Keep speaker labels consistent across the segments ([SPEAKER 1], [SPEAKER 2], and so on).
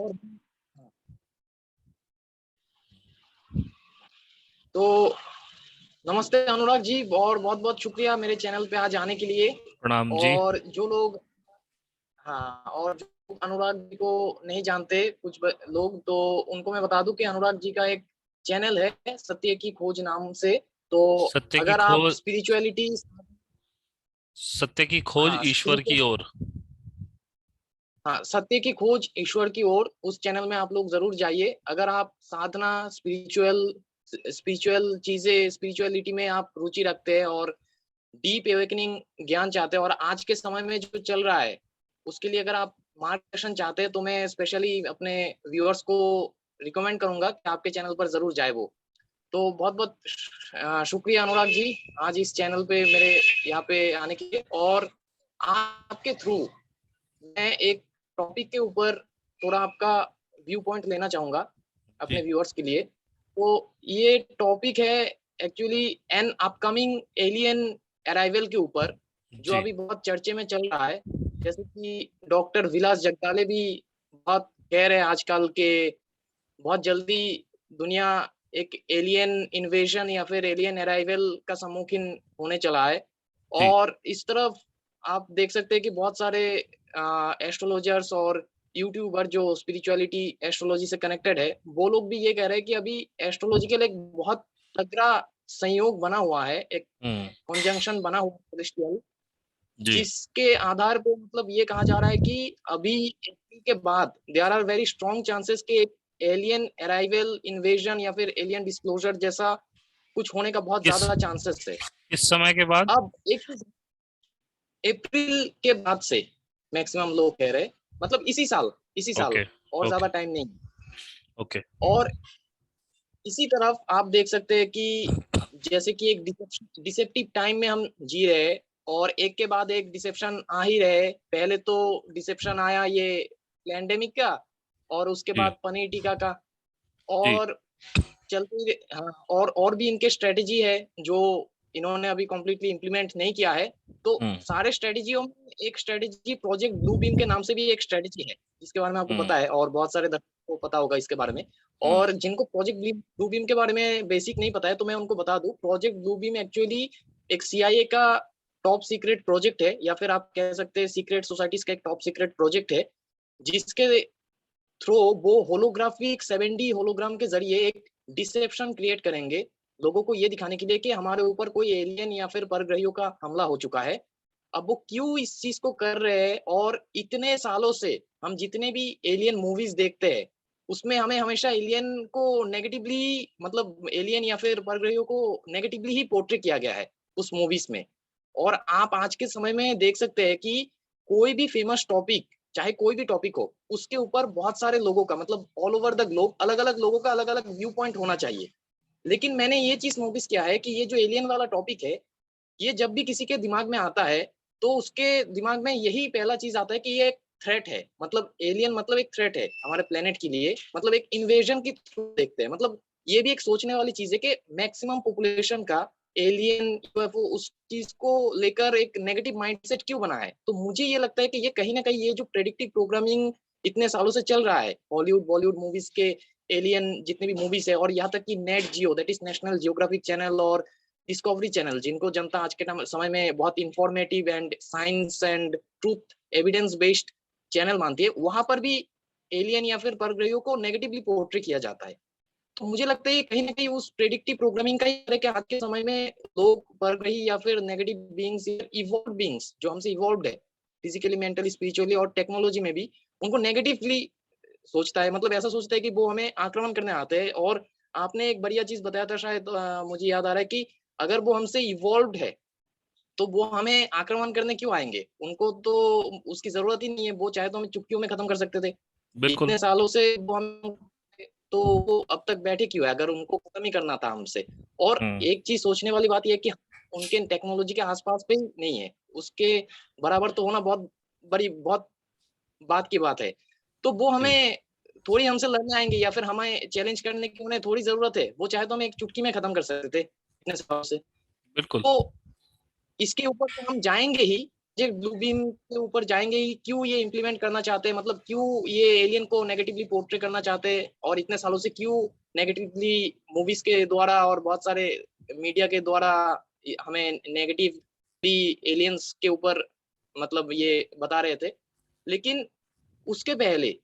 [SPEAKER 1] और तो नमस्ते अनुराग जी, और बहुत बहुत शुक्रिया मेरे चैनल पे आज आने के लिए।
[SPEAKER 2] प्रणाम जी।
[SPEAKER 1] और जो लोग, हाँ, और जो अनुराग जी को नहीं जानते लोग, तो उनको मैं बता दूं कि अनुराग जी का एक चैनल है सत्य की खोज नाम से। तो
[SPEAKER 2] सत्य की
[SPEAKER 1] अगर आप
[SPEAKER 2] खोज,
[SPEAKER 1] स्पिरिचुअलिटी,
[SPEAKER 2] सत्य की खोज
[SPEAKER 1] हाँ
[SPEAKER 2] ईश्वर की
[SPEAKER 1] स्पिरिचुअल,
[SPEAKER 2] ओर।
[SPEAKER 1] हाँ सत्य की खोज ईश्वर की ओर, उस चैनल में आप लोग जरूर जाइए। अगर आप साधना, स्पिरिचुअल चीजें, स्पिरिचुअलिटी में आप रुचि रखते हैं और डीप एवेकनिंग ज्ञान चाहते हैं, और आज के समय में जो चल रहा है उसके लिए अगर आप मार्गदर्शन चाहते हैं, तो मैं स्पेशली अपने व्यूअर्स को रिकमेंड करूंगा कि आपके चैनल पर जरूर जाए वो। तो बहुत बहुत शुक्रिया अनुराग जी, आज इस चैनल पे मेरे यहाँ पे आने के लिए। और आपके थ्रू मैं एक टॉपिक के ऊपर थोड़ा आपका व्यू पॉइंट लेना चाहूंगा अपने
[SPEAKER 2] जी
[SPEAKER 1] व्यूअर्स के लिए। तो ये टॉपिक है actually an upcoming alien arrival के ऊपर, जो
[SPEAKER 2] जी
[SPEAKER 1] अभी बहुत चर्चे में चल रहा है। जैसे कि डॉक्टर विलास जगदाले भी बहुत कह रहे हैं आजकल के बहुत जल्दी दुनिया एक एलियन इन्वेजन या फिर एलियन अराइवल का सम्मुखीन होने चला है।
[SPEAKER 2] जी
[SPEAKER 1] और इस तरफ आप देख सकते हैं कि बहुत सारे एस्ट्रोलॉजर्स और यूट्यूबर जो स्पिरिचुअलिटी एस्ट्रोलॉजी से कनेक्टेड है, वो लोग भी ये कह रहे हैं कि अभी एस्ट्रोलॉजिकल एक बहुत तगड़ा संयोग बना हुआ है, एक
[SPEAKER 2] हम्म।
[SPEAKER 1] कॉन्जंक्शन बना हुआ है celestial,
[SPEAKER 2] जी
[SPEAKER 1] जिसके आधार पे मतलब ये कहा जा रहा है कि अभी अप्रैल के बाद there are very strong chances कि एक एलियन अराइवल, इन्वेजन या फिर एलियन डिस्क्लोजर जैसा कुछ होने का बहुत
[SPEAKER 2] किस
[SPEAKER 1] ज्यादा चांसेस है।
[SPEAKER 2] किस समय के बाद?
[SPEAKER 1] अब एक चीज, अप्रैल के बाद से मैक्सिमम लोग कह रहे हैं, मतलब इसी साल,
[SPEAKER 2] ओके
[SPEAKER 1] और
[SPEAKER 2] ओके
[SPEAKER 1] ज्यादा टाइम नहीं।
[SPEAKER 2] ओके।
[SPEAKER 1] और इसी तरफ आप देख सकते हैं कि जैसे कि एक डिसेप्टिव टाइम में हम जी रहे हैं, और एक के बाद एक डिसेप्शन आ ही रहे। पहले तो डिसेप्शन आया ये पैंडेमिक का, और उसके
[SPEAKER 2] जी
[SPEAKER 1] बाद पनीर टीका का,
[SPEAKER 2] जी।
[SPEAKER 1] और चलते, हाँ, और भी इनके स्ट्रेटेजी है जो इन्होंने अभी कम्प्लीटली इम्प्लीमेंट नहीं किया है। तो
[SPEAKER 2] हम्म
[SPEAKER 1] सारे स्ट्रेटेजियों में एक स्ट्रेटेजी प्रोजेक्ट ब्लू बीम के नाम से भी एक स्ट्रेटेजी है, जिसके बारे में आपको
[SPEAKER 2] हम्म
[SPEAKER 1] पता है, और बहुत सारे दर्शकों को पता होगा इसके बारे में।
[SPEAKER 2] हम्म
[SPEAKER 1] और जिनको प्रोजेक्ट ब्लू बीम के बारे में बेसिक नहीं पता है, तो मैं उनको बता दूं, प्रोजेक्ट ब्लू बीम एक्चुअली एक सीआईए का टॉप सीक्रेट प्रोजेक्ट है, या फिर आप कह सकते हैं सीक्रेट सोसाइटीज का एक टॉप सीक्रेट प्रोजेक्ट है, जिसके थ्रू वो होलोग्राफिक 7D होलोग्राम के जरिए एक डिसेप्शन क्रिएट करेंगे, लोगों को ये दिखाने के लिए कि हमारे ऊपर कोई एलियन या फिर परग्रहियों का हमला हो चुका है। अब वो क्यों इस चीज को कर रहे हैं, और इतने सालों से हम जितने भी एलियन मूवीज देखते हैं, उसमें हमें हमेशा एलियन को नेगेटिवली, मतलब एलियन या फिर परग्रहियों को नेगेटिवली ही पोर्ट्रे किया गया है उस मूवीज में। और आप आज के समय में देख सकते हैं कि कोई भी फेमस टॉपिक, चाहे कोई भी टॉपिक हो, उसके ऊपर बहुत सारे लोगों का, मतलब ऑल ओवर द ग्लोब अलग अलग लोगों का अलग अलग व्यू पॉइंट होना चाहिए। लेकिन मैंने ये चीज नोटिस किया है कि ये जो एलियन वाला टॉपिक है, ये जब भी किसी के दिमाग में आता है, तो उसके दिमाग में यही पहला चीज आता है कि ये एक थ्रेट है, मतलब एलियन मतलब एक थ्रेट है हमारे प्लेनेट के लिए, मतलब एक इन्वेजन की थ्रू देखते हैं। मतलब ये भी एक सोचने वाली चीज है कि मैक्सिमम पॉपुलेशन का एलियन यूएफओ उस चीज को लेकर एक नेगेटिव माइंडसेट क्यों बना है। तो मुझे ये लगता है कि ये कहीं ना कहीं ये जो प्रेडिक्टिव प्रोग्रामिंग इतने सालों से चल रहा है हॉलीवुड बॉलीवुड मूवीज के, एलियन जितने भी मूवीज है, और यहाँ तक कि net Jio, that is national geographic channel, और डिस्कवरी चैनल, जिनको जनता आज के समय में बहुत informative and science and truth evidence based channel मानती है, वहां पर भी एलियन या फिर परग्रहियों को नेगेटिवली पोर्ट्रे किया जाता है। तो मुझे लगता है कहीं ना कहीं उस प्रेडिक्टिव प्रोग्रामिंग का ही है कि आज के समय में लोग परग्रही या फिर नेगेटिव बींग्स, इवॉल्व बींग्स जो हमसे इवॉल्व है फिजिकली, मेंटली, स्पिरिचुअली और टेक्नोलॉजी में भी, उनको नेगेटिवली सोचता है, मतलब ऐसा सोचता है कि वो हमें आक्रमण करने आते हैं। और आपने एक बढ़िया चीज बताया था शायद, मुझे याद आ रहा है कि अगर वो हमसे इवॉल्व है, तो वो हमें आक्रमण करने क्यों आएंगे, उनको तो उसकी जरूरत ही नहीं है, वो चाहे तो हमें चुटकियों में खत्म कर सकते थे।
[SPEAKER 2] बिल्कुल।
[SPEAKER 1] इतने सालों से वो हम, तो वो अब तक बैठे क्यों है अगर उनको खत्म ही करना था हमसे। और
[SPEAKER 2] हम्म
[SPEAKER 1] एक चीज सोचने वाली बात यह है कि उनके टेक्नोलॉजी के आसपास पे ही नहीं है, उसके बराबर तो होना बहुत बड़ी, बहुत बात की बात है। तो वो
[SPEAKER 2] जी
[SPEAKER 1] हमें थोड़ी हमसे लड़ने आएंगे या फिर हमें चैलेंज करने की उन्हें थोड़ी जरूरत है, वो चाहे तो हमें एक चुटकी में खत्म कर सकते थे इतने सालों से।
[SPEAKER 2] बिल्कुल।
[SPEAKER 1] तो इसके ऊपर तो हम जाएंगे ही, प्रोजेक्ट ब्लू बीम के ऊपर जाएंगे ही, क्यों ये इम्प्लीमेंट करना चाहते हैं, मतलब क्यों ये एलियन को नेगेटिवली पोर्ट्रे करना चाहते हैं, और इतने सालों से क्यों नेगेटिवली मूवीज के द्वारा और बहुत सारे मीडिया के द्वारा हमें नेगेटिवली एलियंस के ऊपर मतलब ये बता रहे थे। लेकिन उसके पहले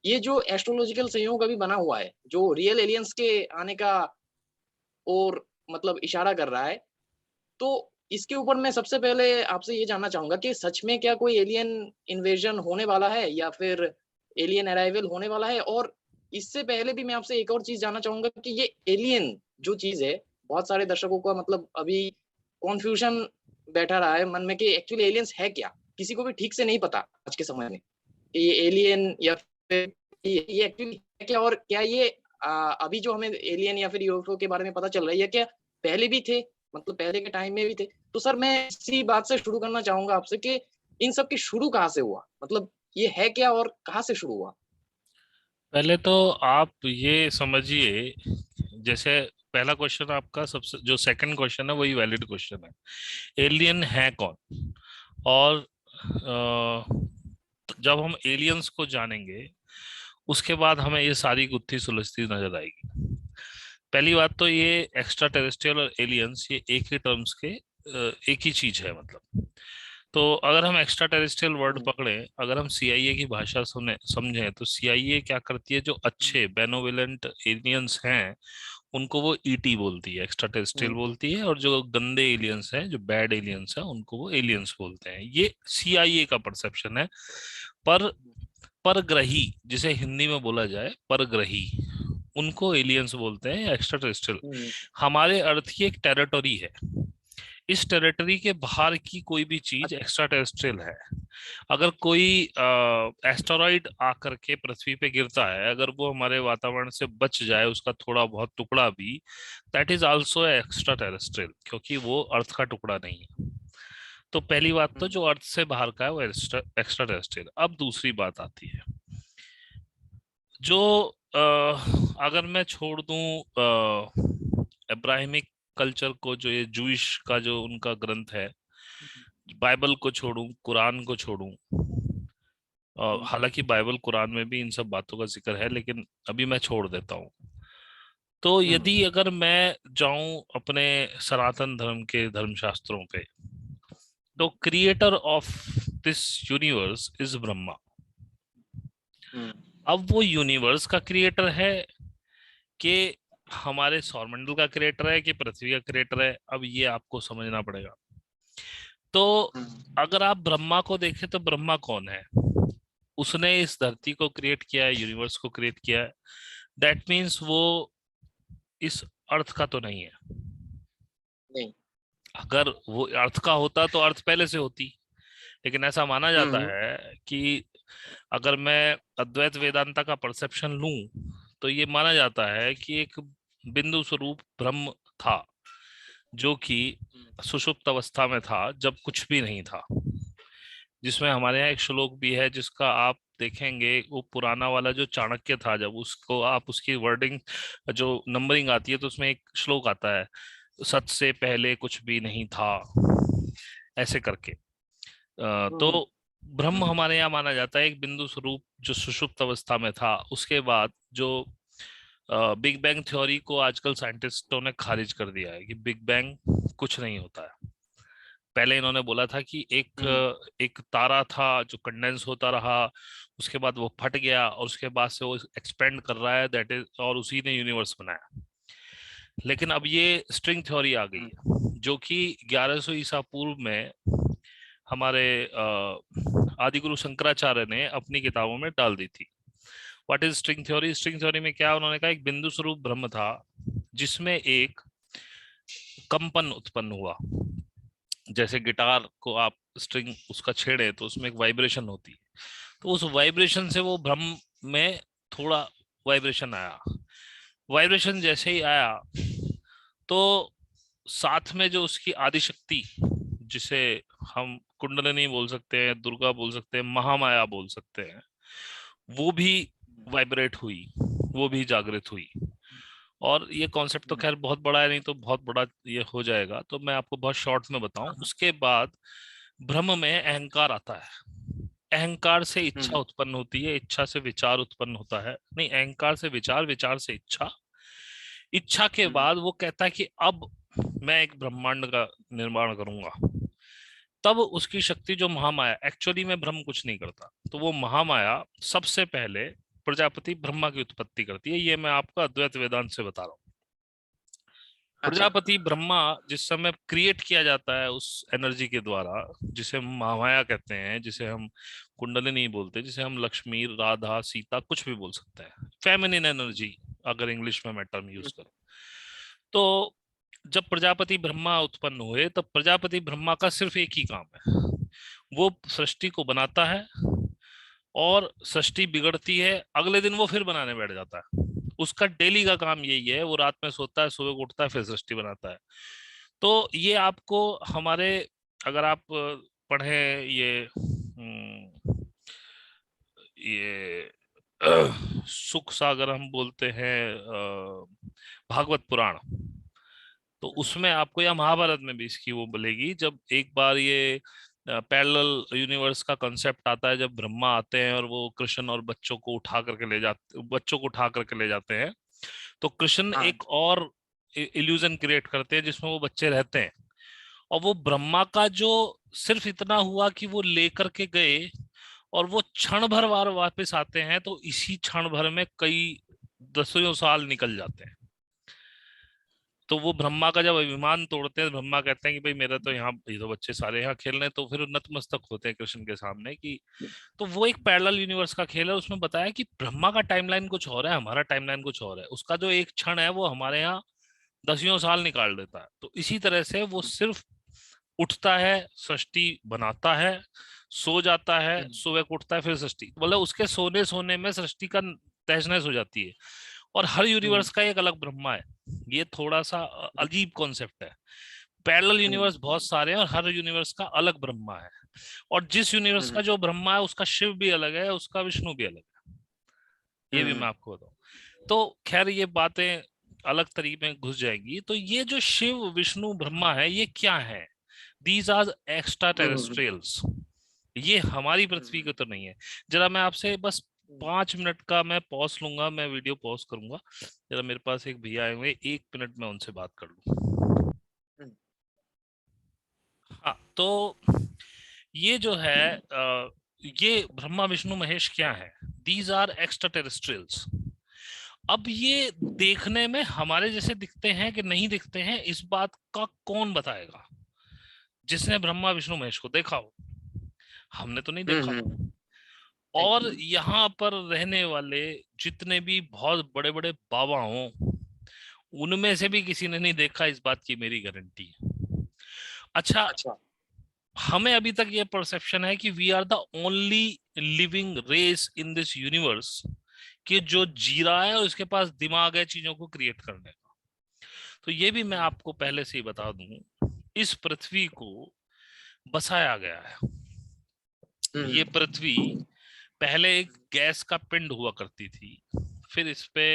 [SPEAKER 1] ये जो एस्ट्रोलॉजिकल संयोग अभी बना हुआ है, जो रियल एलियंस के आने का और मतलब इशारा कर रहा है, तो इसके ऊपर मैं सबसे पहले आपसे ये जानना चाहूँगा कि सच में क्या कोई एलियन इन्वेजन होने वाला है या फिर एलियन अराइवल होने वाला है? और इससे पहले भी मैं आपसे एक और चीज़ जानना चाहूँगा कि ये एलियन जो चीज़ है, बहुत सारे दर्शकों का मतलब अभी कन्फ्यूजन बैठा रहा है मन में कि एक्चुअली एलियंस है क्या? किसी को भी ठीक से नहीं पता आज के समय में कि ये एलियन या फिर ये एक्चुअली है क्या, और क्या ये अभी जो हमें एलियन या फिर यूएफओ के बारे में पता चल रहा है, ये क्या पहले भी थे? मतलब पहले के टाइम में भी थे? तो सर मैं इसी बात से शुरू करना चाहूँगा आपसे कि इन सब की शुरू कहाँ से हुआ? मतलब ये है क्या और कहाँ से शुरू हुआ?
[SPEAKER 2] पहले तो आप ये समझिए, जैसे पहला क्वेश्चन आपका, सबसे जो सेकंड क्वेश्चन है वही वैलिड क्वेश्चन है, एलियन है कौन। और जब हम एलियंस को जानेंगे उसके बाद हमें ये सारी गुत्थी सुलझती नजर आएगी। पहली बात तो ये एक्स्ट्रा टेरेस्ट्रियल और एलियंस ये एक ही टर्म्स के एक ही चीज है मतलब। तो अगर हम एक्स्ट्रा टेरेस्ट्रियल वर्ड
[SPEAKER 1] हुँ,
[SPEAKER 2] पकड़ें, अगर हम सीआईए की भाषा सुने समझें, तो सीआईए क्या करती है, जो अच्छे बेनोवेलेंट एलियंस हैं उनको वो ईटी बोलती है, एक्स्ट्रा टेरेस्ट्रियल
[SPEAKER 1] हुँ,
[SPEAKER 2] बोलती है, और जो गंदे एलियंस हैं, जो बैड एलियंस हैं, उनको वो एलियंस बोलते हैं। ये सीआईए का परसेप्शन है। पर परग्रही जिसे हिंदी में बोला जाए, परग्रही, उनको एलियंस बोलते हैं, एक्स्ट्रा टेरेस्ट्रियल।
[SPEAKER 1] हुँ,
[SPEAKER 2] हमारे अर्थ की एक टेरिटरी है, इस टेरिटरी के बाहर की कोई भी चीज
[SPEAKER 1] अच्छा,
[SPEAKER 2] एक्स्ट्रा टेरेस्ट्रियल है। अगर कोई एस्टेरॉइड आकर के पृथ्वी पे गिरता है, अगर वो हमारे वातावरण से बच जाए उसका थोड़ा बहुत टुकड़ा भी, that is also extra terrestrial, क्योंकि वो अर्थ का टुकड़ा नहीं है। तो पहली बात तो
[SPEAKER 1] हुँ,
[SPEAKER 2] जो अर्थ से बाहर का है वो एक्स्ट्रा टेरेस्ट्रियल। अब दूसरी बात आती है, जो अगर मैं छोड़ दूं अब्राहमिक कल्चर को, जो ये जूइश का जो उनका ग्रंथ है, बाइबल को छोड़ूं, कुरान को छोड़ूं,
[SPEAKER 1] हुँ,
[SPEAKER 2] हालांकि बाइबल कुरान में भी इन सब बातों का जिक्र है, लेकिन अभी मैं छोड़ देता हूँ। तो
[SPEAKER 1] हुँ,
[SPEAKER 2] यदि अगर मैं जाऊं अपने सनातन धर्म के धर्मशास्त्रों पे, तो creator of this universe is Brahma.
[SPEAKER 1] हुँ,
[SPEAKER 2] अब वो यूनिवर्स का क्रिएटर है कि हमारे सौरमंडल का क्रिएटर है कि पृथ्वी का क्रिएटर है, अब ये आपको समझना पड़ेगा। तो
[SPEAKER 1] हुँ,
[SPEAKER 2] अगर आप ब्रह्मा को देखें तो ब्रह्मा कौन है? उसने इस धरती को क्रिएट किया है, यूनिवर्स को क्रिएट किया है। दैट मीन्स वो इस अर्थ का तो नहीं है।
[SPEAKER 1] नहीं,
[SPEAKER 2] अगर वो अर्थ का होता तो अर्थ पहले से होती। लेकिन ऐसा माना
[SPEAKER 1] हुँ,
[SPEAKER 2] जाता
[SPEAKER 1] हुँ,
[SPEAKER 2] है कि अगर मैं अद्वैत वेदांता का परसेप्शन लूं, तो ये माना जाता है कि एक बिंदु स्वरूप ब्रह्म था, जो कि
[SPEAKER 1] हुँ,
[SPEAKER 2] सुषुप्त अवस्था में था, जब कुछ भी नहीं था। जिसमें हमारे यहाँ एक श्लोक भी है जिसका आप देखेंगे, वो पुराना वाला जो चाणक्य था, जब उसको आप उसकी वर्डिंग जो नंबरिंग आती है तो उसमें एक श्लोक आता है, सत से पहले कुछ भी नहीं था, ऐसे करके।
[SPEAKER 1] हुँ,
[SPEAKER 2] तो ब्रह्म
[SPEAKER 1] हुँ,
[SPEAKER 2] हमारे यहाँ माना जाता है एक बिंदु स्वरूप जो सुषुप्त अवस्था में था। उसके बाद जो बिग बैंग थ्योरी को आजकल साइंटिस्टों ने खारिज कर दिया है कि बिग बैंग कुछ नहीं होता है। पहले इन्होंने बोला था कि
[SPEAKER 1] हुँ,
[SPEAKER 2] एक तारा था जो कंडेंस होता रहा, उसके बाद वो फट गया और उसके बाद से वो एक्सपेंड कर रहा है, दैट इज, और उसी ने यूनिवर्स बनाया। लेकिन अब ये स्ट्रिंग थ्योरी आ गई
[SPEAKER 1] हुँ,
[SPEAKER 2] है, जो कि 1100 ईसा पूर्व में हमारे आदिगुरु शंकराचार्य ने अपनी किताबों में डाल दी थी। What is string theory? String theory में क्या उन्होंने कहा, एक बिंदु स्वरूप ब्रह्म था जिसमें एक कंपन उत्पन्न हुआ। जैसे गिटार को आप स्ट्रिंग उसका छेड़े तो उसमें एक वाइब्रेशन होती है, तो उस वाइब्रेशन से वो ब्रह्म में थोड़ा वाइब्रेशन आया। वाइब्रेशन जैसे ही आया, तो साथ में जो उसकी आदि शक्ति, जिसे हम कुंडलिनी बोल सकते हैं, दुर्गा बोल सकते हैं, महामाया बोल सकते हैं, वो भी वाइब्रेट हुई, वो भी जागृत हुई। और ये कॉन्सेप्ट तो
[SPEAKER 1] हुँ,
[SPEAKER 2] खैर बहुत बड़ा है, नहीं तो बहुत बड़ा ये हो जाएगा, तो मैं आपको बहुत शॉर्ट में बताऊं।
[SPEAKER 1] हाँ, हाँ,
[SPEAKER 2] उसके बाद ब्रह्म में अहंकार आता है, अहंकार से इच्छा उत्पन्न होती है, इच्छा से विचार उत्पन्न होता है, नहीं अहंकार से विचार, विचार से इच्छा, इच्छा के बाद वो कहता है कि अब मैं एक ब्रह्मांड का निर्माण करूंगा। तब उसकी शक्ति जो महामाया, एक्चुअली में ब्रह्म कुछ नहीं करता, तो वो महामाया सबसे पहले प्रजापति ब्रह्मा की उत्पत्ति करती है। ये मैं आपको अद्वैत वेदांत से बता रहा हूँ।
[SPEAKER 1] अच्छा।
[SPEAKER 2] प्रजापति ब्रह्मा जिस समय क्रिएट किया जाता है उस एनर्जी के द्वारा, जिसे हम महामाया कहते हैं, जिसे हम कुंडलिनी बोलते हैं, जिसे हम लक्ष्मी, राधा, सीता कुछ भी बोल सकते हैं, फेमिनिन एनर्जी अगर इंग्लिश में मैं टर्म यूज करूं। तो जब प्रजापति ब्रह्मा उत्पन्न हुए तब प्रजापति ब्रह्मा का सिर्फ एक ही काम है, वो सृष्टि को बनाता है और सृष्टि बिगड़ती है, अगले दिन वो फिर बनाने बैठ जाता है। उसका डेली का काम यही है, वो रात में सोता है, सुबह को उठता है, फिर सृष्टि बनाता है। तो ये आपको हमारे, अगर आप पढ़ें ये सुख सागर हम बोलते हैं, भागवत पुराण, तो उसमें आपको, या महाभारत में भी इसकी वो बोलेगी, जब एक बार ये पैरेलल यूनिवर्स का कंसेप्ट आता है, जब ब्रह्मा आते हैं और वो कृष्ण और बच्चों को उठा करके ले जाते हैं, तो कृष्ण एक और इल्यूजन क्रिएट करते हैं जिसमें वो बच्चे रहते हैं, और वो ब्रह्मा का जो सिर्फ इतना हुआ कि वो लेकर के गए और वो क्षण भर वापस आते हैं, तो इसी क्षण भर में कई दसियों साल निकल जाते हैं। तो वो ब्रह्मा का जब अभिमान तोड़ते हैं, ब्रह्मा कहते हैं कि भाई मेरा तो यहाँ, ये तो बच्चे सारे यहाँ खेल रहे हैं, तो फिर नतमस्तक होते हैं कृष्ण के सामने कि, तो वो एक पैरेलल यूनिवर्स का खेल है। उसमें बताया कि ब्रह्मा का टाइमलाइन कुछ और है, हमारा टाइमलाइन कुछ और है, उसका जो एक क्षण है वो हमारे यहाँ दसियों साल निकाल देता है। तो इसी तरह से वो सिर्फ उठता है, सृष्टि बनाता है, सो जाता है, सुबह को उठता है, फिर सृष्टि, मतलब उसके सोने में सृष्टि का तहस नहस हो जाती है। और हर यूनिवर्स का एक अलग ब्रह्मा है। ये थोड़ा सा अजीब कॉन्सेप्ट है। पैरेलल यूनिवर्स बहुत सारे हैं और हर यूनिवर्स का अलग ब्रह्मा है, और जिस यूनिवर्स का जो ब्रह्मा है उसका शिव भी अलग है, उसका विष्णु भी अलग है, ये भी मैं आपको बताऊं। तो खैर ये बातें अलग तरीके में घुस जाएंगी। तो ये जो शिव, विष्णु, ब्रह्मा है, ये क्या है? दीज आर एक्स्ट्रा टेरेस्ट्रियल्स, ये हमारी पृथ्वी को तो नहीं है। जरा मैं आपसे बस 5 मिनट का मैं पॉज लूंगा, मैं वीडियो पॉज करूंगा जरा, मेरे पास एक भैया आए हुए, 1 मिनट में उनसे बात कर लूं। हाँ, तो ये जो है ये ब्रह्मा विष्णु महेश क्या है? These are extraterrestrials. अब ये देखने में हमारे जैसे दिखते हैं कि नहीं दिखते हैं, इस बात का कौन बताएगा? जिसने ब्रह्मा विष्णु महेश को देखा हो, हमने तो नहीं देखा। और यहाँ पर रहने वाले जितने भी बहुत बड़े बड़े बाबा हों, उनमें से भी किसी ने नहीं देखा, इस बात की मेरी गारंटी है। अच्छा, हमें अभी तक ये परसेप्शन है कि we are the only living race in this universe कि जो जी रहा है और इसके पास दिमाग है चीजों को क्रिएट करने का। तो ये भी मैं आपको पहले से ही बता दूं, इस पृथ्वी को बसाया गया है। ये पृथ्वी पहले एक गैस का पिंड हुआ करती थी, फिर इस पे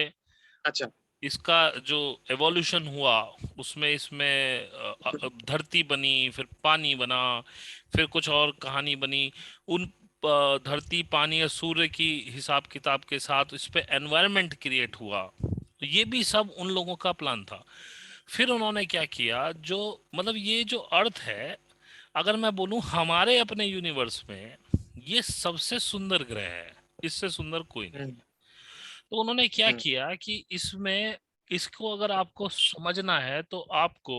[SPEAKER 2] इसका जो एवोल्यूशन हुआ उसमें इसमें धरती बनी, फिर पानी बना, फिर कुछ और कहानी बनी। उन धरती, पानी और सूर्य की हिसाब किताब के साथ इस पे एनवायरनमेंट क्रिएट हुआ। तो ये भी सब उन लोगों का प्लान था। फिर उन्होंने क्या किया, जो मतलब ये जो अर्थ है, अगर मैं बोलूं हमारे अपने यूनिवर्स में ये सबसे सुंदर ग्रह है, इससे सुंदर कोई नहीं। तो उन्होंने क्या किया कि इसमें, इसको अगर आपको समझना है तो आपको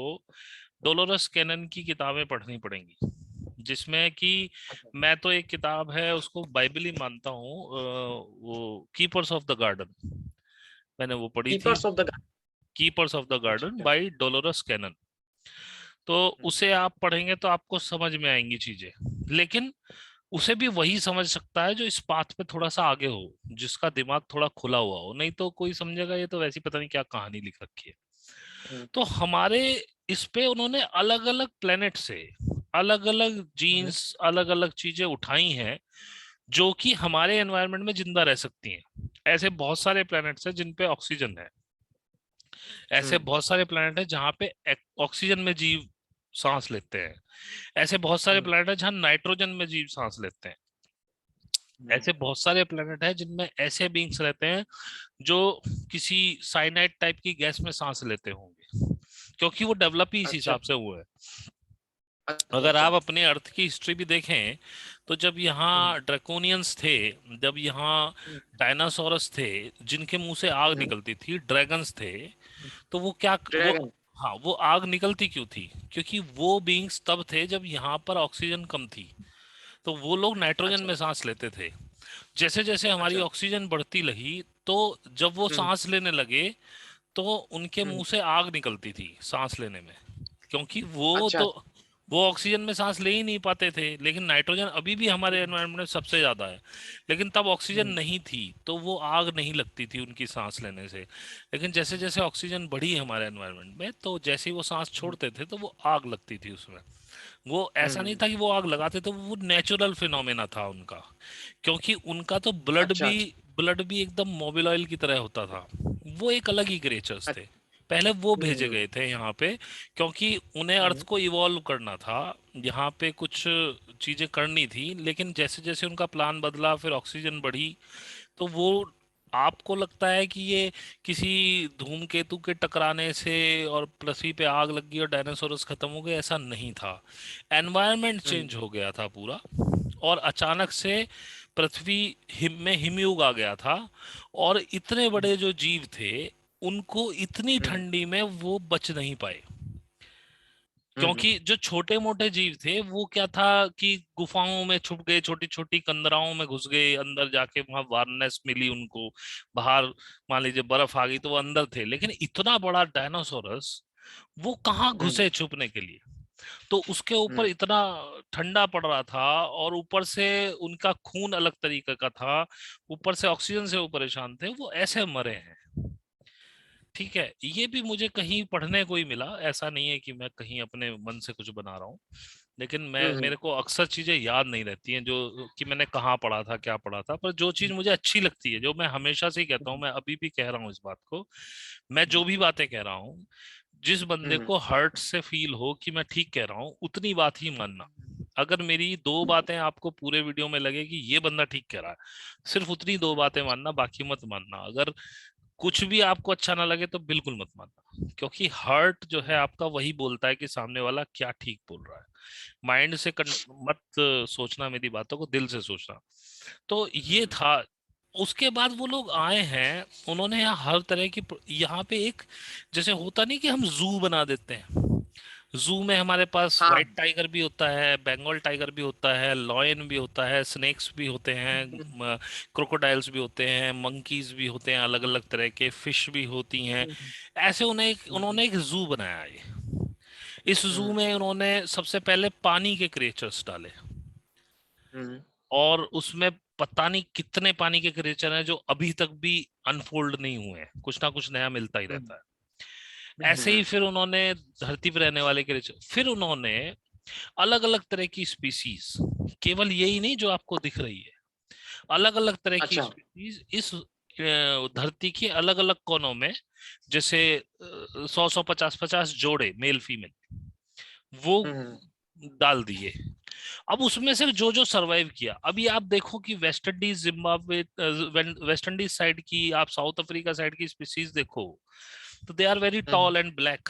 [SPEAKER 2] डोलोरस कैनन की किताबें पढ़नी पड़ेंगी, जिसमें कि मैं तो एक किताब है उसको बाइबल ही मानता हूँ, वो कीपर्स ऑफ द गार्डन, मैंने वो पढ़ी थी, keepers of the garden by Dolores Cannon. तो उसे आप पढ़ेंगे तो आपको समझ में आएंगी चीजें, लेकिन उसे भी वही समझ सकता है जो इस पाथ पे थोड़ा सा आगे हो, जिसका दिमाग थोड़ा खुला हुआ हो, नहीं तो कोई समझेगा ये तो वैसी पता नहीं क्या कहानी लिख रखी है। तो हमारे इस पे उन्होंने अलग अलग प्लेनेट से अलग अलग जीन्स, अलग अलग चीजें उठाई हैं जो कि हमारे एनवायरनमेंट में जिंदा रह सकती हैं। ऐसे बहुत सारे प्लेनेट्स हैं जिन पे ऑक्सीजन है, ऐसे बहुत सारे प्लेनेट हैं जहां पे ऑक्सीजन में जीव सांस लेते हैं। ऐसे बहुत सारे प्लेनेट हैं जहाँ नाइट्रोजन में जीव सांस लेते हैं। ऐसे बहुत सारे प्लेनेट हैं जिनमें ऐसे बींग्स रहते हैं जो किसी साइनाइड टाइप की गैस में सांस लेते होंगे, क्योंकि वो डेवलप ही इस
[SPEAKER 1] अच्छा
[SPEAKER 2] हिसाब से हुए हैं।
[SPEAKER 1] अच्छा
[SPEAKER 2] अगर
[SPEAKER 1] अच्छा।
[SPEAKER 2] आप अपने अर्थ की हिस्ट्री भी देखें, तो जब यहाँ ड्रैकोनियंस थे, जब यहाँ डायनासोरस थे जिनके मुंह से आग निकलती थी, ड्रैगन्स थे, तो वो क्या वो
[SPEAKER 1] ड्रैगन।
[SPEAKER 2] हाँ, वो आग निकलती क्यों थी? क्योंकि वो बींग्स तब थे जब यहाँ पर ऑक्सीजन कम थी, तो वो लोग नाइट्रोजन
[SPEAKER 1] अच्छा
[SPEAKER 2] में सांस लेते थे। जैसे जैसे हमारी
[SPEAKER 1] अच्छा।
[SPEAKER 2] ऑक्सीजन बढ़ती लगी, तो जब वो
[SPEAKER 1] हम्म
[SPEAKER 2] सांस लेने लगे, तो उनके
[SPEAKER 1] हम्म।
[SPEAKER 2] मुंह से आग निकलती थी सांस लेने में, क्योंकि वो
[SPEAKER 1] अच्छा।
[SPEAKER 2] तो वो ऑक्सीजन में सांस ले ही नहीं पाते थे। लेकिन नाइट्रोजन अभी भी हमारे एनवायरनमेंट में सबसे ज्यादा है, लेकिन तब ऑक्सीजन
[SPEAKER 1] हम्म
[SPEAKER 2] नहीं थी, तो वो आग नहीं लगती थी उनकी सांस लेने से। लेकिन जैसे जैसे ऑक्सीजन बढ़ी हमारे एनवायरनमेंट में, तो जैसे ही वो सांस छोड़ते थे तो वो आग लगती थी उसमें। वो ऐसा नहीं
[SPEAKER 1] हम्म।
[SPEAKER 2] था कि वो आग लगाते थे, वो नेचुरल फिनोमेना था उनका, क्योंकि उनका तो
[SPEAKER 1] अच्छा अच्छा।
[SPEAKER 2] ब्लड भी एकदम मोबिल ऑयल की तरह होता था। वो एक अलग ही क्रिएचर्स थे। पहले वो भेजे
[SPEAKER 1] हम्म
[SPEAKER 2] गए थे यहाँ पे, क्योंकि उन्हें अर्थ
[SPEAKER 1] हम्म
[SPEAKER 2] को इवॉल्व करना था, यहाँ पे कुछ चीजें करनी थी। लेकिन जैसे जैसे उनका प्लान बदला, फिर ऑक्सीजन बढ़ी, तो वो, आपको लगता है कि ये किसी धूमकेतु के टकराने से और पृथ्वी पे आग लग गई और डायनासोरस खत्म हो गए, ऐसा नहीं था। एनवायरनमेंट
[SPEAKER 1] हम्म
[SPEAKER 2] चेंज हो गया था पूरा, और अचानक से पृथ्वी में हिमयुग आ गया था, और इतने बड़े जो जीव थे, उनको इतनी
[SPEAKER 1] हम्म
[SPEAKER 2] ठंडी में वो बच नहीं पाए।
[SPEAKER 1] हम्म
[SPEAKER 2] क्योंकि जो छोटे मोटे जीव थे, वो क्या था कि गुफाओं में छुप गए, छोटी छोटी कंदराओं में घुस गए, अंदर जाके वहां वार्मनेस मिली उनको, बाहर मान लीजिए बर्फ आ गई तो वो अंदर थे। लेकिन इतना बड़ा डायनासोरस, वो कहाँ
[SPEAKER 1] हम्म
[SPEAKER 2] घुसे छुपने के लिए? तो उसके ऊपर
[SPEAKER 1] हम्म
[SPEAKER 2] इतना ठंडा पड़ रहा था, और ऊपर से उनका खून अलग तरीके का था, ऊपर से ऑक्सीजन से वो परेशान थे, वो ऐसे मरे हैं। ठीक है, ये भी मुझे कहीं पढ़ने को ही मिला, ऐसा नहीं है कि मैं कहीं अपने मन से कुछ बना रहा हूँ। लेकिन मैं,
[SPEAKER 1] हम्म
[SPEAKER 2] मेरे को अक्सर चीजें याद नहीं रहती हैं जो कि मैंने कहाँ पढ़ा था, क्या पढ़ा था। पर जो चीज मुझे अच्छी लगती है, जो मैं हमेशा से ही कहता हूँ, मैं अभी भी कह रहा हूँ इस बात को, मैं जो भी बातें कह रहा हूँ, जिस बंदे
[SPEAKER 1] हम्म
[SPEAKER 2] को हर्ट से फील हो कि मैं ठीक कह रहा हूँ, उतनी बात ही मानना। अगर मेरी दो बातें आपको पूरे वीडियो में लगे कि ये बंदा ठीक कह रहा है, सिर्फ उतनी दो बातें मानना, बाकी मत मानना। अगर कुछ भी आपको अच्छा ना लगे तो बिल्कुल मत मानना, क्योंकि हार्ट जो है आपका वही बोलता है कि सामने वाला क्या ठीक बोल रहा है। माइंड से मत सोचना मेरी बातों को, दिल से सोचना। तो ये
[SPEAKER 1] हम्म।
[SPEAKER 2] था। उसके बाद वो लोग आए हैं, उन्होंने यहाँ हर तरह की, यहाँ पे एक, जैसे होता नहीं कि हम जू बना देते हैं, जू में हमारे पास
[SPEAKER 1] हाँ।
[SPEAKER 2] व्हाइट टाइगर भी होता है, बंगाल टाइगर भी होता है, लॉयन भी होता है, स्नेक्स भी होते हैं, क्रोकोडाइल्स भी होते हैं, मंकीज भी होते हैं, अलग अलग तरह के फिश भी होती हैं।
[SPEAKER 1] हम्म
[SPEAKER 2] ऐसे उन्होंने एक जू बनाया है। इस जू
[SPEAKER 1] हम्म
[SPEAKER 2] में उन्होंने सबसे पहले पानी के क्रिएचर्स डाले,
[SPEAKER 1] हम्म
[SPEAKER 2] और उसमें पता नहीं कितने पानी के क्रिएचर हैं जो अभी तक भी अनफोल्ड नहीं हुए हैं, कुछ ना कुछ नया मिलता ही रहता है। ऐसे ही
[SPEAKER 1] हम्म
[SPEAKER 2] फिर उन्होंने धरती पर रहने वाले क्रिएचर, फिर उन्होंने अलग अलग तरह की स्पीसीज, केवल यही नहीं जो आपको दिख रही है, अलग अलग तरह की
[SPEAKER 1] अच्छा।
[SPEAKER 2] स्पीसीज इस धरती के अलग अलग कोनों में, जैसे 100 100 50 50 जोड़े मेल फीमेल, वो
[SPEAKER 1] हम्म
[SPEAKER 2] डाल दिए। अब उसमें से जो जो सरवाइव किया, अभी आप देखो कि West Indies, Zimbabwe, West Indies side की, आप साउथ अफ्रीका साइड की स्पीसीज देखो, तो they are very
[SPEAKER 1] hmm
[SPEAKER 2] tall and black.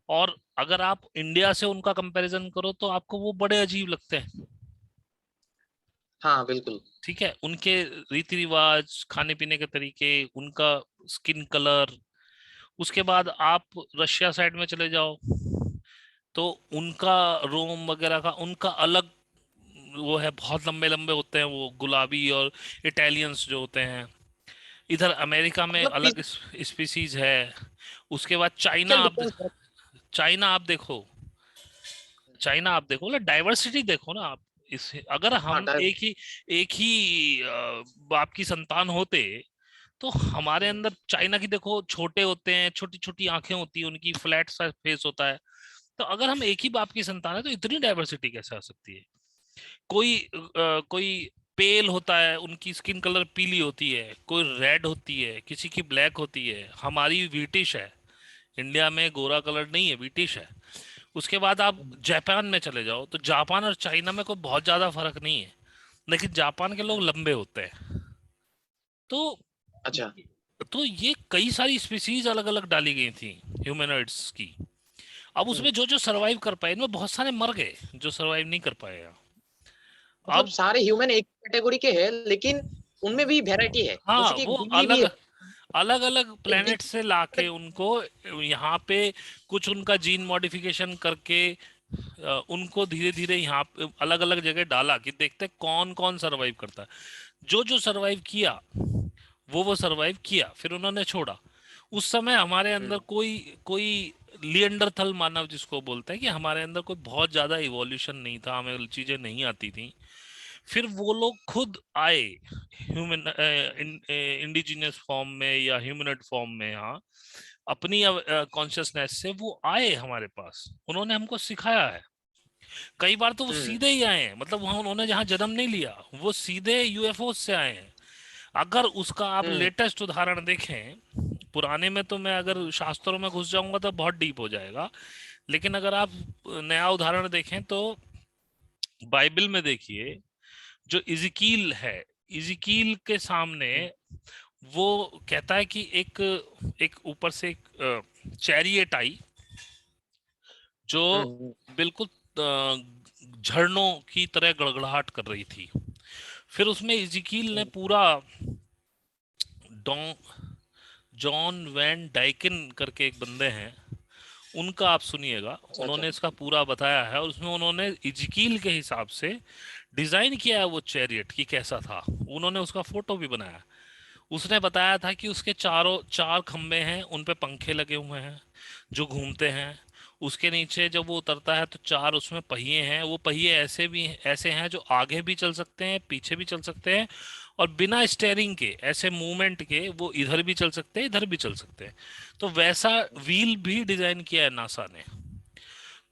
[SPEAKER 2] और अगर आप इंडिया से उनका कंपैरिजन करो तो आपको वो बड़े अजीब लगते हैं।
[SPEAKER 1] हाँ बिल्कुल।
[SPEAKER 2] ठीक है, उनके रीति रिवाज, खाने पीने के तरीके, उनका स्किन कलर। उसके बाद आप रशिया साइड में चले जाओ, तो उनका रोम वगैरह का उनका अलग वो है, बहुत लंबे लंबे होते हैं वो, गुलाबी। और इटालियंस जो होते हैं, इधर अमेरिका में
[SPEAKER 1] मतलब
[SPEAKER 2] अलग स्पीसीज है। उसके बाद
[SPEAKER 1] फिजिकल डिफरेंस बहुत।
[SPEAKER 2] चाइना आप देखो, चाइना आप देखो, मतलब डाइवर्सिटी देखो ना आप। इस, अगर
[SPEAKER 1] हाँ
[SPEAKER 2] हम एक ही बाप की संतान होते, तो हमारे अंदर, चाइना की देखो, छोटे होते हैं, छोटी छोटी आंखें होती है उनकी, फ्लैट सा फेस होता है। तो अगर हम एक ही बाप की संतान है, तो इतनी डाइवर्सिटी कैसे आ सकती है? कोई पेल होता है, उनकी स्किन कलर पीली होती है, कोई रेड होती है, किसी की ब्लैक होती है, हमारी ब्रिटिश है। इंडिया में गोरा कलर नहीं है, ब्रिटिश है। उसके बाद आप जापान में चले जाओ, तो जापान और चाइना में कोई बहुत ज्यादा फर्क नहीं है, लेकिन जापान के लोग लंबे होते हैं। तो
[SPEAKER 1] अच्छा।
[SPEAKER 2] ये कई सारी स्पीसीज अलग अलग डाली गई थी ह्यूमनॉइड्स की। अब
[SPEAKER 1] हम्म,
[SPEAKER 2] उसमें जो जो सरवाइव कर पाए, इनमें बहुत सारे मर गए जो सरवाइव नहीं कर पाए।
[SPEAKER 1] मतलब
[SPEAKER 2] अब
[SPEAKER 1] सारे ह्यूमन एक कैटेगरी के हैं, लेकिन उनमें भी वैरायटी है,
[SPEAKER 2] हाँ,
[SPEAKER 1] जैसे कि
[SPEAKER 2] वो
[SPEAKER 1] बिल्ली भी
[SPEAKER 2] अलग
[SPEAKER 1] है।
[SPEAKER 2] अलग अलग
[SPEAKER 1] एक
[SPEAKER 2] प्लेनेट से लाके
[SPEAKER 1] बिल्ली।
[SPEAKER 2] उनको यहाँ पे कुछ उनका जीन मॉडिफिकेशन करके उनको धीरे धीरे यहाँ पे अलग अलग जगह डाला कि देखते कौन कौन सरवाइव करता है। जो जो सरवाइव किया वो सरवाइव किया, फिर उन्होंने छोड़ा। उस समय हमारे अंदर
[SPEAKER 1] हम्म,
[SPEAKER 2] कोई कोई लिएंडरथल मानव जिसको बोलते हैं, कि हमारे अंदर कोई बहुत ज्यादा इवोल्यूशन नहीं था, हमें चीजें नहीं आती थी। फिर वो लोग खुद आए ह्यूमन इंडिजिनियस फॉर्म में या ह्यूमनॉइड फॉर्म में, यहाँ अपनी कॉन्शियसनेस से वो आए हमारे पास, उन्होंने हमको सिखाया है। कई बार तो वो
[SPEAKER 1] हम्म,
[SPEAKER 2] सीधे ही आए हैं, मतलब वहाँ उन्होंने जहाँ जन्म नहीं लिया, वो सीधे यूएफओ से आए हैं। अगर उसका आप
[SPEAKER 1] हम्म,
[SPEAKER 2] लेटेस्ट उदाहरण देखें, पुराने में तो मैं अगर शास्त्रों में घुस जाऊंगा तो बहुत डीप हो जाएगा, लेकिन अगर आप नया उदाहरण देखें तो बाइबल में देखिए, जो इजिकील है, इजिकील के सामने वो कहता है कि एक एक ऊपर से एक चैरियट आई जो
[SPEAKER 1] हम्म,
[SPEAKER 2] बिल्कुल झरनों की तरह गड़गड़ाहट कर रही थी। फिर उसमें इजिकील ने
[SPEAKER 1] हम्म,
[SPEAKER 2] पूरा डॉन जॉन वैन डाइकिन करके एक बंदे हैं, उनका आप सुनिएगा,
[SPEAKER 1] अच्छा, अच्छा।
[SPEAKER 2] उन्होंने इसका पूरा बताया है, और उसमें उन्होंने इजकील के हिसाब से डिजाइन किया है वो चैरियट की कैसा था। उन्होंने उसका फोटो भी बनाया। उसने बताया था कि उसके चारों चार खंबे हैं, उन पे पंखे लगे हुए हैं जो घूमते हैं। उसके नीचे जब वो उतरता है तो चार उसमें पहिए हैं, वो पहिए ऐसे हैं जो आगे भी चल सकते हैं, पीछे भी चल सकते हैं, और बिना स्टेयरिंग के, ऐसे मूवमेंट के, वो इधर भी चल सकते हैं, इधर भी चल सकते हैं। तो वैसा व्हील भी डिजाइन किया है नासा ने।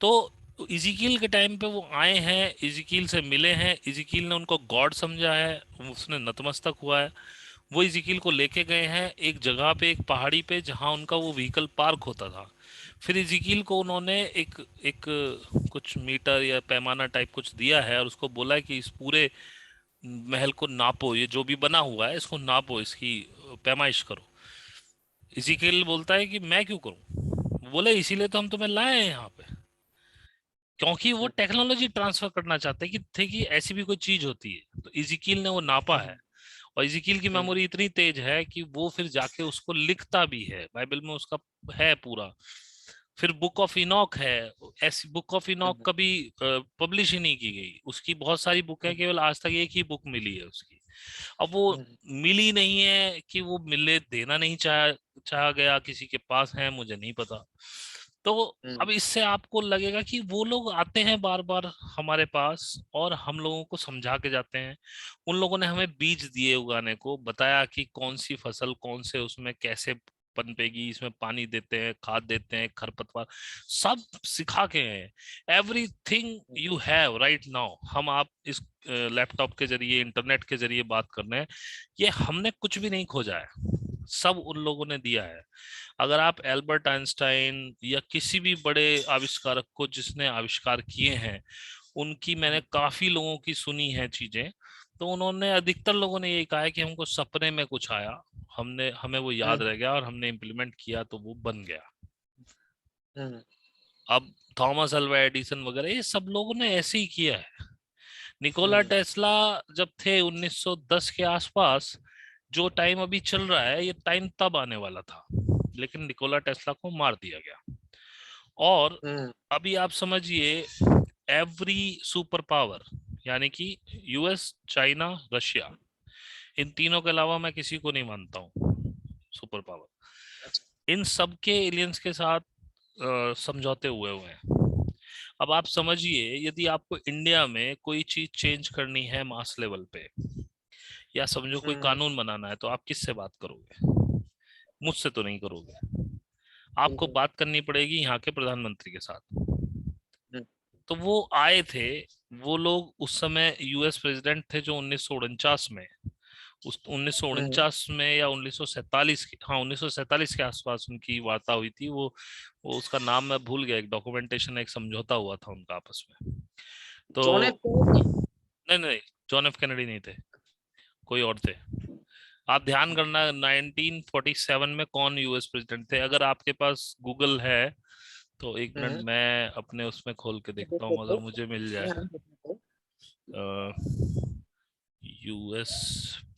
[SPEAKER 2] तो इजिकील के टाइम पे वो आए हैं, इजिकील से मिले हैं, इजिकील ने उनको गॉड समझा है, उसने नतमस्तक हुआ है। वो इजिकील को लेके गए हैं एक जगह पे, एक पहाड़ी पे, जहां उनका वो व्हीकल पार्क होता था। फिर इजिकील को उन्होंने एक एक कुछ मीटर या पैमाना टाइप कुछ दिया है, और उसको बोला है कि इस पूरे महल को नापो, ये जो भी बना हुआ है इसको नापो, इसकी पैमाइश करो। इजिकील बोलता है कि मैं क्यों करूं? बोले इसीलिए तो हम तुम्हें लाए हैं यहाँ पे, क्योंकि वो टेक्नोलॉजी ट्रांसफर करना चाहते हैं कि थे कि ऐसी भी कोई चीज होती है। तो इजिकील ने वो नापा है, और इजिकील की मेमोरी इतनी तेज है कि वो फिर जाके उसको लिखता भी है, बाइबल में उसका है पूरा। फिर बुक ऑफ इनॉक है, ऐसी बुक ऑफ इनॉक कभी पब्लिश ही नहीं की गई, उसकी बहुत सारी बुक है, केवल आज तक एक ही बुक मिली है उसकी। अब वो मिली नहीं है कि वो मिले देना नहीं चाहा गया, किसी के पास है मुझे नहीं पता। तो अब इससे आपको लगेगा कि वो लोग आते हैं बार बार हमारे पास, और हम लोगों को समझा के जाते हैं। उन लोगों ने हमें बीज दिए उगाने को, बताया कि कौन सी फसल कौन से उसमें कैसे पनपेगी, इसमें पानी देते हैं, खाद देते हैं, खरपतवार सब सिखा के हैं। Everything you have right now, हम आप इस लैपटॉप के जरिए, इंटरनेट के जरिए बात कर रहे हैं, ये हमने कुछ भी नहीं खोजा है, सब उन लोगों ने दिया है। अगर आप एल्बर्ट आइंस्टाइन या किसी भी बड़े आविष्कारक को जिसने आविष्कार किए हैं, उनकी मैंने काफी लोगों की सुनी है चीजें, तो उन्होंने, अधिकतर लोगों ने यही कहा है कि हमको सपने में कुछ आया, हमने हमें वो याद रह गया और हमने इम्प्लीमेंट किया तो वो बन गया। अब थॉमस अल्वा एडिसन वगैरह ये सब लोगों ने ऐसे ही किया है। निकोला टेस्ला जब थे 1910 के आसपास, जो टाइम अभी चल रहा है ये टाइम तब आने वाला था, लेकिन निकोला टेस्ला को मार दिया गया। और अभी आप समझिए, एवरी सुपर पावर, यानी कि यूएस, चाइना, रशिया, इन तीनों के अलावा मैं किसी को नहीं मानता हूँ सुपर पावर, इन सब के एलियंस के साथ समझौते हुए हुए हैं। अब आप समझिए, यदि आपको इंडिया में कोई चीज चेंज करनी है मास लेवल पे, या समझो कोई कानून बनाना है, तो आप किससे बात करोगे? मुझसे तो नहीं करोगे, आपको बात करनी पड़ेगी यहाँ के प्रधानमंत्री के साथ। तो वो आए थे, वो लोग उस समय यूएस प्रेसिडेंट थे जो 1949 में, उस 1949 में या 1947 हाँ 1947 के आसपास उनकी वार्ता हुई थी। वो उसका नाम मैं भूल गया, एक डॉक्यूमेंटेशन, एक समझौता हुआ था उनका आपस में। तो
[SPEAKER 1] जॉन एफ कैनेडी।
[SPEAKER 2] नहीं नहीं, जॉन एफ कैनेडी नहीं थे, कोई और थे। आप ध्यान करना 1947 में कौन यूएस प्रेसिडेंट थे। अगर आपके पास गूगल है तो एक मिनट, मैं अपने उसमें खोल के
[SPEAKER 1] देख
[SPEAKER 2] देखता हूँ
[SPEAKER 1] लेते
[SPEAKER 2] अगर
[SPEAKER 1] हो,
[SPEAKER 2] मुझे मिल जाए।
[SPEAKER 1] हाँ, देख लेते हो।
[SPEAKER 2] US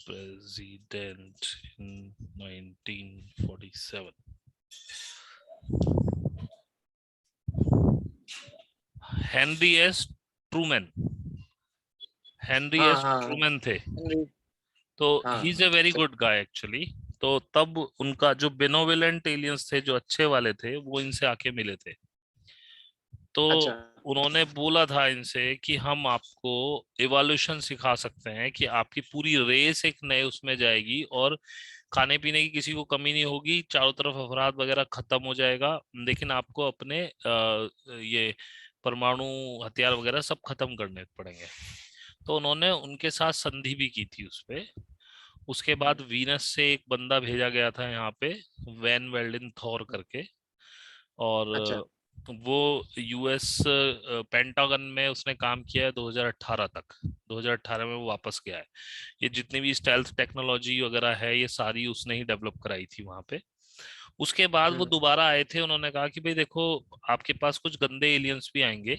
[SPEAKER 2] president in 1947, Henry S Trueman. Henry
[SPEAKER 1] हाँ
[SPEAKER 2] एस
[SPEAKER 1] हाँ
[SPEAKER 2] ट्रूमैन थे।
[SPEAKER 1] हेनरी,
[SPEAKER 2] तो ही
[SPEAKER 1] हाँ
[SPEAKER 2] is a very good guy actually. तो तब उनका जो बेनोवलेंट एलियंस थे, जो अच्छे वाले थे, वो इनसे आके मिले थे। तो
[SPEAKER 1] अच्छा।
[SPEAKER 2] उन्होंने बोला था इनसे कि हम आपको इवोल्यूशन सिखा सकते हैं, कि आपकी पूरी रेस एक नए उसमें जाएगी और खाने पीने की किसी को कमी नहीं होगी, चारों तरफ अफराद वगैरह खत्म हो जाएगा, लेकिन आपको अपने ये परमाणु हथियार वगैरह सब खत्म करने पड़ेंगे। तो उन्होंने उनके साथ संधि भी की थी उस पे। उसके बाद वीनस से एक बंदा भेजा गया था यहाँ पे, वैन वेल्डन थॉर करके। और
[SPEAKER 1] अच्छा।
[SPEAKER 2] वो यूएस पेंटागन में उसने काम किया है 2018 तक। 2018 में वो वापस गया है। ये जितनी भी स्टेल्थ टेक्नोलॉजी वगैरह है, ये सारी उसने ही डेवलप कराई थी वहां पे। उसके बाद वो दोबारा आए थे, उन्होंने कहा कि भाई देखो, आपके पास कुछ गंदे एलियंस भी आएंगे,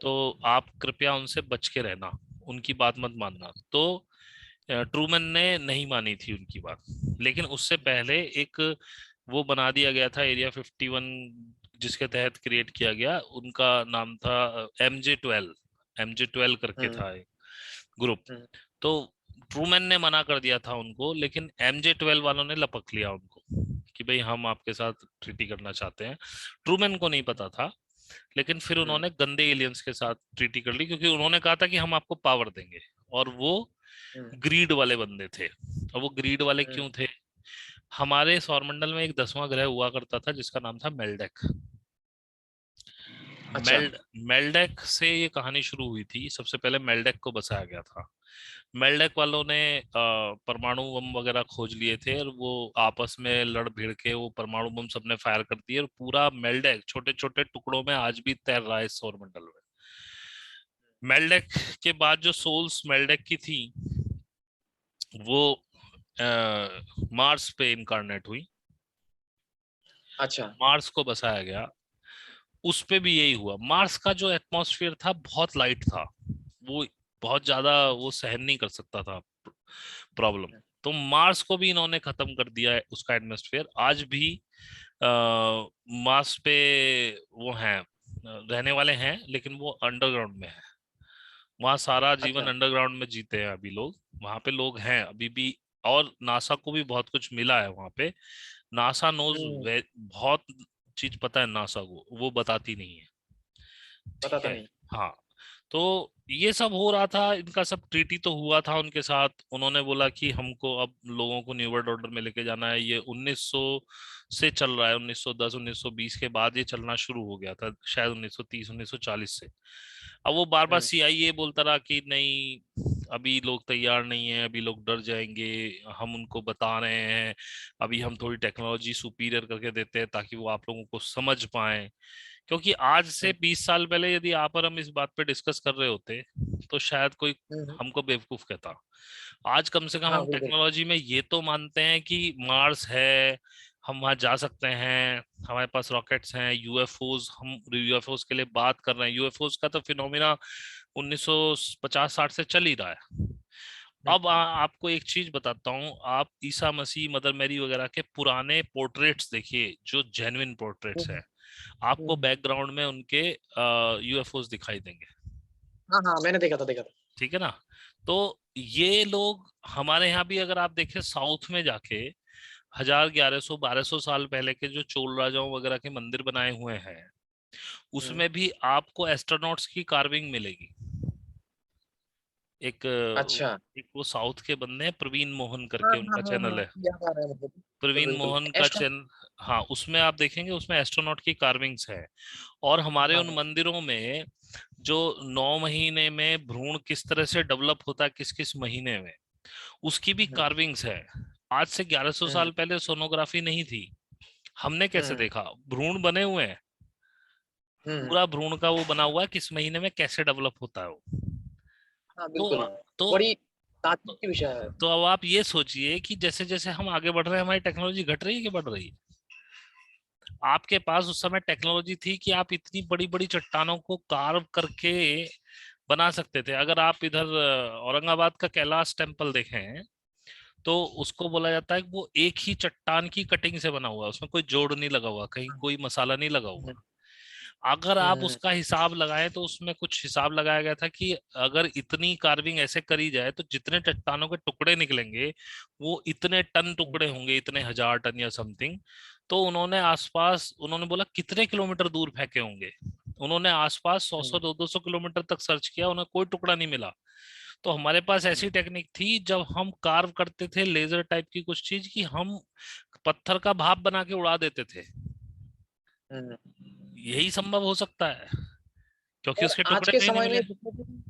[SPEAKER 2] तो आप कृपया उनसे बच के रहना, उनकी बात मत मानना। तो ट्रूमैन ने नहीं मानी थी उनकी बात। लेकिन उससे पहले एक वो बना दिया गया था एरिया 51, जिसके तहत क्रिएट किया गया, उनका नाम था MJ12। MJ12 करके था एक ग्रुप। तो ट्रूमैन ने मना कर दिया था उनको, लेकिन MJ12 वालों ने लपक लिया उनको कि भाई हम आपके साथ ट्रीटी करना चाहते हैं। ट्रूमैन को नहीं पता था, लेकिन फिर उन्होंने गंदे एलियंस के साथ ट्रीटी कर ली, क्योंकि उन्होंने कहा था कि हम आपको पावर देंगे। और वो ग्रीड वाले बंदे थे। और वो ग्रीड वाले क्यों थे? हमारे सौरमंडल में एक 10वां ग्रह हुआ करता था जिसका नाम था मेल्डेक।
[SPEAKER 1] अच्छा।
[SPEAKER 2] मेल्डेक से ये कहानी शुरू हुई थी। सबसे पहले मेल्डेक को बसाया गया था। मेल्डेक वालों ने परमाणु बम वगैरह खोज लिए थे, और वो आपस में लड़ भिड़ के वो परमाणु बम सबने फायर कर दिए, और पूरा मेल्डेक छोटे छोटे टुकड़ों में आज भी तैर रहा है इस सौरमंडल में। मेल्डेक के बाद जो सोल्स मेल्डेक की थी, वो मार्स पे इनकारनेट हुई।
[SPEAKER 1] अच्छा।
[SPEAKER 2] मार्स को बसाया गया। उस पे भी यही हुआ। मार्स का जो एटमॉस्फेयर था बहुत लाइट था, वो बहुत ज्यादा वो सहन नहीं कर सकता था प्रॉब्लम। तो मार्स को भी इन्होंने खत्म कर दिया है, उसका एटमॉस्फेयर। आज भी आ, मार्स पे वो हैं, रहने वाले हैं, लेकिन वो अंडरग्राउंड में है। वहाँ सारा जीवन
[SPEAKER 1] अच्छा।
[SPEAKER 2] अंडरग्राउंड में जीते हैं अभी लोग। वहाँ पे लोग हैं अभी भी। और नासा को भी बहुत कुछ मिला है वहाँ पे। नासा नोज, बहुत चीज पता है नासा को, वो बताती नहीं है। ठीक
[SPEAKER 1] बताता
[SPEAKER 2] है।
[SPEAKER 1] नहीं।
[SPEAKER 2] हाँ। तो ये सब हो रहा था, इनका सब ट्रीटी तो हुआ था उनके साथ। उन्होंने बोला कि हमको अब लोगों को न्यू वर्ल्ड ऑर्डर में लेके जाना है। ये 1900 से चल रहा है, 1910 1920 के बाद ये चलना शुरू हो गया था, शायद 1930 1940 से। अब वो बार बार CIA बोलता रहा कि नहीं, अभी लोग तैयार नहीं है, अभी लोग डर जाएंगे, हम उनको बता रहे हैं, अभी हम थोड़ी टेक्नोलॉजी सुपीरियर करके देते हैं ताकि वो आप लोगों को समझ पाए। क्योंकि आज से 20 साल पहले यदि आप और हम इस बात पे डिस्कस कर रहे होते, तो शायद कोई हमको बेवकूफ कहता। आज कम से कम
[SPEAKER 1] हाँ
[SPEAKER 2] हम
[SPEAKER 1] बिल्कुल।
[SPEAKER 2] टेक्नोलॉजी में ये तो मानते हैं कि मार्स है, हम वहां जा सकते हैं, हमारे पास रॉकेट्स हैं, यूएफओज, हम यूएफओज के लिए बात कर रहे हैं। यूएफओज का तो फिनोमिना 1950-60 से चल ही रहा है। अब आपको एक चीज बताता हूँ। आप ईसा मसीह, मदर मैरी वगैरह के पुराने पोर्ट्रेट्स देखिए, जो जेन्युइन पोर्ट्रेट्स हैं, आपको बैकग्राउंड में उनके UFOs दिखाई देंगे।
[SPEAKER 1] हाँ हाँ मैंने देखा था, देखा था।
[SPEAKER 2] ठीक है ना? तो ये लोग हमारे यहाँ भी, अगर आप देखें साउथ में जाके, 1000 1100 1200 साल पहले के जो चोल राजाओं वगैरह के मंदिर बनाए हुए हैं, उसमें भी आपको एस्ट्रोनॉट्स की कार्विंग मिलेगी। एक
[SPEAKER 1] अच्छा।
[SPEAKER 2] एक वो साउथ के बंदे हैं, प्रवीण मोहन
[SPEAKER 1] हाँ
[SPEAKER 2] करके
[SPEAKER 1] हाँ
[SPEAKER 2] उनका
[SPEAKER 1] हाँ
[SPEAKER 2] चैनल
[SPEAKER 1] हाँ
[SPEAKER 2] है।
[SPEAKER 1] याद आ रहा है मुझे। बिल्कुल
[SPEAKER 2] प्रवीण
[SPEAKER 1] बिल्कुल
[SPEAKER 2] मोहन का चैनल। हाँ, उसमें आप देखेंगे, उसमें एस्ट्रोनॉट की कार्विंग्स है। और हमारे
[SPEAKER 1] हाँ
[SPEAKER 2] उन
[SPEAKER 1] हाँ।
[SPEAKER 2] मंदिरों में जो 9 महीने में भ्रूण किस तरह से डेवलप होता है, किस किस महीने में, उसकी भी कार्विंग्स है। आज से 1100 साल पहले सोनोग्राफी नहीं थी। हमने कैसे देखा? भ्रूण बने हुए हैं, पूरा भ्रूण का वो बना हुआ है, किस महीने में कैसे डेवलप होता है वो।
[SPEAKER 1] हाँ
[SPEAKER 2] तो
[SPEAKER 1] बिल्कुल,
[SPEAKER 2] तो
[SPEAKER 1] बड़ी ताज्जुब की विषय है।
[SPEAKER 2] तो अब आप ये सोचिए कि जैसे जैसे हम आगे बढ़ रहे हैं, हमारी टेक्नोलॉजी घट रही है कि बढ़ रही है? आपके पास उस समय टेक्नोलॉजी थी कि आप इतनी बड़ी बड़ी चट्टानों को कार्व करके बना सकते थे। अगर आप इधर औरंगाबाद का कैलाश टेम्पल देखें, तो उसको बोला जाता है कि वो एक ही चट्टान की कटिंग से बना हुआ है, उसमें कोई जोड़ नहीं लगा हुआ, कहीं कोई मसाला नहीं लगा हुआ। अगर आप उसका हिसाब लगाएं तो उसमें कुछ हिसाब लगाया गया था कि अगर इतनी कार्विंग ऐसे करी जाए तो जितने चट्टानों के टुकड़े निकलेंगे वो इतने टन टुकड़े होंगे, इतने 1000 टन या समथिंग। तो उन्होंने आसपास, उन्होंने बोला कितने किलोमीटर दूर फेंके होंगे। उन्होंने आसपास 100 200 किलोमीटर तक सर्च किया, उन्हें कोई टुकड़ा नहीं मिला। तो हमारे पास ऐसी टेक्निक थी जब हम कार्व करते थे लेजर टाइप की कुछ चीज, कि हम पत्थर का भाप बना के उड़ा देते थे। यही संभव हो सकता है क्योंकि
[SPEAKER 1] और
[SPEAKER 2] उसके
[SPEAKER 1] आज
[SPEAKER 2] टुकड़े
[SPEAKER 1] के
[SPEAKER 2] कहीं नहीं
[SPEAKER 1] समय में
[SPEAKER 2] मिले।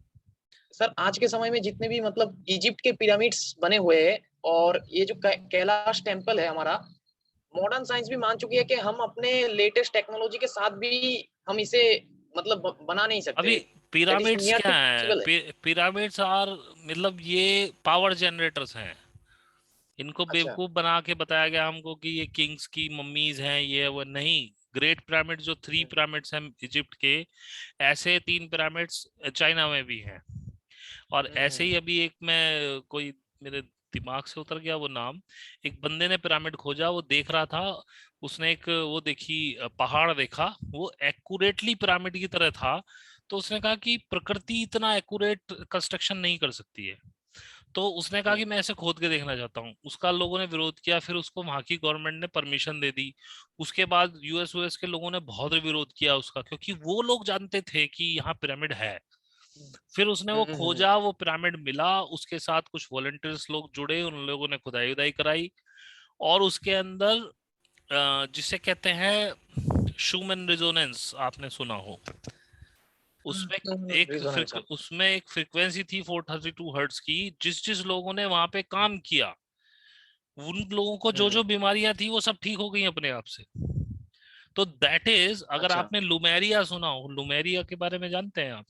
[SPEAKER 1] सर, आज के समय में जितने भी मतलब इजिप्ट के पिरामिड्स बने हुए हैं, और ये जो कैलाश टेम्पल है हमारा, मॉडर्न साइंस भी मान चुकी है कि हम अपने लेटेस्ट टेक्नोलॉजी के साथ भी हम इसे मतलब बना नहीं सकते।
[SPEAKER 2] अभी
[SPEAKER 1] that is
[SPEAKER 2] pyramids
[SPEAKER 1] near to
[SPEAKER 2] क्या है?
[SPEAKER 1] पॉसिबल है।
[SPEAKER 2] पिरामिड्स और मतलब ये पावर जनरेटर्स हैं। इनको
[SPEAKER 1] अच्छा।
[SPEAKER 2] बेवकूफ बना के बताया गया हमको कि ये किंग्स की मम्मीज हैं, ये है वो नहीं। ग्रेट पिरामिड जो 3 पिरामिड्स हैं इजिप्ट के, ऐसे 3 पिरामिड्स चाइना में भी हैं। और ऐसे ही अभी एक, मैं कोई मेरे दिमाग से उतर गया वो नाम, एक बंदे ने पिरामिड खोजा, वो देख रहा था, उसने एक वो देखी, पहाड़ देखा, वो एक्यूरेटली पिरामिड की तरह था। तो उसने कहा कि प्रकृति इतना एक्यूरेट कंस्ट्रक्शन नहीं कर सकती है। तो उसने कहा कि मैं ऐसे खोद के देखना चाहता हूँ। उसका लोगों ने विरोध किया, फिर उसको वहां की गवर्नमेंट ने परमिशन दे दी। उसके बाद यूएस के लोगों ने बहुत विरोध किया उसका, क्योंकि वो लोग जानते थे कि यहाँ पिरामिड है। फिर उसने वो खोजा, वो पिरामिड मिला, उसके साथ कुछ वॉलंटियर्स लोग जुड़े, उन लोगों ने खुदाई उदाई कराई, और उसके अंदर जिसे कहते हैं शूमन रेजोनेंस, आपने सुना हो। उसमें
[SPEAKER 1] रेजोनेंस।
[SPEAKER 2] उसमें एक फ्रीक्वेंसी थी 432 हर्ट्ज की। जिस जिस लोगों ने वहां पे काम किया, उन लोगों को जो जो बीमारियां थी वो सब ठीक हो गई अपने आप से। तो दैट इज, अगर
[SPEAKER 1] अच्छा,
[SPEAKER 2] आपने लुमेरिया सुना हो, लुमेरिया के बारे में जानते हैं आप?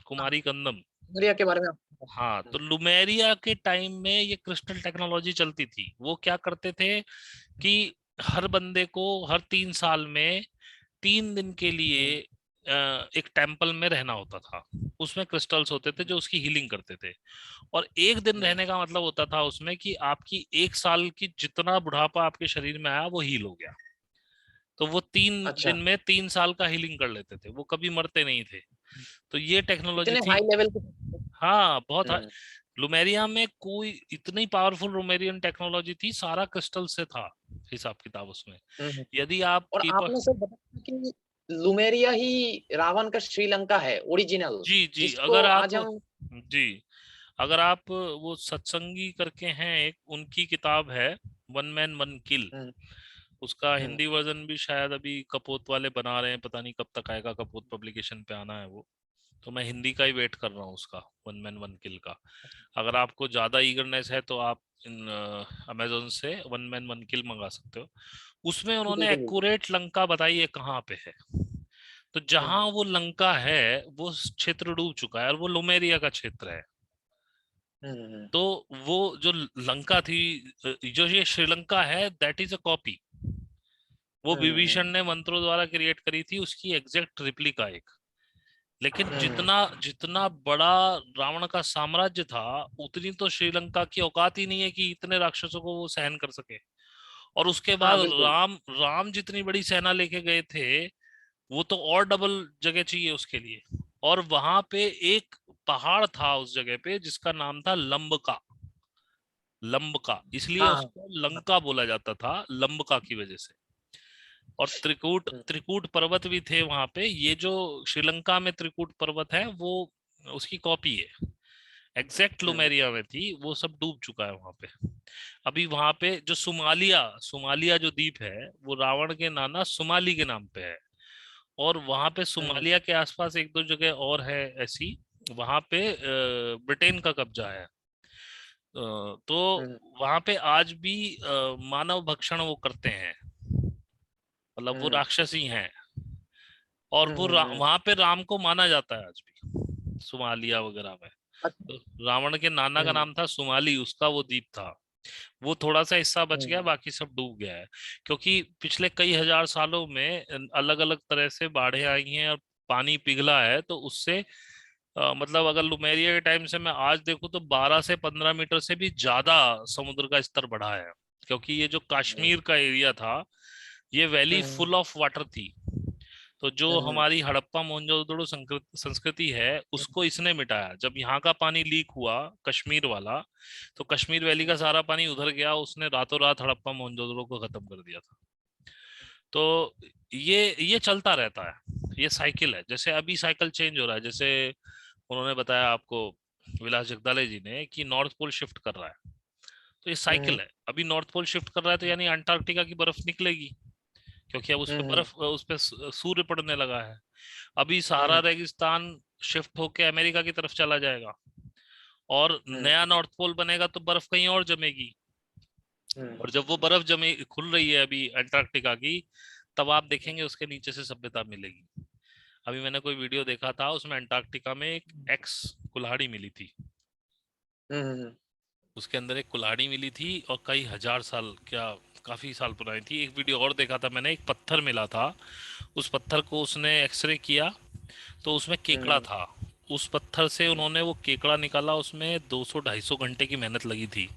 [SPEAKER 2] कुमारी कंदम।
[SPEAKER 1] इंद्रिया के बारे में
[SPEAKER 2] हाँ, तो लुमेरिया के टाइम में ये क्रिस्टल टेक्नोलॉजी चलती थी। वो क्या करते थे कि हर बंदे को हर 3 साल में 3 दिन के लिए एक टेम्पल में रहना होता था। उसमें क्रिस्टल्स होते थे जो उसकी हीलिंग करते थे। और एक दिन रहने का मतलब होता था उसमें कि आपकी 1 साल की जितना बुढ़ापा आपके शरीर में आया वो हील हो गया। तो वो 3 दिन
[SPEAKER 1] अच्छा,
[SPEAKER 2] में 3 साल का हीलिंग कर लेते थे, वो कभी मरते नहीं थे। तो ये टेक्नोलॉजी
[SPEAKER 1] इतने
[SPEAKER 2] थी।
[SPEAKER 1] हाई लेवल के।
[SPEAKER 2] हाँ, बहुत। लुमेरिया में कोई इतनी पावरफुल लुमेरियन टेक्नोलॉजी थी, सारा क्रिस्टल से था हिसाब किताब उसमें। यदि आप
[SPEAKER 1] और आपने सर बताया कि लुमेरिया ही रावण का श्रीलंका है ओरिजिनल,
[SPEAKER 2] जी जी,
[SPEAKER 1] जिसको
[SPEAKER 2] अगर आप,
[SPEAKER 1] आज हम।
[SPEAKER 2] जी, अगर आप वो सत्संगी करके हैं एक, उनकी किताब है वन मैन वन किल।
[SPEAKER 1] हम्म,
[SPEAKER 2] उसका
[SPEAKER 1] हम्म,
[SPEAKER 2] हिंदी वर्जन भी शायद अभी कपोत वाले बना रहे हैं, पता नहीं कब तक आएगा, कपोत पब्लिकेशन पे आना है वो। तो मैं हिंदी का ही वेट कर रहा हूँ उसका, वन मैन वन किल का। अगर आपको ज्यादा ईगरनेस है तो आप इन अमेजोन से वन मैन वन किल मंगा सकते हो। उसमें उन्होंने
[SPEAKER 1] बिल्कुल बिल्कुल।
[SPEAKER 2] एक्यूरेट लंका बताई है कहाँ पे है। तो जहां
[SPEAKER 1] हम्म,
[SPEAKER 2] वो लंका है, वो क्षेत्र डूब चुका है और वो लुमेरिया का क्षेत्र है।
[SPEAKER 1] हम्म,
[SPEAKER 2] तो वो जो लंका थी, जो ये श्रीलंका है, दैट इज अ कॉपी। वो विभीषण ने मंत्रों द्वारा क्रिएट करी थी, उसकी एग्जैक्ट रिप्लिका एक। लेकिन जितना जितना बड़ा रावण का साम्राज्य था, उतनी तो श्रीलंका की औकात ही नहीं है कि इतने राक्षसों को वो सहन कर सके। और उसके
[SPEAKER 1] हाँ
[SPEAKER 2] बाद
[SPEAKER 1] बिल्कुल।
[SPEAKER 2] राम राम जितनी बड़ी सेना लेके गए थे, वो तो और डबल जगह चाहिए उसके लिए। और वहां पे एक पहाड़ था उस जगह पे जिसका नाम था लंबका। लंबका इसलिए
[SPEAKER 1] हाँ हाँ
[SPEAKER 2] उसको लंका बोला जाता था, लंबका की वजह से। और त्रिकूट त्रिकूट पर्वत भी थे वहां पे। ये जो श्रीलंका में त्रिकूट पर्वत है, वो उसकी कॉपी है। एग्जैक्ट लुमेरिया में थी, वो सब डूब चुका है वहां पे। अभी वहां पे जो सुमालिया सुमालिया जो द्वीप है, वो रावण के नाना सुमाली के नाम पे है। और वहां पे सुमालिया के आसपास एक दो जगह और है ऐसी, वहां पे ब्रिटेन का कब्जा है। तो वहां पे आज भी मानव भक्षण वो करते हैं, मतलब वो राक्षस ही हैं। और वो वहां पे राम को माना जाता है आज भी, सुमालिया वगैरह में।
[SPEAKER 1] अच्छा।
[SPEAKER 2] तो रावण के नाना का नाम था सुमाली, उसका वो द्वीप था। वो थोड़ा सा हिस्सा बच गया, बाकी सब डूब गया है। क्योंकि पिछले कई हजार सालों में अलग अलग तरह से बाढ़ें आई हैं और पानी पिघला है, तो उससे मतलब अगर लुमेरिया के टाइम से मैं आज देखूं तो 12 से 15 मीटर से भी ज्यादा समुद्र का स्तर बढ़ा है। क्योंकि ये जो कश्मीर का एरिया था, ये वैली फुल ऑफ वाटर थी। तो जो हमारी हड़प्पा मोहनजोदड़ो संस्कृति है, उसको इसने मिटाया। जब यहाँ का पानी लीक हुआ, कश्मीर वाला, तो कश्मीर वैली का सारा पानी उधर गया, उसने रातों रात हड़प्पा मोहनजोदड़ो को खत्म कर दिया था। तो ये चलता रहता है, ये साइकिल है। जैसे अभी साइकिल चेंज हो रहा है, जैसे उन्होंने बताया आपको, विलास जगदाले जी ने, कि नॉर्थ पोल शिफ्ट कर रहा है। तो ये साइकिल है। अभी नॉर्थ पोल शिफ्ट कर रहा है, तो यानी अंटार्कटिका की बर्फ निकलेगी, क्योंकि अब उस पे बर्फ, उस पे सूर्य पड़ने लगा है। अभी सहारा रेगिस्तान शिफ्ट होके अमेरिका की तरफ चला जाएगा, और नया नॉर्थ पोल बनेगा तो बर्फ कहीं और जमेगी। और जब वो बर्फ जमे खुल रही है अभी अंटार्कटिका की, तब आप देखेंगे उसके नीचे से सभ्यता मिलेगी। अभी मैंने कोई वीडियो देखा था, उसमें अंटार्कटिका में एक एक्स कुल्हाड़ी मिली थी। उसके अंदर एक कुल्हाड़ी मिली थी, और कई हजार साल, क्या काफी साल पुरानी थी। एक वीडियो और देखा था मैंने, एक पत्थर मिला था। उस पत्थर को उसने एक्सरे किया, तो उसमें केकड़ा था। उस पत्थर से उन्होंने वो केकड़ा निकाला, उसमें 200-250 घंटे की मेहनत लगी थी।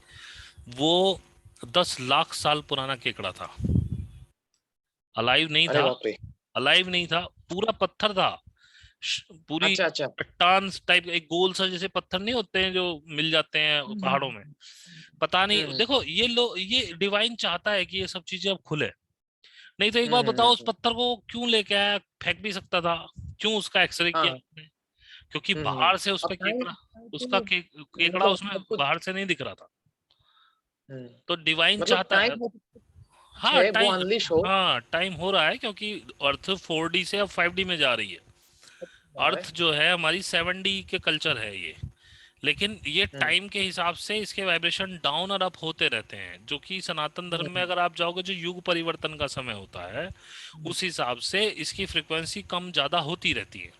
[SPEAKER 2] वो 10 लाख साल पुराना केकड़ा था। अलाइव नहीं
[SPEAKER 1] अरे
[SPEAKER 2] था,
[SPEAKER 1] बाप रे।
[SPEAKER 2] अलाइव नहीं था, पूरा पत्थर था। पूरी
[SPEAKER 1] अच्छा अच्छा।
[SPEAKER 2] चट्टान टाइप, एक गोल सा जैसे पत्थर नहीं होते हैं जो मिल जाते हैं पहाड़ों में। पता नहीं, देखो ये डिवाइन चाहता है कि ये सब चीजें अब खुले। नहीं तो एक बार बताओ, उस पत्थर को क्यों लेके आया? फेंक भी सकता था। क्यों उसका एक्सरे किया
[SPEAKER 1] हाँ।
[SPEAKER 2] आपने? क्योंकि बाहर से उस
[SPEAKER 1] अब
[SPEAKER 2] पे
[SPEAKER 1] टाइम
[SPEAKER 2] केकड़ा, उसका केकड़ा
[SPEAKER 1] मतलब
[SPEAKER 2] उसमें
[SPEAKER 1] सब कुछ।
[SPEAKER 2] बाहर से नहीं दिख रहा था।
[SPEAKER 1] हम्म,
[SPEAKER 2] तो डिवाइन
[SPEAKER 1] मतलब
[SPEAKER 2] चाहता है।
[SPEAKER 1] टाइम
[SPEAKER 2] हाँ
[SPEAKER 1] है वो
[SPEAKER 2] टाइम,
[SPEAKER 1] अनलिश हो
[SPEAKER 2] हाँ टाइम हो रहा है, क्योंकि अर्थ 4D से अब 5D में जा रही है।
[SPEAKER 1] रहा है।
[SPEAKER 2] अर्थ जो है हमारी 7D के कल्चर है ये। लेकिन ये
[SPEAKER 1] हम्म,
[SPEAKER 2] टाइम के हिसाब से इसके वाइब्रेशन डाउन और अप होते रहते हैं, जो कि सनातन धर्म में अगर आप जाओगे, जो युग परिवर्तन का समय होता है, उस हिसाब से इसकी फ्रिक्वेंसी कम ज्यादा होती रहती है।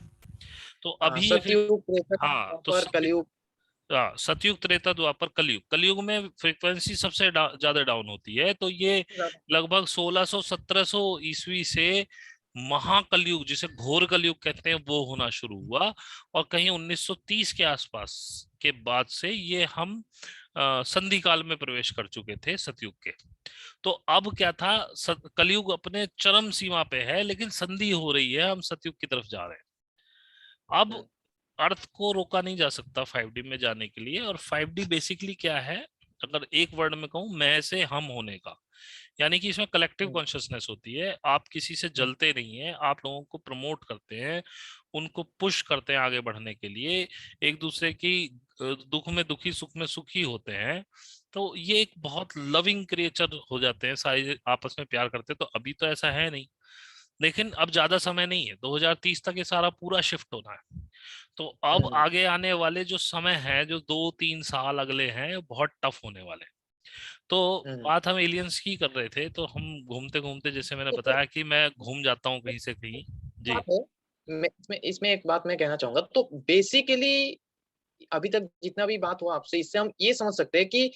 [SPEAKER 2] तो
[SPEAKER 1] हाँ,
[SPEAKER 2] अभी ये
[SPEAKER 1] सतयुग त्रेता
[SPEAKER 2] हाँ तो
[SPEAKER 1] द्वापर कलयुग।
[SPEAKER 2] हाँ, सतयुग त्रेता द्वापर कलयुग, कलयुग में फ्रिक्वेंसी सबसे ज्यादा डाउन होती है। तो ये लगभग 1600-1700 ईस्वी से महाकलयुग, जिसे घोर कलयुग कहते हैं, वो होना शुरू हुआ। और कहीं 1930 के आसपास के बाद से ये हम संधि काल में प्रवेश कर चुके थे, सतयुग के। तो अब क्या था, कलयुग अपने चरम सीमा पे है, लेकिन संधि हो रही है, हम सतयुग की तरफ जा रहे हैं। अब अर्थ को रोका नहीं जा सकता 5D में जाने के लिए। और 5D बेसिकली क्या है, अगर एक वर्ड में कहूं, मैं से हम होने का। यानी कि इसमें कलेक्टिव कॉन्शियसनेस होती है। आप किसी से जलते नहीं है, आप लोगों को प्रमोट करते हैं, उनको पुश करते हैं आगे बढ़ने के लिए। एक दूसरे की दुख में दुखी, सुख में सुखी होते हैं। तो ये एक बहुत लविंग क्रिएचर हो जाते हैं, सारे आपस में प्यार करते हैं। तो अभी तो ऐसा है नहीं, लेकिन अब ज्यादा समय नहीं है, 2030 तक ये सारा पूरा शिफ्ट होना है। तो अब आगे आने वाले जो समय है, जो 2-3 साल अगले हैं, वो बहुत टफ होने वाले हैं। तो बात हम एलियंस की कर रहे थे, तो हम घूमते घूमते, जैसे मैंने
[SPEAKER 1] तो सर
[SPEAKER 2] बताया कि मैं घूम जाता हूँ कहीं से कहीं। जी।
[SPEAKER 1] बात है, मैं इसमें एक बात मैं कहना चाहूंगा। तो बेसिकली अभी तक जितना भी बात हुआ आपसे, इससे हम ये समझ सकते हैं कि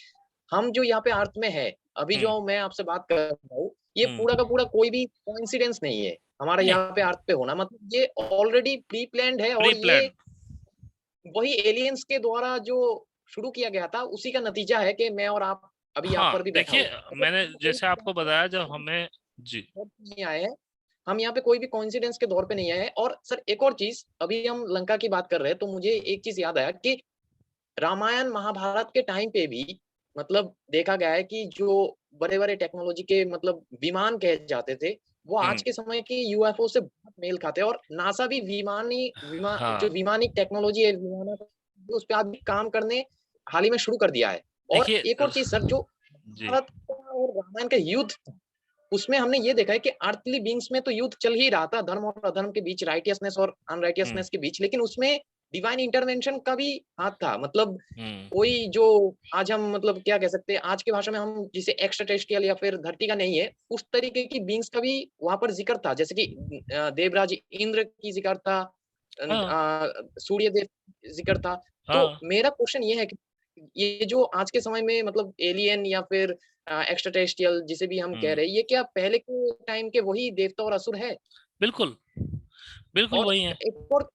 [SPEAKER 1] हम जो यहाँ पे अर्थ में है, अभी
[SPEAKER 2] हम्म।
[SPEAKER 1] जो मैं आपसे बात कर रहा हूँ, ये
[SPEAKER 2] हम्म।
[SPEAKER 1] पूरा का पूरा कोई भी कोइंसिडेंस नहीं है हमारा
[SPEAKER 2] नहीं,
[SPEAKER 1] यहाँ पे अर्थ पे होना। मतलब ये ऑलरेडी प्री प्लान्ड है,
[SPEAKER 2] प्री
[SPEAKER 1] और ये
[SPEAKER 2] प्लान।
[SPEAKER 1] वही एलियंस के द्वारा जो शुरू किया गया था, उसी का नतीजा है कि मैं और आप अभी यहाँ
[SPEAKER 2] हाँ
[SPEAKER 1] पर भी बैठा
[SPEAKER 2] देखिए,
[SPEAKER 1] हूँ।
[SPEAKER 2] मैंने
[SPEAKER 1] मतलब कोई
[SPEAKER 2] जैसे आपको बताया, जब हमें, जी।
[SPEAKER 1] नहीं आए हैं, हम यहाँ पे कोई भी कोइंसिडेंस के दौर पे नहीं आए हैं। और सर एक और चीज, अभी हम लंका की बात कर रहे हैं, तो मुझे एक चीज याद आया कि रामायण महाभारत के टाइम पे भी मतलब देखा गया है कि जो बड़े बड़े टेक्नोलॉजी के मतलब विमान कहे जाते थे, वो
[SPEAKER 2] हम्म।
[SPEAKER 1] आज के समय की यूएफओ से बहुत मेल खाते हैं। और नासा भी जो
[SPEAKER 2] हाँ
[SPEAKER 1] विमानिक टेक्नोलॉजी है, उस पर अभी काम करने हाल ही में शुरू कर दिया है। और
[SPEAKER 2] देखिए,
[SPEAKER 1] एक और चीज सर, जो
[SPEAKER 2] जी।
[SPEAKER 1] भारत और रामायण का युद्ध, उसमें हमने ये देखा है कि अर्थली बींग्स में तो युद्ध चल ही रहा था, धर्म और अधर्म के बीच, राइटियसनेस और
[SPEAKER 2] हम्म।
[SPEAKER 1] अनराइटियसनेस के बीच। लेकिन उसमें डिवाइन इंटरवेंशन का भी हाथ था। मतलब कोई जो आज हम मतलब क्या कह सकते हैं, आज की भाषा में हम जिसे एक्स्ट्रा टेरेस्ट्रियल या फिर धरती का नहीं है, उस तरीके की बींग्स का भी वहां पर जिक्र था। जैसे कि देवराज इंद्र की जिक्र था,
[SPEAKER 2] हाँ
[SPEAKER 1] सूर्य देव जिक्र था। तो
[SPEAKER 2] हाँ
[SPEAKER 1] मेरा क्वेश्चन ये है कि ये जो आज के समय में मतलब एलियन या फिर एक्स्ट्रा टेरेस्ट्रियल जिसे भी हम कह रहे हैं, ये क्या पहले के टाइम के वही देवता और असुर है?
[SPEAKER 2] बिल्कुल बिल्कुल
[SPEAKER 1] और
[SPEAKER 2] वही है।
[SPEAKER 1] एक और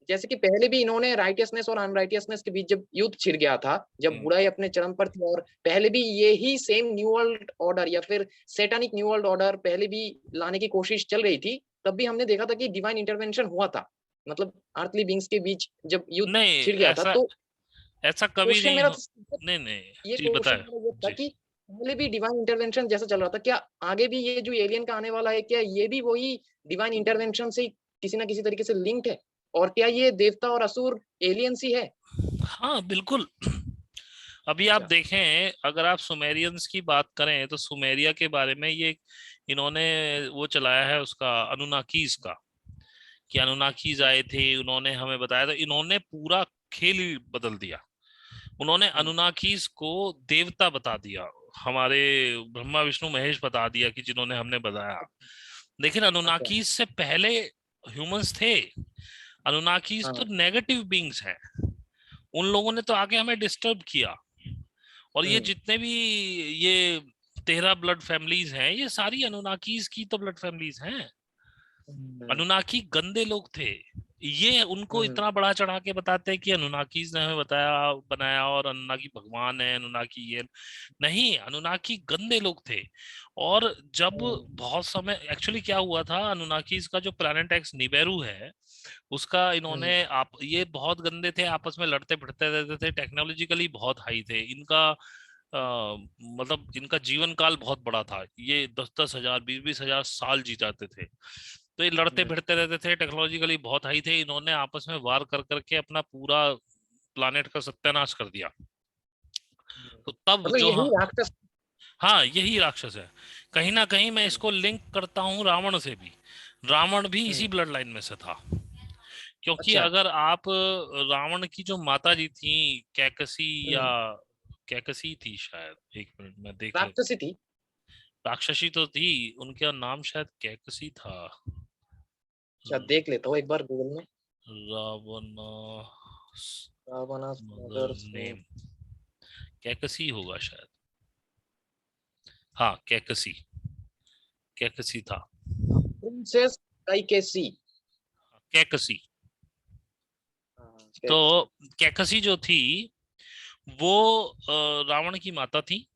[SPEAKER 1] जैसे कि पहले भी इन्होंने राइटियसनेस और अनराइटियसनेस के बीच जब युद्ध छिड़ गया था, जब बुराई अपने चरम पर थी, और पहले भी यही सेम न्यू वर्ल्ड ऑर्डर या फिर सैटानिक न्यू वर्ल्ड ऑर्डर पहले भी लाने की कोशिश चल रही थी, तब भी हमने देखा था कि डिवाइन इंटरवेंशन हुआ था। मतलब अर्थली बींग्स के बीच जब युद्ध
[SPEAKER 2] नहीं,
[SPEAKER 1] छिड़ गया था,
[SPEAKER 2] ऐसा
[SPEAKER 1] तो
[SPEAKER 2] ऐसा कभी
[SPEAKER 1] क्वेश्चन
[SPEAKER 2] नहीं
[SPEAKER 1] मेरा
[SPEAKER 2] हो। नहीं नहीं
[SPEAKER 1] ये
[SPEAKER 2] जी,
[SPEAKER 1] क्वेश्चन
[SPEAKER 2] बताए
[SPEAKER 1] मेरा ये था
[SPEAKER 2] जी।
[SPEAKER 1] कि पहले भी डिवाइन इंटरवेंशन जैसा चल रहा था, क्या आगे भी ये जो एलियन का आने वाला है, क्या ये भी वही डिवाइन इंटरवेंशन से किसी ना किसी तरीके से लिंक्ड है? और क्या ये देवता और असुर एलियंस ही है?
[SPEAKER 2] हाँ बिल्कुल। अभी आप
[SPEAKER 1] अच्छा।
[SPEAKER 2] देखें, अगर आप सुमेरियंस की बात करें तो सुमेरिया के बारे में ये इन्होंने वो चलाया है उसका, अनुनाकीज का, कि अनुनाकीज आए थे, उन्होंने हमें बताया, तो इन्होंने पूरा खेल ही बदल दिया। उन्होंने
[SPEAKER 1] हम्म,
[SPEAKER 2] अनुनाकीस को देवता बता दिया, हमारे ब्रह्मा विष्णु महेश बता दिया कि जिन्होंने हमने बताया। लेकिन
[SPEAKER 1] अच्छा।
[SPEAKER 2] अनुनाकीस से पहले ह्यूमंस थे। अनुनाकीस तो
[SPEAKER 1] हाँ।
[SPEAKER 2] नेगेटिव बींग्स हैं। उन लोगों ने तो आके हमें डिस्टर्ब किया। और ये
[SPEAKER 1] हम्म,
[SPEAKER 2] जितने भी ये 13 ब्लड फैमिलीज हैं, ये सारी अनुनाकीस की तो ब्लड फैमिलीज हैं।
[SPEAKER 1] हम्म,
[SPEAKER 2] अनुनाकी गंदे लोग थे। ये उनको
[SPEAKER 1] हम्म,
[SPEAKER 2] इतना बड़ा चढ़ा के बताते हैं कि अनुनाकीज ने हमें बताया बनाया और अनुनाकी भगवान है, अनुनाकी ये नहीं, अनुनाकी गंदे लोग थे। और जब
[SPEAKER 1] हम्म,
[SPEAKER 2] बहुत समय एक्चुअली क्या हुआ था, अनुनाकीज का जो प्लैनेट एक्स निबेरू है, उसका
[SPEAKER 1] हम्म,
[SPEAKER 2] इन्होंने आप ये बहुत गंदे थे, आपस में लड़ते भिड़ते रहते थे, टेक्नोलॉजिकली बहुत हाई थे इनका। मतलब इनका जीवन काल बहुत बड़ा था, ये 10-10 हजार 20-20 हजार साल जी जाते थे। तो ये लड़ते
[SPEAKER 1] हम्म,
[SPEAKER 2] भिड़ते रहते थे, टेक्नोलॉजिकली बहुत हाई थे। इन्होंने आपस में वार कर करके अपना पूरा प्लानेट का सत्यानाश कर दिया। तो तब
[SPEAKER 1] मतलब
[SPEAKER 2] जो
[SPEAKER 1] यही राक्षस।
[SPEAKER 2] हाँ यही राक्षस है। कहीं ना कहीं मैं
[SPEAKER 1] हम्म,
[SPEAKER 2] इसको लिंक करता हूँ रावण से भी। रावण भी इसी
[SPEAKER 1] हम्म,
[SPEAKER 2] ब्लड लाइन में से था। क्योंकि
[SPEAKER 1] अच्छा।
[SPEAKER 2] अगर आप रावण की जो माता जी थी, कैकसी या
[SPEAKER 1] हम्म,
[SPEAKER 2] कैकसी थी शायद, एक मिनट में देख ले।
[SPEAKER 1] राक्षसी थी।
[SPEAKER 2] राक्षसी तो थी, उनका नाम शायद कैकसी था।
[SPEAKER 1] अच्छा, देख लेता हूँ एक बार गूगल में।
[SPEAKER 2] Ravan
[SPEAKER 1] Ravana's
[SPEAKER 2] mother's
[SPEAKER 1] mother's name।
[SPEAKER 2] Name Kaikesi होगा शायद। हाँ कैकसी, कैकसी था।
[SPEAKER 1] प्रिंसेस काइकेसी।
[SPEAKER 2] कैकसी।
[SPEAKER 1] हाँ,
[SPEAKER 2] तो
[SPEAKER 1] कैकसी।
[SPEAKER 2] कैकसी जो थी वो रावण की माता थी,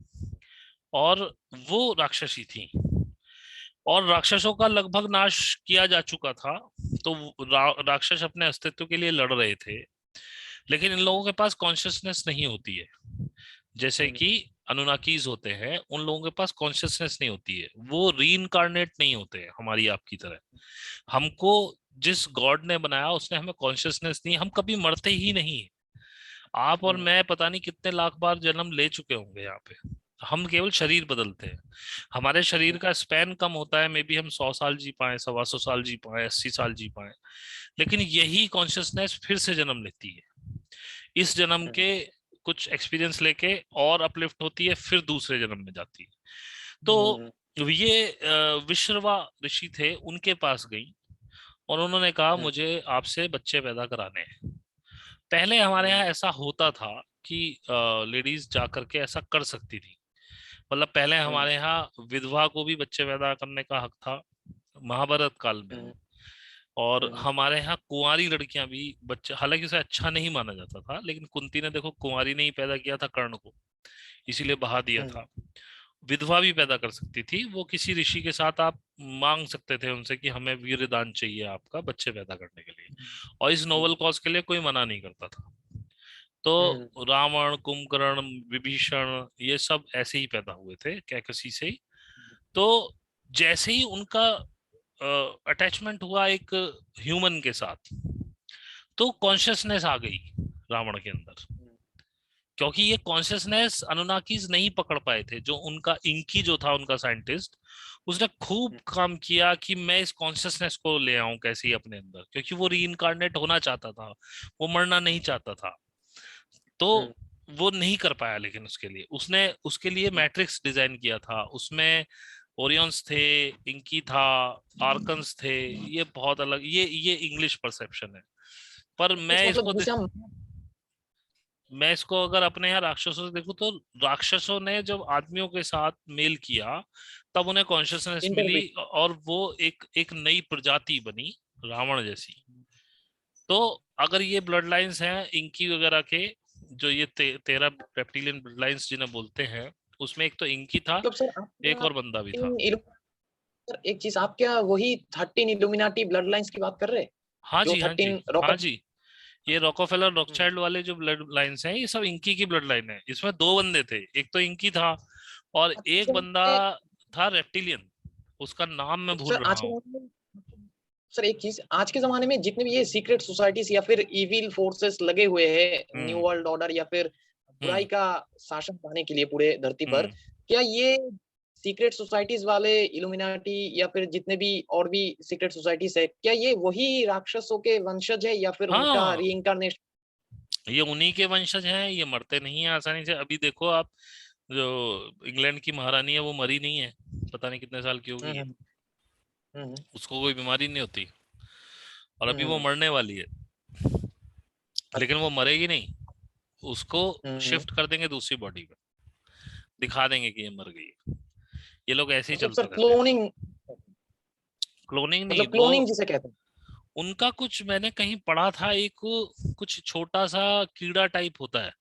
[SPEAKER 2] और वो राक्षसी थी। और राक्षसों का लगभग नाश किया जा चुका था। तो राक्षस अपने अस्तित्व के लिए लड़ रहे थे। लेकिन इन लोगों के पास कॉन्शियसनेस नहीं होती है, जैसे
[SPEAKER 1] हम्म,
[SPEAKER 2] कि अनुनाकीज होते हैं, उन लोगों के पास कॉन्शियसनेस नहीं होती है, वो रीइंकारनेट नहीं होते हैं हमारी आपकी तरह। हमको जिस गॉड ने बनाया उसने हमें कॉन्शियसनेस दी, हम कभी मरते ही नहीं। आप और
[SPEAKER 1] हम्म,
[SPEAKER 2] मैं पता नहीं कितने लाख बार जन्म ले चुके होंगे यहाँ पे। हम केवल शरीर बदलते हैं। हमारे शरीर का स्पैन कम होता है, मे बी हम 100 साल जी पाए, 125 साल जी पाए, 80 साल जी पाए। लेकिन यही कॉन्शियसनेस फिर से जन्म लेती है, इस जन्म
[SPEAKER 1] हम्म,
[SPEAKER 2] के कुछ एक्सपीरियंस लेके और अपलिफ्ट होती है, फिर दूसरे जन्म में जाती है।
[SPEAKER 1] हम्म,
[SPEAKER 2] तो ये विश्रवा ऋषि थे, उनके पास गई और उन्होंने कहा
[SPEAKER 1] हम्म,
[SPEAKER 2] मुझे आपसे बच्चे पैदा कराने हैं। पहले हमारे यहाँ
[SPEAKER 1] हम्म,
[SPEAKER 2] ऐसा होता था कि लेडीज जा करके ऐसा कर सकती थी। मतलब पहले
[SPEAKER 1] हम्म,
[SPEAKER 2] हमारे यहाँ विधवा को भी बच्चे पैदा करने का हक था, महाभारत काल में।
[SPEAKER 1] हम्म,
[SPEAKER 2] और
[SPEAKER 1] हम्म,
[SPEAKER 2] हमारे यहाँ कुंवारी लड़कियां भी बच्चे, हालांकि उसे अच्छा नहीं माना जाता था, लेकिन कुंती ने देखो कुंवारी नहीं पैदा किया था कर्ण को, इसीलिए बहा दिया
[SPEAKER 1] हम्म,
[SPEAKER 2] था। विधवा भी पैदा कर सकती थी, वो किसी ऋषि के साथ आप मांग सकते थे उनसे कि हमें वीर दान चाहिए आपका बच्चे पैदा करने के लिए, और इस नोबल कॉज के लिए कोई मना नहीं करता था।
[SPEAKER 1] हम्म,
[SPEAKER 2] तो रावण, कुंभकर्ण, विभीषण, ये सब ऐसे ही पैदा हुए थे, कैकसी से ही। तो जैसे ही उनका अटैचमेंट हुआ एक ह्यूमन के साथ, तो कॉन्शियसनेस आ गई रावण के अंदर। क्योंकि ये कॉन्शियसनेस अनुनाकीज नहीं पकड़ पाए थे, जो उनका इंकी जो था उनका साइंटिस्ट, उसने खूब काम किया कि मैं इस कॉन्शियसनेस को ले आऊं कैसे ही अपने अंदर, क्योंकि वो रीइंकारनेट होना चाहता था, वो मरना नहीं चाहता था। तो वो नहीं कर पाया, लेकिन उसके लिए मैट्रिक्स डिजाइन किया था। उसमें ओरियंस थे, इंकी था, आर्कन्स थे। ये बहुत अलग, ये इंग्लिश परसेप्शन है। पर
[SPEAKER 1] कुछ मतलब जिसे हम
[SPEAKER 2] मैं इसको अगर अपने यहाँ राक्षसों से देखूं, तो राक्षसों ने जब आदमियों के साथ मेल किया तब उन्हें कॉन्शियसनेस मिली,
[SPEAKER 1] इंटरव्यू,
[SPEAKER 2] और वो एक नई प्रजाति बनी, रावण जैसी। तो अगर ये ब्लड लाइंस हैं इंकी वगैरह के, जो ये 13 रेप्टिलियन ब्लड लाइंस जिन्हें बोलते हैं, उसमें एक तो इंकी था,
[SPEAKER 1] मतलब सर आप
[SPEAKER 2] एक
[SPEAKER 1] क्या
[SPEAKER 2] और बंदा भी था।
[SPEAKER 1] इन सर एक चीज, आप क्या वही 13 इल्यूमिनाटी ब्लड लाइंस की बात कर रहे हैं?
[SPEAKER 2] हाँ
[SPEAKER 1] जो
[SPEAKER 2] जी, हाँ जी,
[SPEAKER 1] 13
[SPEAKER 2] हाँ
[SPEAKER 1] रॉकत।
[SPEAKER 2] जी। ये रॉकफेलर रॉकचाइल्ड वाले जो ब्लड लाइंस हैं, ये सब इंकी की ब्लड लाइन है। इसमें दो बंदे थे, एक तो इंकी था और एक बंदा था रेप्टिलियन, उसका नाम मैं भूल
[SPEAKER 1] सर
[SPEAKER 2] रहा
[SPEAKER 1] आज के
[SPEAKER 2] हूँ।
[SPEAKER 1] जमाने में, सर एक चीज, आज के जमाने में जितने भी ये सीक्रेट सोसाइटीज या फिर इविल फोर्सेस लगे हुए हैं न्यू
[SPEAKER 2] हम्म।
[SPEAKER 1] वर्ल्ड ऑर्डर या फिर बुराई
[SPEAKER 2] हम्म।
[SPEAKER 1] का शासन पाने के लिए पूरे धरती पर,
[SPEAKER 2] हम्म।
[SPEAKER 1] क्या ये सीक्रेट सोसाइटीज वाले इल्यूमिनाटी या फिर जितने भी और भी सीक्रेट सोसाइटीज है, क्या ये वही राक्षसों के वंशज है या फिर उनका
[SPEAKER 2] हाँ,
[SPEAKER 1] रीइंकारनेशन?
[SPEAKER 2] ये उन्हीं के वंशज हैं, ये मरते नहीं है आसानी से। अभी देखो आप, जो इंग्लैंड की महारानी है वो मरी नहीं है, पता नहीं कितने साल की हो गई है,
[SPEAKER 1] हम्म हम्म
[SPEAKER 2] उसको कोई बीमारी नहीं होती, और अभी वो
[SPEAKER 1] हम्म
[SPEAKER 2] मरने वाली है। लेकिन वो मरेगी नहीं, उसको
[SPEAKER 1] हम्म।
[SPEAKER 2] शिफ्ट कर देंगे दूसरी बॉडी में, दिखा देंगे कि ये मर गई है। ये लोग ऐसे ही
[SPEAKER 1] मतलब
[SPEAKER 2] चलते
[SPEAKER 1] सर
[SPEAKER 2] रहते हैं।
[SPEAKER 1] क्लोनिंग,
[SPEAKER 2] क्लोनिंग नहीं,
[SPEAKER 1] मतलब
[SPEAKER 2] वो
[SPEAKER 1] क्लोनिंग जिसे कहते हैं।
[SPEAKER 2] उनका कुछ मैंने कहीं पढ़ा था, एक कुछ छोटा सा कीड़ा टाइप होता है,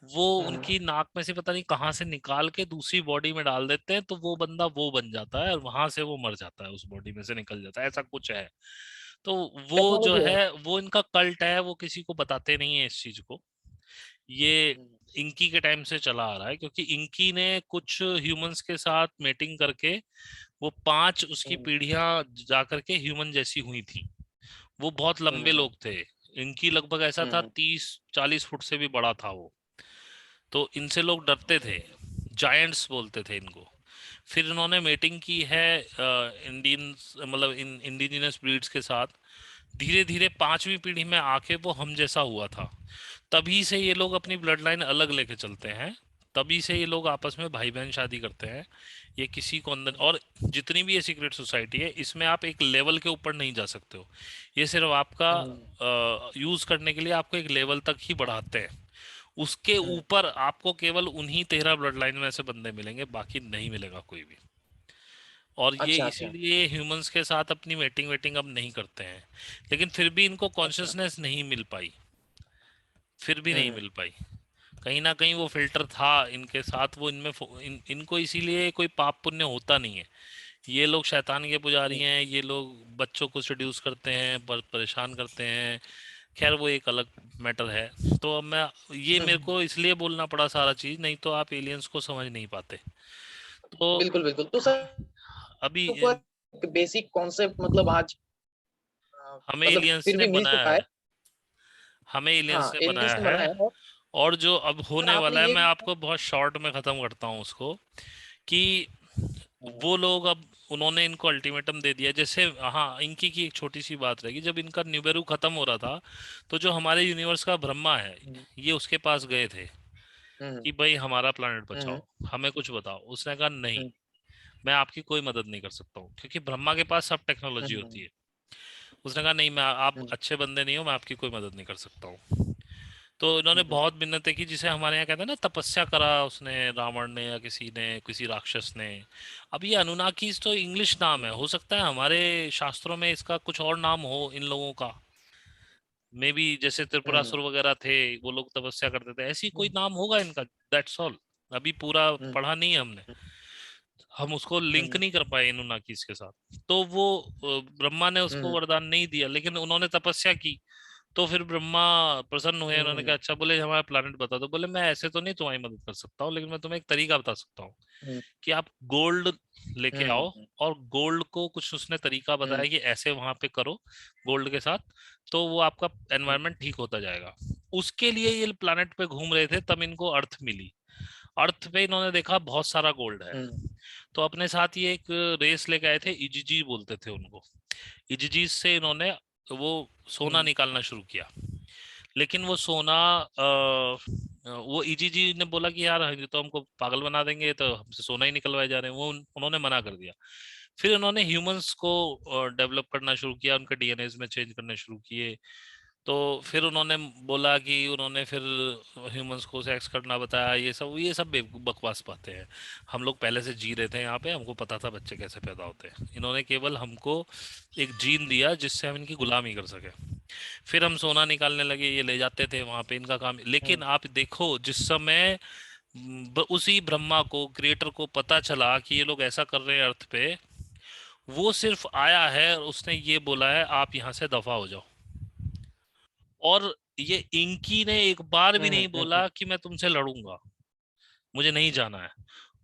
[SPEAKER 2] वो
[SPEAKER 1] हम्म
[SPEAKER 2] उनकी नाक में से पता नहीं कहाँ से निकाल के दूसरी बॉडी में डाल देते हैं, तो वो बंदा वो बन जाता है, और वहां से वो मर जाता है, उस बॉडी में से निकल जाता है, ऐसा कुछ है। तो वो जो
[SPEAKER 1] टेक्नोलॉजी है।
[SPEAKER 2] है, वो इनका कल्ट है, वो किसी को बताते नहीं है इस चीज को। ये
[SPEAKER 1] हम्म
[SPEAKER 2] इंकी के टाइम से चला आ रहा है, क्योंकि इंकी ने कुछ ह्यूमंस के साथ मेटिंग करके वो 5 उसकी
[SPEAKER 1] हम्म
[SPEAKER 2] पीढ़ियां जाकर के ह्यूमन जैसी हुई थी। वो बहुत लंबे
[SPEAKER 1] हम्म
[SPEAKER 2] लोग थे। इनकी लगभग ऐसा था
[SPEAKER 1] हम्म
[SPEAKER 2] 30-40 फुट से भी बड़ा था वो। तो इनसे लोग डरते थे, जायंट्स बोलते थे इनको। फिर इन्होंने मेटिंग की है इंडियन, मतलब इन इंडिजिनस ब्रीड्स के साथ। धीरे धीरे 5वीं पीढ़ी में आके वो हम जैसा हुआ था। तभी से ये लोग अपनी ब्लड लाइन अलग लेके चलते हैं। तभी से ये लोग आपस में भाई बहन शादी करते हैं। ये किसी को अंदर, और जितनी भी ये सीक्रेट सोसाइटी है, इसमें आप एक लेवल के ऊपर नहीं जा सकते हो। ये सिर्फ आपका
[SPEAKER 1] हम्म
[SPEAKER 2] यूज करने के लिए आपको एक लेवल तक ही बढ़ाते हैं। उसके
[SPEAKER 1] हम्म।
[SPEAKER 2] ऊपर आपको केवल उन्हीं 13 ब्लड लाइन में से बंदे मिलेंगे, बाकी नहीं मिलेगा कोई भी। और ये
[SPEAKER 1] अच्छा अच्छा
[SPEAKER 2] इसीलिए ह्यूमंस के साथ अपनी वेटिंग वेटिंग अब नहीं करते हैं। लेकिन फिर भी इनको
[SPEAKER 1] अच्छा।
[SPEAKER 2] कॉन्शियसनेस नहीं मिल पाई, फिर भी नहीं
[SPEAKER 1] हम्म
[SPEAKER 2] मिल पाई। कहीं ना कहीं वो फिल्टर था इनके साथ, वो इनको इसीलिए कोई पाप पुण्य होता नहीं है। ये लोग शैतान के पुजारी
[SPEAKER 1] हम्म
[SPEAKER 2] हैं, ये लोग बच्चों को सेड्यूस करते हैं, परेशान करते हैं। खैर वो एक अलग मैटर है। तो अब मैं, ये मेरे
[SPEAKER 1] हम्म।
[SPEAKER 2] को इसलिए बोलना पड़ा सारा चीज, नहीं तो आप एलियंस को समझ नहीं पाते। तो
[SPEAKER 1] बिल्कुल बिल्कुल। तो सर
[SPEAKER 2] अभी
[SPEAKER 1] ऊपर बेसिक कॉन्सेप्ट मतलब आज
[SPEAKER 2] हमें
[SPEAKER 1] मतलब
[SPEAKER 2] एलियंस
[SPEAKER 1] फिर
[SPEAKER 2] ने
[SPEAKER 1] भी मिल
[SPEAKER 2] बनाया
[SPEAKER 1] चुका है।
[SPEAKER 2] है, हमें एलियंस
[SPEAKER 1] हाँ,
[SPEAKER 2] ने बनाया
[SPEAKER 1] एलियंस ने
[SPEAKER 2] है।
[SPEAKER 1] बनाया है। और
[SPEAKER 2] और जो अब
[SPEAKER 1] सर
[SPEAKER 2] होने
[SPEAKER 1] आपने
[SPEAKER 2] वाला है,
[SPEAKER 1] ये
[SPEAKER 2] मैं
[SPEAKER 1] भी
[SPEAKER 2] आपको बहुत शॉर्ट में खत्म करता हूँ उसको, कि
[SPEAKER 1] हम्म
[SPEAKER 2] वो लोग अब, उन्होंने इनको अल्टीमेटम दे दिया। जैसे, हाँ, इनकी की एक छोटी सी बात रहेगी, जब इनका न्यूबेरू खत्म हो रहा था, तो जो हमारे यूनिवर्स का ब्रह्मा है,
[SPEAKER 1] हम्म
[SPEAKER 2] ये उसके पास गए थे
[SPEAKER 1] हम्म
[SPEAKER 2] कि भाई हमारा प्लानट
[SPEAKER 1] हम्म
[SPEAKER 2] बचाओ, हमें कुछ बताओ। उसने कहा नहीं,
[SPEAKER 1] हम्म
[SPEAKER 2] मैं आपकी कोई मदद नहीं कर सकता हूँ, क्योंकि ब्रह्मा के पास सब टेक्नोलॉजी होती
[SPEAKER 1] हम्म
[SPEAKER 2] है। उसने कहा नहीं, मैं, आप
[SPEAKER 1] हम्म
[SPEAKER 2] अच्छे बंदे नहीं हो, मैं आपकी कोई मदद नहीं कर सकता हूँ। तो इन्होंने
[SPEAKER 1] हम्म
[SPEAKER 2] बहुत मिन्नतें की, जिसे हमारे यहाँ कहते हैं ना, तपस्या करा उसने, रावण ने या किसी ने, किसी राक्षस ने। अब ये अनुनाकीस तो इंग्लिश नाम है, हो सकता है हमारे शास्त्रों में इसका कुछ और नाम हो इन लोगों का। मे बी जैसे
[SPEAKER 1] हम्म
[SPEAKER 2] त्रिपुरासुर वगैरह थे, वो लोग तपस्या करते थे, ऐसी कोई
[SPEAKER 1] हम्म
[SPEAKER 2] नाम होगा इनका। That's all. अभी पूरा
[SPEAKER 1] हम्म
[SPEAKER 2] पढ़ा नहीं है हमने, हम उसको लिंक
[SPEAKER 1] हम्म
[SPEAKER 2] नहीं कर पाए अनुनाकीस के साथ। तो वो ब्रह्मा ने उसको
[SPEAKER 1] हम्म
[SPEAKER 2] वरदान नहीं दिया, लेकिन उन्होंने तपस्या की। तो फिर ब्रह्मा प्रसन्न हुए, उन्होंने कहा
[SPEAKER 1] हम्म
[SPEAKER 2] अच्छा, बोले हमारा प्लानट बता दो। बोले मैं ऐसे तो नहीं तुम्हारी मदद कर सकता हूँ, लेकिन मैं तुम्हें एक तरीका बता सकता हूँ
[SPEAKER 1] हम्म
[SPEAKER 2] कि आप गोल्ड लेके आओ।
[SPEAKER 1] हम्म
[SPEAKER 2] और गोल्ड को कुछ उसने तरीका बताया कि ऐसे वहां पे करो गोल्ड के साथ, तो वो आपका एनवायरनमेंट ठीक होता जाएगा। उसके लिए ये प्लानट पे घूम रहे थे, तब इनको अर्थ मिली। अर्थ पे इन्होंने देखा बहुत सारा गोल्ड है, तो अपने साथ ये एक रेस लेके आए थे, इजिजी बोलते थे उनको। इजिजी से इन्होंने वो सोना निकालना शुरू किया, लेकिन वो सोना वो इजिजी ने बोला कि यार ये तो हमको पागल बना देंगे, तो हमसे सोना ही निकलवाए जा रहे हैं, वो उन्होंने मना कर दिया। फिर उन्होंने ह्यूमंस को डेवलप करना शुरू किया, उनके डीएनए में चेंज करने शुरू किए। तो फिर उन्होंने बोला कि उन्होंने फिर ह्यूमंस को सेक्स करना बताया, ये सब बकवास बातें हैं। हम लोग पहले से जी रहे थे यहाँ पे, हमको पता था बच्चे कैसे पैदा होते हैं। इन्होंने केवल हमको एक जीन दिया जिससे हम इनकी गुलामी कर सके। फिर हम सोना निकालने लगे, ये ले जाते थे वहां पे, इनका काम। लेकिन आप देखो, जिस समय उसी ब्रह्मा को, क्रिएटर को पता चला कि ये लोग ऐसा कर रहे हैं अर्थ पे, वो सिर्फ आया है और उसने ये बोला है आप यहाँ से दफा हो जाओ। और ये इंकी ने एक बार भी नहीं बोला कि मैं तुमसे लड़ूंगा, मुझे नहीं जाना है।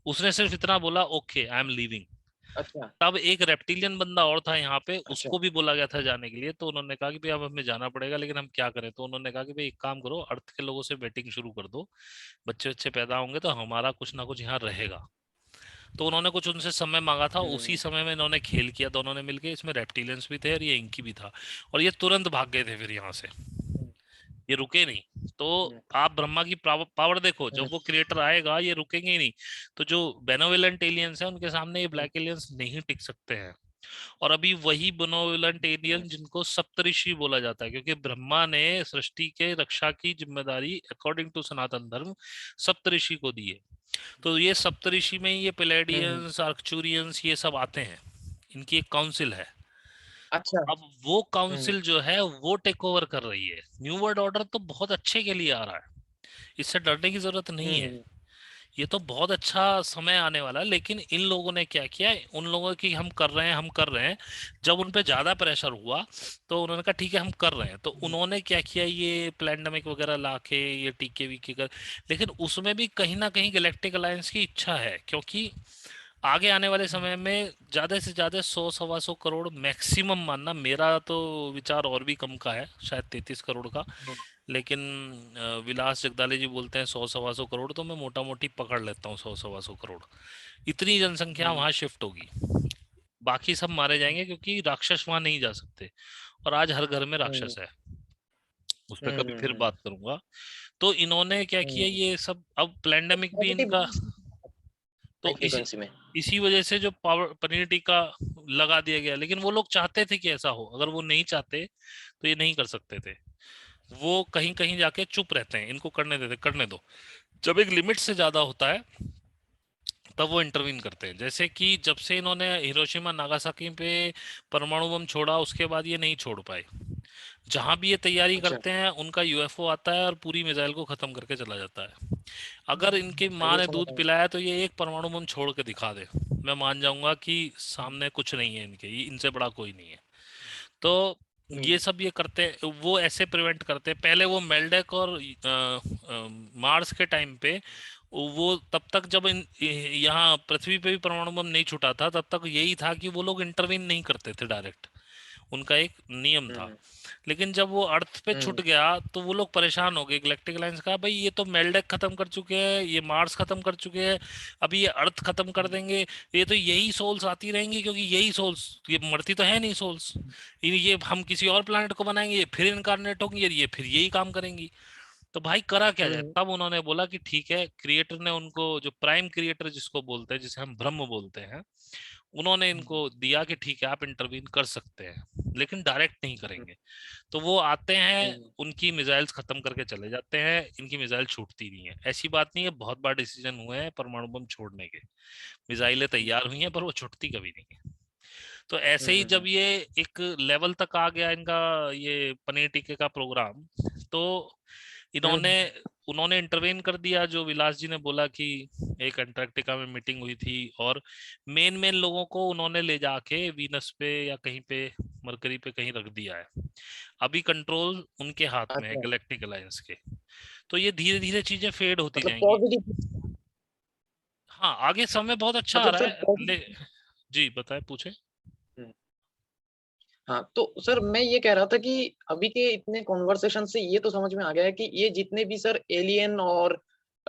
[SPEAKER 2] उसने सिर्फ इतना बोला, ओके आई एम लीविंग।
[SPEAKER 1] अच्छा
[SPEAKER 2] तब एक रेप्टिलियन बंदा और था यहाँ पे,
[SPEAKER 1] अच्छा।
[SPEAKER 2] उसको भी बोला गया था जाने के लिए। तो उन्होंने कहा कि भाई अब हमें जाना पड़ेगा, लेकिन हम क्या करें। तो उन्होंने कहा कि भाई एक काम करो, अर्थ के लोगों से वेटिंग शुरू कर दो, बच्चे बच्चे पैदा होंगे तो हमारा कुछ ना कुछ यहाँ रहेगा। तो उन्होंने कुछ उनसे समय मांगा था, उसी समय में इन्होंने खेल किया दोनों ने मिलके। इसमें रेप्टिलियंस भी थे और ये इंकी भी था, और ये तुरंत भाग गए थे फिर यहाँ से, ये रुके नहीं। तो आप ब्रह्मा की पावर देखो, जब वो क्रिएटर आएगा ये रुकेंगे ही नहीं। तो जो बेनोवलेंट एलियंस है उनके सामने ये ब्लैक एलियंस नहीं टिक सकते हैं। और अभी वही बेनोवलेंट एलियन जिनको सप्तऋषि बोला जाता है, क्योंकि ब्रह्मा ने सृष्टि के रक्षा की जिम्मेदारी अकॉर्डिंग टू सनातन धर्म सप्तऋषि को दी है। तो ये सप्तऋषि में ये प्लेडियंस, आर्कचूरियंस, ये सब आते हैं, इनकी एक काउंसिल है।
[SPEAKER 1] अच्छा।
[SPEAKER 2] अब वो काउंसिल जो है वो टेक ओवर कर रही है। न्यू वर्ल्ड ऑर्डर तो बहुत अच्छे के लिए आ रहा है, इससे डरने की जरूरत नहीं है। ये तो बहुत अच्छा समय आने वाला है। लेकिन इन लोगों ने क्या किया, उन लोगों की हम कर रहे हैं हम कर रहे हैं, जब उन पे ज्यादा प्रेशर हुआ तो उन्होंने कहा ठीक है हम कर रहे हैं। तो उन्होंने क्या किया, ये प्लेंडेमिक वगैरह लाके ये टीके वीके कर। लेकिन उसमें भी कहीं ना कहीं गैलेक्टिक अलायंस की इच्छा है, क्योंकि आगे आने वाले समय में ज्यादा से ज्यादा 100 सवा 100 करोड़ मैक्सिमम मानना, मेरा तो विचार और भी कम का है, शायद 33 करोड़ का। लेकिन विलास जगदाले जी बोलते हैं 100 सवा 100 करोड़, तो मैं मोटा मोटी पकड़ लेता हूँ 100 सवा 100 करोड़। इतनी जनसंख्या वहां शिफ्ट होगी, बाकी सब मारे जाएंगे क्योंकि राक्षस वहां नहीं जा सकते। और आज हर घर में राक्षस है, उस पर कभी फिर बात करूंगा। तो इन्होंने क्या किया, ये सब अब प्लेंडेमिक भी
[SPEAKER 1] पॉजिटिव
[SPEAKER 2] इनका।
[SPEAKER 1] हाई
[SPEAKER 2] तो
[SPEAKER 1] फ्रीक्वेंसी में।
[SPEAKER 2] इसी वजह से जो पावर पनीर टिक्का लगा दिया गया। लेकिन वो लोग चाहते थे कि ऐसा हो, अगर वो नहीं चाहते तो ये नहीं कर सकते थे। वो कहीं कहीं जाके चुप रहते हैं, इनको करने देते, करने दो। जब एक लिमिट से ज्यादा होता है तब वो इंटरवीन करते हैं। जैसे कि जब से इन्होंने हिरोशिमा नागासाकी पे परमाणु बम छोड़ा, उसके बाद ये नहीं छोड़ पाए। जहां भी ये तैयारी
[SPEAKER 1] अच्छा।
[SPEAKER 2] करते हैं उनका यूएफओ आता है और पूरी मिसाइल को खत्म करके चला जाता है। अगर इनकी माँ
[SPEAKER 1] ये
[SPEAKER 2] ने
[SPEAKER 1] समझ
[SPEAKER 2] दूध पिलाया तो ये एक परमाणु बम छोड़ के दिखा दे, मैं मान जाऊंगा कि सामने कुछ नहीं है इनके, ये इनसे बड़ा कोई नहीं है। तो ये सब ये करते, वो ऐसे प्रिवेंट करते। पहले वो मेल्डेक और मार्स के टाइम पे, वो तब तक जब यहाँ पृथ्वी पे भी परमाणु बम नहीं छूटा था, तब तक यही था कि वो लोग इंटरवीन नहीं करते थे डायरेक्ट, उनका एक नियम था। लेकिन जब वो अर्थ पे छूट गया तो वो लोग परेशान हो गए। गैलेक्टिक अलायंस का, भाई ये तो मेल्डेक खत्म कर चुके हैं, ये मार्स खत्म कर चुके हैं, अभी ये अर्थ खत्म कर देंगे। ये तो यही सोल्स आती रहेंगी, क्योंकि यही सोल्स, ये मरती तो है नहीं सोल्स। ये हम किसी और प्लैनेट को बनाएंगे, ये फिर इनकारनेट होंगी, ये फिर यही काम करेंगी। तो भाई करा क्या जाए। तब उन्होंने बोला कि ठीक है, क्रिएटर ने उनको, जो प्राइम क्रिएटर जिसको बोलते हैं, जिसे हम ब्रह्म बोलते हैं, उन्होंने इनको दिया कि ठीक है आप इंटरवीन कर सकते हैं, लेकिन डायरेक्ट नहीं करेंगे। तो वो आते हैं, उनकी मिसाइल्स खत्म करके चले जाते हैं, इनकी मिसाइल छूटती नहीं है। ऐसी बात नहीं है, बहुत बार डिसीजन हुए हैं परमाणु बम छोड़ने के, मिसाइलें तैयार हुई हैं पर वो छुटती कभी नहीं है। तो ऐसे ही जब ये एक लेवल तक आ गया इनका ये पनीर टिक्के का प्रोग्राम, तो इन्होंने उन्होंने इंटरवेन कर दिया। जो विलास जी ने बोला कि एक अंटार्कटिका में मीटिंग हुई थी, और मेन मेन लोगों को उन्होंने ले जाके वीनस पे या कहीं पे मरकरी पे कहीं रख दिया है। अभी कंट्रोल उनके हाथ में है,
[SPEAKER 1] अच्छा।
[SPEAKER 2] गैलेक्टिक अलायंस के। तो ये धीरे धीरे चीजें फेड होती
[SPEAKER 1] मतलब
[SPEAKER 2] जाएंगी।
[SPEAKER 1] पॉजिटिव।
[SPEAKER 2] हाँ, आगे समय बहुत अच्छा आ
[SPEAKER 1] मतलब
[SPEAKER 2] रहा
[SPEAKER 1] सर
[SPEAKER 2] है जी बताए, पूछे।
[SPEAKER 1] हाँ तो सर मैं ये कह रहा था कि अभी के इतने कॉन्वर्सेशन से ये तो समझ में आ गया है कि ये जितने भी सर एलियन और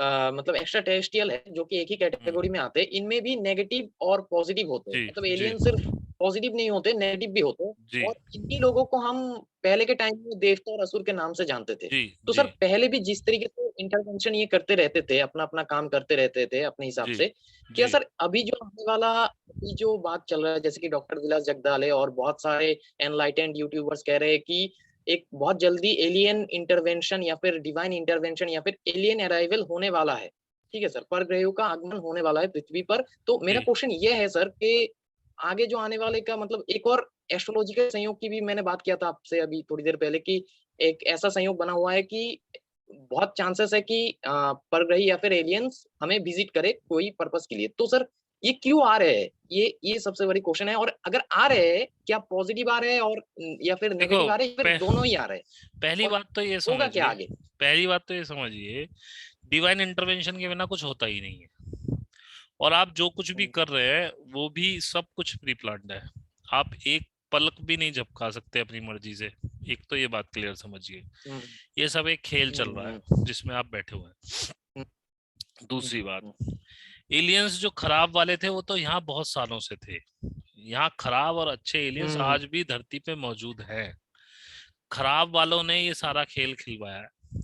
[SPEAKER 1] मतलब एक्स्ट्रा टेरेस्ट्रियल है, जो कि एक ही कैटेगरी में आते हैं, इनमें भी नेगेटिव और पॉजिटिव होते हैं।
[SPEAKER 2] जी
[SPEAKER 1] मतलब
[SPEAKER 2] जी
[SPEAKER 1] एलियन सिर्फ पॉजिटिव नहीं होते, नेगेटिव भी होते हैं।
[SPEAKER 2] जी
[SPEAKER 1] और इन्हीं लोगों को हम पहले के टाइम में देवता और असुर के नाम से जानते थे।
[SPEAKER 2] जी
[SPEAKER 1] तो
[SPEAKER 2] जी
[SPEAKER 1] सर पहले भी जिस तरीके से इंटरवेंशन ये करते रहते थे, अपना अपना काम करते रहते थे अपने हिसाब
[SPEAKER 2] जी
[SPEAKER 1] से, क्या
[SPEAKER 2] जी
[SPEAKER 1] सर अभी जो आने वाला, अभी जो बात चल रहा है, जैसे कि डॉक्टर विलास जगदाले और बहुत सारे एनलाइटेंड यूट्यूबर्स कह रहे हैं कि एक बहुत जल्दी एलियन इंटरवेंशन या फिर डिवाइन इंटरवेंशन या फिर एलियन अराइवल होने वाला है, ठीक है सर, परग्रहों का आगमन होने वाला है पृथ्वी पर। तो मेरा
[SPEAKER 2] जी
[SPEAKER 1] क्वेश्चन ये है सर कि आगे जो आने वाले का मतलब एक और एस्ट्रोलॉजिकल संयोग की भी मैंने बात किया था आपसे अभी थोड़ी देर पहले कि एक ऐसा संयोग बना हुआ है कि बहुत चांसेस है कि परग्रही या फिर एलियंस हमें विजिट करे कोई पर्पस के लिए। तो सर ये क्यों आ रहे हैं? ये सबसे बड़ी क्वेश्चन है। और अगर आ रहे हैं, क्या पॉजिटिव आ रहे हैं और या फिर
[SPEAKER 2] देखो,
[SPEAKER 1] नेगेटिव आ रहे हैं, या फिर दोनों ही आ रहे हैं?
[SPEAKER 2] पहली
[SPEAKER 1] और
[SPEAKER 2] बात तो ये
[SPEAKER 1] होगा क्या
[SPEAKER 2] समझिए,
[SPEAKER 1] आगे?
[SPEAKER 2] पहली बात तो ये समझिए, डिवाइन इंटरवेंशन के बिना कुछ होता ही नहीं है। और आप जो कुछ भी
[SPEAKER 1] हम्म,
[SPEAKER 2] कर रहे हैं वो भी सब कुछ प्री प्लान्ड है। आप एक पलक भी नहीं झपका सकते अपनी मर्जी से। एक तो ये बात क्लियर समझिए,
[SPEAKER 1] हम्म,
[SPEAKER 2] ये सब एक खेल चल रहा
[SPEAKER 1] हम्म,
[SPEAKER 2] है जिसमें आप बैठे हुए हैं।
[SPEAKER 1] हम्म,
[SPEAKER 2] दूसरी
[SPEAKER 1] हम्म,
[SPEAKER 2] बात,
[SPEAKER 1] हम्म,
[SPEAKER 2] एलियंस जो खराब वाले थे वो तो यहाँ बहुत सालों से थे। यहाँ खराब और अच्छे एलियंस
[SPEAKER 1] हम्म,
[SPEAKER 2] आज भी धरती पे मौजूद हैं। खराब वालों ने ये सारा खेल खिलवाया है,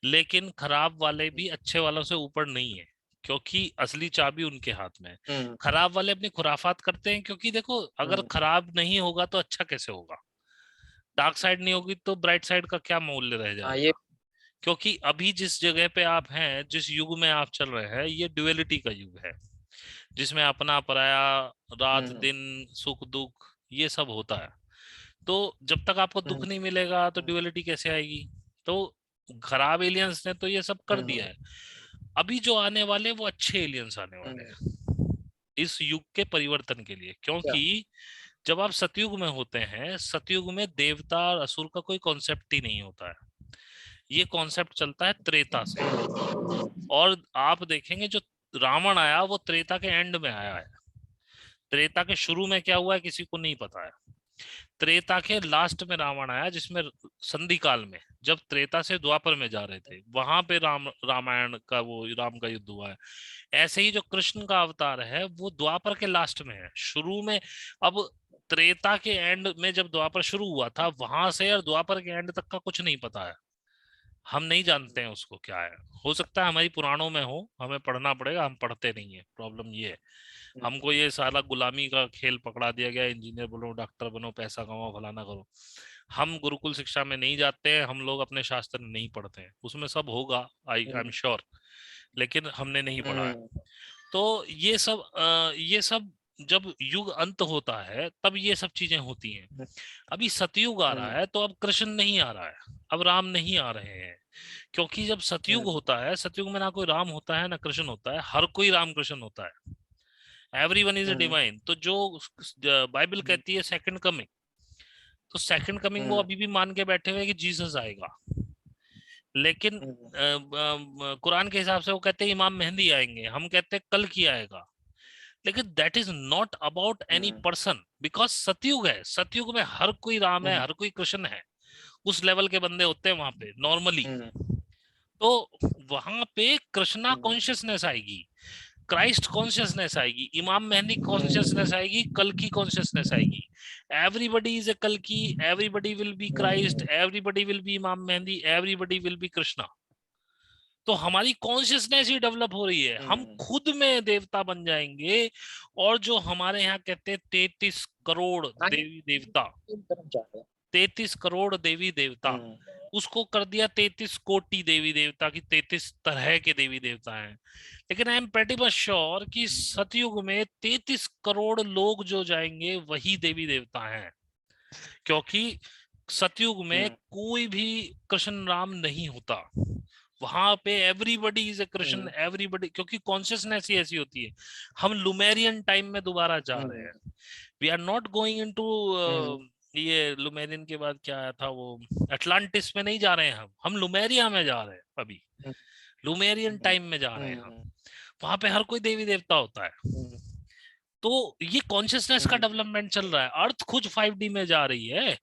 [SPEAKER 2] लेकिन खराब वाले भी अच्छे वालों से ऊपर नहीं है, क्योंकि असली चाबी उनके हाथ में है।
[SPEAKER 1] हम्म,
[SPEAKER 2] खराब वाले अपनी खुराफात करते हैं, क्योंकि देखो अगर
[SPEAKER 1] हम्म,
[SPEAKER 2] खराब नहीं होगा तो अच्छा कैसे होगा? डार्क साइड नहीं होगी तो ब्राइट साइड का क्या मूल्य रह
[SPEAKER 1] हाँ ये।
[SPEAKER 2] जाएगा? क्योंकि अभी जिस जगह पे आप हैं, जिस युग में आप चल रहे हैं, ये ड्युअलिटी का युग है, जिसमें अपना पराया, रात
[SPEAKER 1] हम्म,
[SPEAKER 2] दिन, सुख दुख, ये सब होता है। तो जब तक आपको दुख
[SPEAKER 1] हम्म,
[SPEAKER 2] नहीं मिलेगा तो
[SPEAKER 1] हम्म,
[SPEAKER 2] ड्युअलिटी कैसे आएगी? तो खराब एलियंस ने तो ये सब कर दिया
[SPEAKER 1] हम्म,
[SPEAKER 2] है। अभी जो आने वाले वो अच्छे एलियंस आने वाले
[SPEAKER 1] हम्म,
[SPEAKER 2] हैं इस युग के परिवर्तन के लिए।
[SPEAKER 1] अच्छा।
[SPEAKER 2] क्योंकि जब आप सतयुग में होते हैं, सतयुग में देवता और असुर का कोई कॉन्सेप्ट ही नहीं होता है। ये कॉन्सेप्ट चलता है त्रेता से। और आप देखेंगे जो रावण आया वो त्रेता के एंड में आया है। त्रेता के शुरू में क्या हुआ है किसी को नहीं पता है। त्रेता के लास्ट में रावण आया, जिसमें संधि काल में जब त्रेता से द्वापर में जा रहे थे वहां पे रामायण का वो राम का युद्ध हुआ है। ऐसे ही जो कृष्ण का अवतार है वो द्वापर के लास्ट में है, शुरू में। अब त्रेता के एंड में जब द्वापर शुरू हुआ था वहां से और द्वापर के एंड तक का कुछ नहीं पता है। हम नहीं जानते हैं उसको क्या है। हो सकता है हमारी पुराणों में हो, हमें पढ़ना पड़ेगा, हम पढ़ते नहीं है। प्रॉब्लम ये है, हमको ये सारा गुलामी का खेल पकड़ा दिया गया, इंजीनियर बनो, डॉक्टर बनो, पैसा कमाओ, फलाना करो। हम गुरुकुल शिक्षा में नहीं जाते हैं, हम लोग अपने शास्त्र नहीं पढ़ते हैं। उसमें सब होगा, आई एम श्योर, लेकिन हमने नहीं पढ़ा है। तो ये सब जब युग अंत होता है तब ये सब चीजें होती हैं। अभी सतयुग आ रहा है तो अब कृष्ण नहीं आ रहा है, अब राम नहीं आ रहे हैं। क्योंकि जब सतयुग होता है, सतयुग में ना कोई राम होता है ना कृष्ण होता है, हर कोई राम कृष्ण होता है। Everyone is a divine. तो जो बाइबल कहती है सेकंड कमिंग, तो सेकंड कमिंग वो अभी भी मान के बैठे हुए कि जीसस आएगा। लेकिन कुरान के हिसाब से वो कहते हैं इमाम मेहंदी आएंगे, हम कहते हैं कल की आएगा। लेकिन that is not about any person, because सतयुग है, सतयुग में हर कोई राम है, हर कोई कृष्ण है। उस लेवल के बंदे होते हैं वहां पे नॉर्मली। तो वहां पे कृष्णा कॉन्शियसनेस आएगी, क्राइस्ट कॉन्शियसनेस आएगी, इमाम मेहंदी कॉन्शियसनेस आएगी, कल की कॉन्शियसनेस आएगी। एवरीबडी इज ए कल की, everybody will be Christ, everybody will be imam Mahdi, everybody will be Krishna. तो हमारी कॉन्शियसनेस ही डेवलप हो रही है, हम खुद में देवता बन जाएंगे। और जो हमारे यहाँ कहते हैं 33 करोड़ देवी देवता, 33 करोड़ देवी देवता, उसको कर दिया 33 कोटि देवी देवता की, 33 तरह के देवी देवता हैं। लेकिन I am pretty much sure कि सतयुग में 33 करोड़ लोग जो जाएंगे वही देवी देवता हैं। क्योंकि सतयुग में कोई भी कृष्ण राम नहीं होता, वहां पे everybody is a Krishna, everybody, क्योंकि कॉन्शियसनेस ही ऐसी होती है। हम लुमेरियन टाइम में दोबारा जा रहे हैं। We are not going into ये लुमेरियन के बाद क्या आया था वो, अटलांटिस में नहीं जा रहे हैं हम लुमेरिया में जा रहे हैं अभी, लुमेरियन टाइम में जा रहे हैं हम। वहां पे हर कोई देवी देवता होता है। तो ये कॉन्शियसनेस का डेवलपमेंट चल रहा है। अर्थ खुद 5D में जा रही है,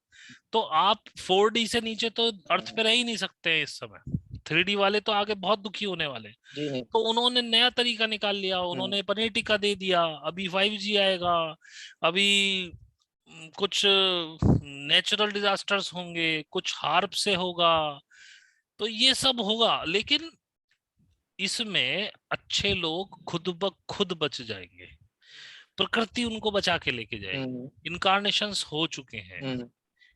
[SPEAKER 2] तो आप 4D से नीचे तो अर्थ पे रह ही नहीं सकते इस समय। 3D वाले तो आगे बहुत दुखी होने वाले हैं।
[SPEAKER 1] जी नहीं।
[SPEAKER 2] तो उन्होंने नया तरीका निकाल लिया, उन्होंने पनीर टिक्का दे दिया, अभी 5G आएगा, अभी कुछ नेचुरल डिजास्टर्स होंगे, कुछ हार्प से होगा, तो ये सब होगा, लेकिन इसमें अच्छे लोग खुद ब खुद बच जाएंगे, प्रकृति उनको बचा के लेके जाएगी। इनकारनेशंस हो चुके हैं,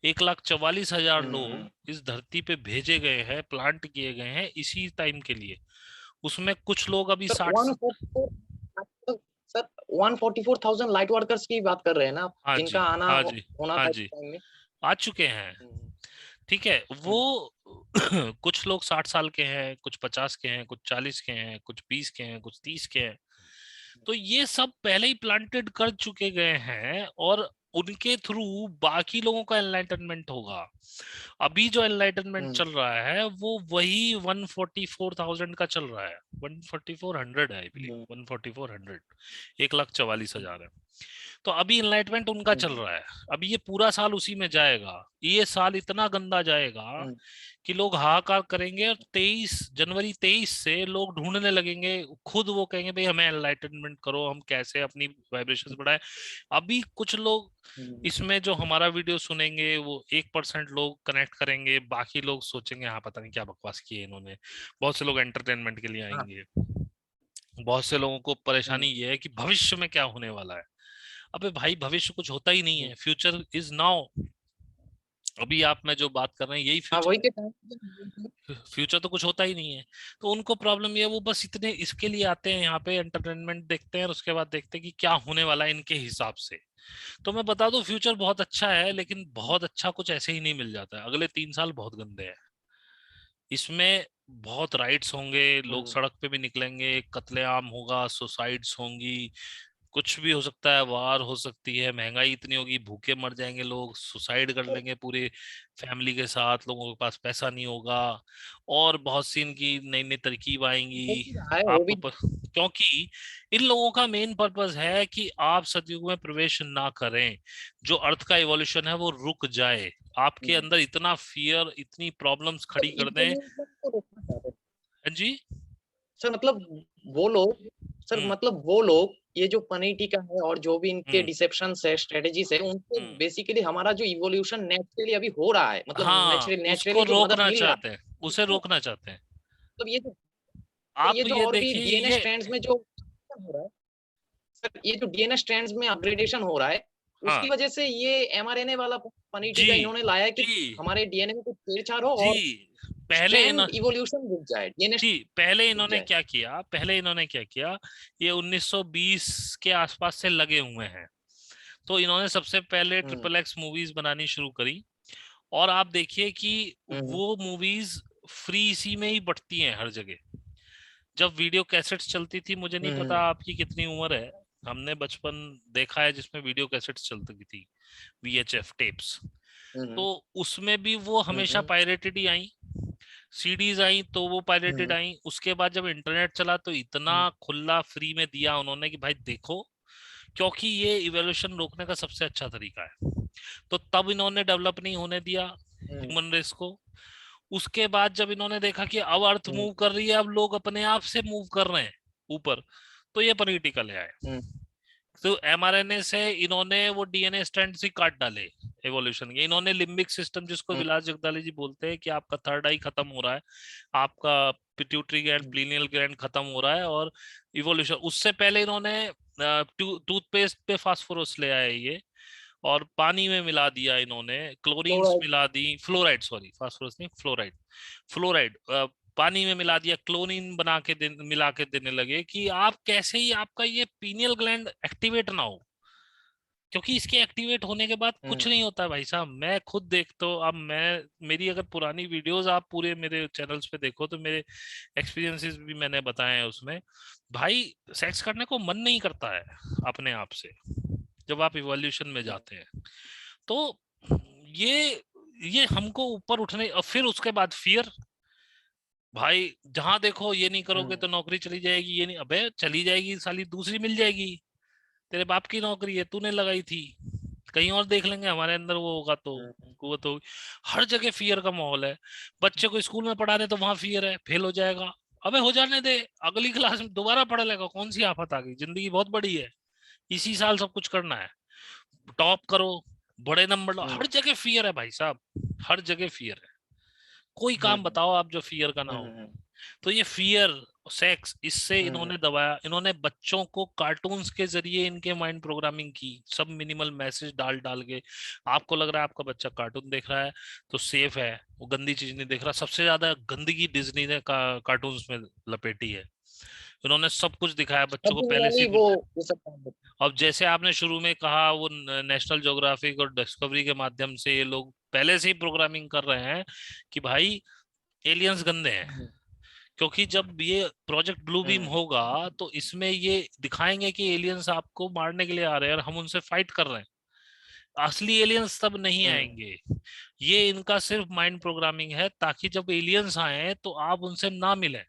[SPEAKER 2] 1,44,000 लोग इस धरती पे भेजे गए हैं, प्लांट किए गए हैं इसी टाइम के लिए। उसमें कुछ लोग अभी
[SPEAKER 1] सर
[SPEAKER 2] 60
[SPEAKER 1] सर 144,000 लाइट वर्कर्स की बात कर रहे हैं ना आप,
[SPEAKER 2] हाँ जी,
[SPEAKER 1] जिनका आना
[SPEAKER 2] हाँ जी,
[SPEAKER 1] होना
[SPEAKER 2] हाँ
[SPEAKER 1] था
[SPEAKER 2] जी,
[SPEAKER 1] टाइम में।
[SPEAKER 2] आ चुके हैं। ठीक है, वो कुछ लोग 60 साल के हैं, कुछ 50 के हैं, कुछ 40 के हैं, कुछ 20 के हैं, कुछ 30 के हैं। तो ये सब पहले ही प्लांटेड कर चुके गए हैं, और उनके थ्रू बाकी लोगों का एनलाइटनमेंट होगा। अभी जो एनलाइटनमेंट चल रहा है वो वही 144,000 का चल रहा है, 14400 है आई बिलीव, 14400, 1,44,000 है। तो अभी एनलाइटमेंट उनका चल रहा है, अभी ये पूरा साल उसी में जाएगा। ये साल इतना गंदा जाएगा कि लोग हाहाकार करेंगे, और 23 जनवरी से लोग ढूंढने लगेंगे, खुद वो कहेंगे भाई हमें एनलाइटनमेंट करो, हम कैसे अपनी वाइब्रेशंस बढ़ाएं। अभी कुछ लोग इसमें जो हमारा वीडियो सुनेंगे वो 1% लोग कनेक्ट करेंगे, बाकी लोग सोचेंगे हाँ पता नहीं क्या बकवास की है इन्होंने। बहुत से लोग एंटरटेनमेंट के लिए आएंगे, बहुत से लोगों को परेशानी ये है कि भविष्य में क्या होने वाला है। अबे भाई भविष्य कुछ होता ही नहीं है, फ्यूचर इज नाउ। अभी आप में जो बात कर रहे हैं यही फ्यूचर
[SPEAKER 1] वही
[SPEAKER 2] है,
[SPEAKER 1] के टाइम।
[SPEAKER 2] फ्यूचर तो कुछ होता ही नहीं है। तो उनको प्रॉब्लम ये है, वो बस इतने इसके लिए आते हैं यहाँ पे, एंटरटेनमेंट देखते हैं और उसके बाद देखते हैं कि क्या होने वाला है इनके हिसाब से। तो मैं बता दूं फ्यूचर बहुत अच्छा है, लेकिन बहुत अच्छा कुछ ऐसे ही नहीं मिल जाता है। अगले 3 साल बहुत गंदे हैं, इसमें बहुत राइट्स होंगे, लोग सड़क पे भी निकलेंगे, कत्लेआम होगा, सुसाइड्स होंगी, कुछ भी हो सकता है, वार हो सकती है, महंगाई इतनी होगी, भूखे मर जाएंगे लोग, सुसाइड कर लेंगे पूरे फैमिली के साथ, लोगों के पास पैसा नहीं होगा, और बहुत सी इनकी नई नई तरकीब
[SPEAKER 1] हो
[SPEAKER 2] आएंगी
[SPEAKER 1] भी रहा है, हो
[SPEAKER 2] आपको
[SPEAKER 1] भी।
[SPEAKER 2] क्योंकि इन लोगों का मेन पर्पस है कि आप सतयुग में प्रवेश ना करें, जो अर्थ का इवोल्यूशन है वो रुक जाए, आपके अंदर इतना फियर, इतनी प्रॉब्लम्स खड़ी कर दें।
[SPEAKER 1] इवोल्यूशन को रोकना चाहते हैं
[SPEAKER 2] हाँ जी।
[SPEAKER 1] सर। मतलब वो लोग सर,
[SPEAKER 2] हम्म
[SPEAKER 1] मतलब वो लोग ये जो पनीर टिक्का है और जो भी इनके
[SPEAKER 2] हम्म
[SPEAKER 1] डिसेप्शंस है, स्ट्रेटेजीज है, उनसे
[SPEAKER 2] हम्म
[SPEAKER 1] बेसिकली हमारा जो इवोल्यूशन नेचुरली अभी हो रहा है, मतलब
[SPEAKER 2] हाँ, उसको
[SPEAKER 1] नेचुरली जो मदद
[SPEAKER 2] रोकना
[SPEAKER 1] मिल रहा
[SPEAKER 2] चाहते हैं, उसे
[SPEAKER 1] है,
[SPEAKER 2] रोकना चाहते हैं।
[SPEAKER 1] मतलब ये जो
[SPEAKER 2] आप ये
[SPEAKER 1] और भी
[SPEAKER 2] देखिए
[SPEAKER 1] डीएनए
[SPEAKER 2] ये,
[SPEAKER 1] स्ट्रैंड्स में जो हो रहा है सर, ये जो डीएनए स्ट्रैंड्स में अपग्रेडेशन हो रहा है,
[SPEAKER 2] हाँ
[SPEAKER 1] उसकी वजह से ये एमआरएनए वाला पनीर
[SPEAKER 2] जी
[SPEAKER 1] टीका इन्होंने लाया है कि
[SPEAKER 2] जी
[SPEAKER 1] हमारे डीएनए में कुछ छेड़छाड़ हो
[SPEAKER 2] जी,
[SPEAKER 1] और
[SPEAKER 2] पहले इन
[SPEAKER 1] स्ट्रैंड इवोल्यूशन रुक जाए, डीएनए
[SPEAKER 2] जी पहले
[SPEAKER 1] रुक
[SPEAKER 2] इन्होंने
[SPEAKER 1] जाए।
[SPEAKER 2] क्या किया, पहले इन्होंने क्या किया, ये 1920 के आसपास से लगे हुए हैं। तो इन्होंने सबसे पहले
[SPEAKER 1] हम्म
[SPEAKER 2] XXX मूवीज बनानी शुरू करी, और आप देखिए कि
[SPEAKER 1] हम्म
[SPEAKER 2] वो मूवीज फ्री इसी में ही बटती हैं हर जगह। जब वीडियो कैसेट्स चलती थी, मुझे नहीं पता
[SPEAKER 1] हम्म
[SPEAKER 2] आपकी कितनी उम्र है, हमने बचपन देखा है जिसमें वीडियो कैसेट्स चलती थी, VHF टेप्स। तो
[SPEAKER 1] हम्म
[SPEAKER 2] उसमें भी वो हमेशा
[SPEAKER 1] हम्म
[SPEAKER 2] पायरेटेड ही आई, सीडीज आई तो वो पायरेटेड
[SPEAKER 1] हम्म
[SPEAKER 2] आई। उसके बाद जब इंटरनेट चला तो इतना
[SPEAKER 1] हम्म
[SPEAKER 2] खुला फ्री में दिया उन्होंने कि भाई देखो, क्योंकि ये इवोल्यूशन रोकने का सबसे अच्छा तरीका है। तो तब इन्होंने डेवलप नहीं होने दिया
[SPEAKER 1] हम्म
[SPEAKER 2] ह्यूमन रेस को। उसके बाद जब इन्होंने देखा कि अब अर्थ
[SPEAKER 1] हम्म
[SPEAKER 2] मूव कर रही है, अब लोग अपने आप से मूव कर रहे हैं ऊपर, तो ये पॉलिटिकल ले आए।
[SPEAKER 1] हम्म
[SPEAKER 2] तो mRNA से इन्होंने वो डीएनए स्ट्रैंड्स ही काट डाले एवोल्यूशन के। इन्होंने लिम्बिक सिस्टम, जिसको
[SPEAKER 1] हम्म
[SPEAKER 2] विलास जगदाले जी बोलते हैं कि आपका थर्ड आई खत्म हो रहा है, आपका पिट्यूटरी ग्लैंड, प्लीनियल ग्लैंड खत्म हो रहा है, और इवोल्यूशन उससे पहले इन्होंने टूथपेस्ट पे फास्फोरस ले आए ये, और पानी में मिला दिया इन्होंने, क्लोरीन्स
[SPEAKER 1] फ्लोराइड।
[SPEAKER 2] मिला दी, फ्लोराइड, सॉरी फास्फोरस नहीं फ्लोराइड, फ्लोराइड पानी में मिला दिया, क्लोरीन बना के मिला के देने लगे कि आप कैसे ही आपका ये पीनियल ग्लैंड एक्टिवेट ना हो, क्योंकि इसके एक्टिवेट होने के बाद कुछ नहीं होता है भाई साहब। मैं खुद देखता हूँ, अब मैं मेरी अगर पुरानी वीडियोस आप पूरे मेरे चैनल्स पे देखो तो मेरे एक्सपीरियंसेस भी मैंने बताए हैं उसमें, भाई सेक्स करने को मन नहीं करता है अपने आप से जब आप इवोल्यूशन में जाते हैं। तो ये ये हमको ऊपर उठने, और फिर उसके बाद फियर, भाई जहां देखो ये नहीं करोगे तो नौकरी चली जाएगी, ये नहीं, अबे चली जाएगी साली, दूसरी मिल जाएगी, तेरे बाप की नौकरी है, तूने लगाई थी, कहीं और देख लेंगे, हमारे अंदर वो होगा तो कुव्वत होगी। हर जगह फियर का माहौल है। बच्चे को स्कूल में पढ़ा रहे तो वहां फियर है, फेल हो जाएगा, अबे हो जाने दे, अगली क्लास में दोबारा पढ़ लेगा, कौन सी आफत आ गई, जिंदगी बहुत बड़ी है, इसी साल सब कुछ करना है, टॉप करो, बड़े नंबर लो। हर जगह फियर है भाई साहब, हर जगह फियर है। कोई काम बताओ आप जो फियर का ना हो। तो ये फियर, सेक्स, इससे इन्होंने दबाया, इन्होंने बच्चों को कार्टून्स के जरिए इनके माइंड प्रोग्रामिंग की, सब मिनिमल मैसेज डाल डाल के। आपको लग रहा है आपका बच्चा कार्टून देख रहा है तो सेफ है, वो गंदी चीज नहीं देख रहा। सबसे ज्यादा गंदगी डिज्नी ने कार्टून्स में लपेटी है। इन्होंने सब कुछ दिखाया बच्चों को पहले से ही।
[SPEAKER 1] ये सब काम होता
[SPEAKER 2] अब जैसे आपने शुरू में कहा, वो नेशनल ज्योग्राफिक और डिस्कवरी के माध्यम से ये लोग पहले से ही प्रोग्रामिंग कर रहे हैं कि भाई एलियंस गंदे हैं।
[SPEAKER 1] है।
[SPEAKER 2] क्योंकि जब ये प्रोजेक्ट ब्लू बीम होगा तो इसमें ये दिखाएंगे कि एलियंस आपको मारने के लिए आ रहे हैं और हम उनसे फाइट कर रहे हैं। असली एलियंस तब नहीं आएंगे। ये इनका सिर्फ माइंड प्रोग्रामिंग है, ताकि जब एलियंस आए तो आप उनसे ना मिलें,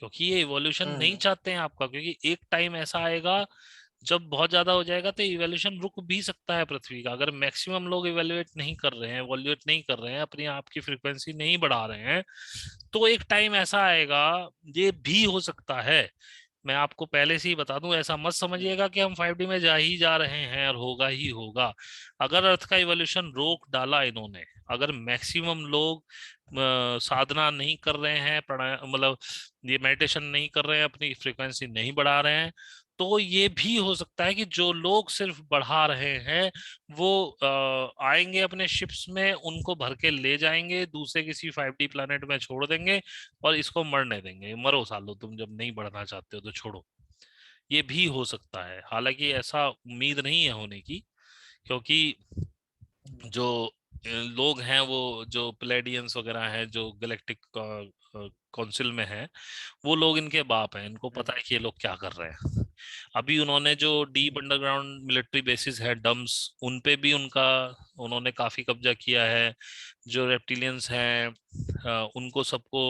[SPEAKER 2] क्योंकि ये इवोल्यूशन नहीं चाहते हैं आपका। क्योंकि एक टाइम ऐसा आएगा जब बहुत ज्यादा हो जाएगा तो इवोल्यूशन रुक भी सकता है पृथ्वी का। अगर मैक्सिमम लोग इवेल्युएट नहीं कर रहे हैं, इवोल्यूएट नहीं कर रहे हैं, अपनी आप की फ्रीक्वेंसी नहीं बढ़ा रहे हैं, तो एक टाइम ऐसा आएगा, ये भी हो सकता है। मैं आपको पहले से ही बता दूं, ऐसा मत समझिएगा कि हम 5D में जा ही जा रहे हैं और होगा ही होगा। अगर अर्थ का इवोल्यूशन रोक डाला इन्होंने, अगर मैक्सिमम लोग साधना नहीं कर रहे हैं, प्राणायाम मतलब ये मेडिटेशन नहीं कर रहे हैं, अपनी फ्रीक्वेंसी नहीं बढ़ा रहे हैं, तो ये भी हो सकता है कि जो लोग सिर्फ बढ़ा रहे हैं वो आएंगे अपने शिप्स में, उनको भर के ले जाएंगे, दूसरे किसी 5D प्लैनेट में छोड़ देंगे और इसको मरने देंगे। मरो सालो, तुम जब नहीं बढ़ना चाहते हो तो छोड़ो। ये भी हो सकता है, हालांकि ऐसा उम्मीद नहीं है होने की, क्योंकि जो लोग हैं, वो जो प्लेडियंस वगैरह हैं, जो गैलेक्टिक काउंसिल में हैं, वो लोग इनके बाप हैं, इनको पता है कि ये लोग क्या कर रहे हैं। अभी उन्होंने जो डीप अंडरग्राउंड मिलिट्री बेसिस है, डम्स, उन पे भी उन्होंने काफी कब्जा किया है। जो रेप्टिलियंस हैं उनको सबको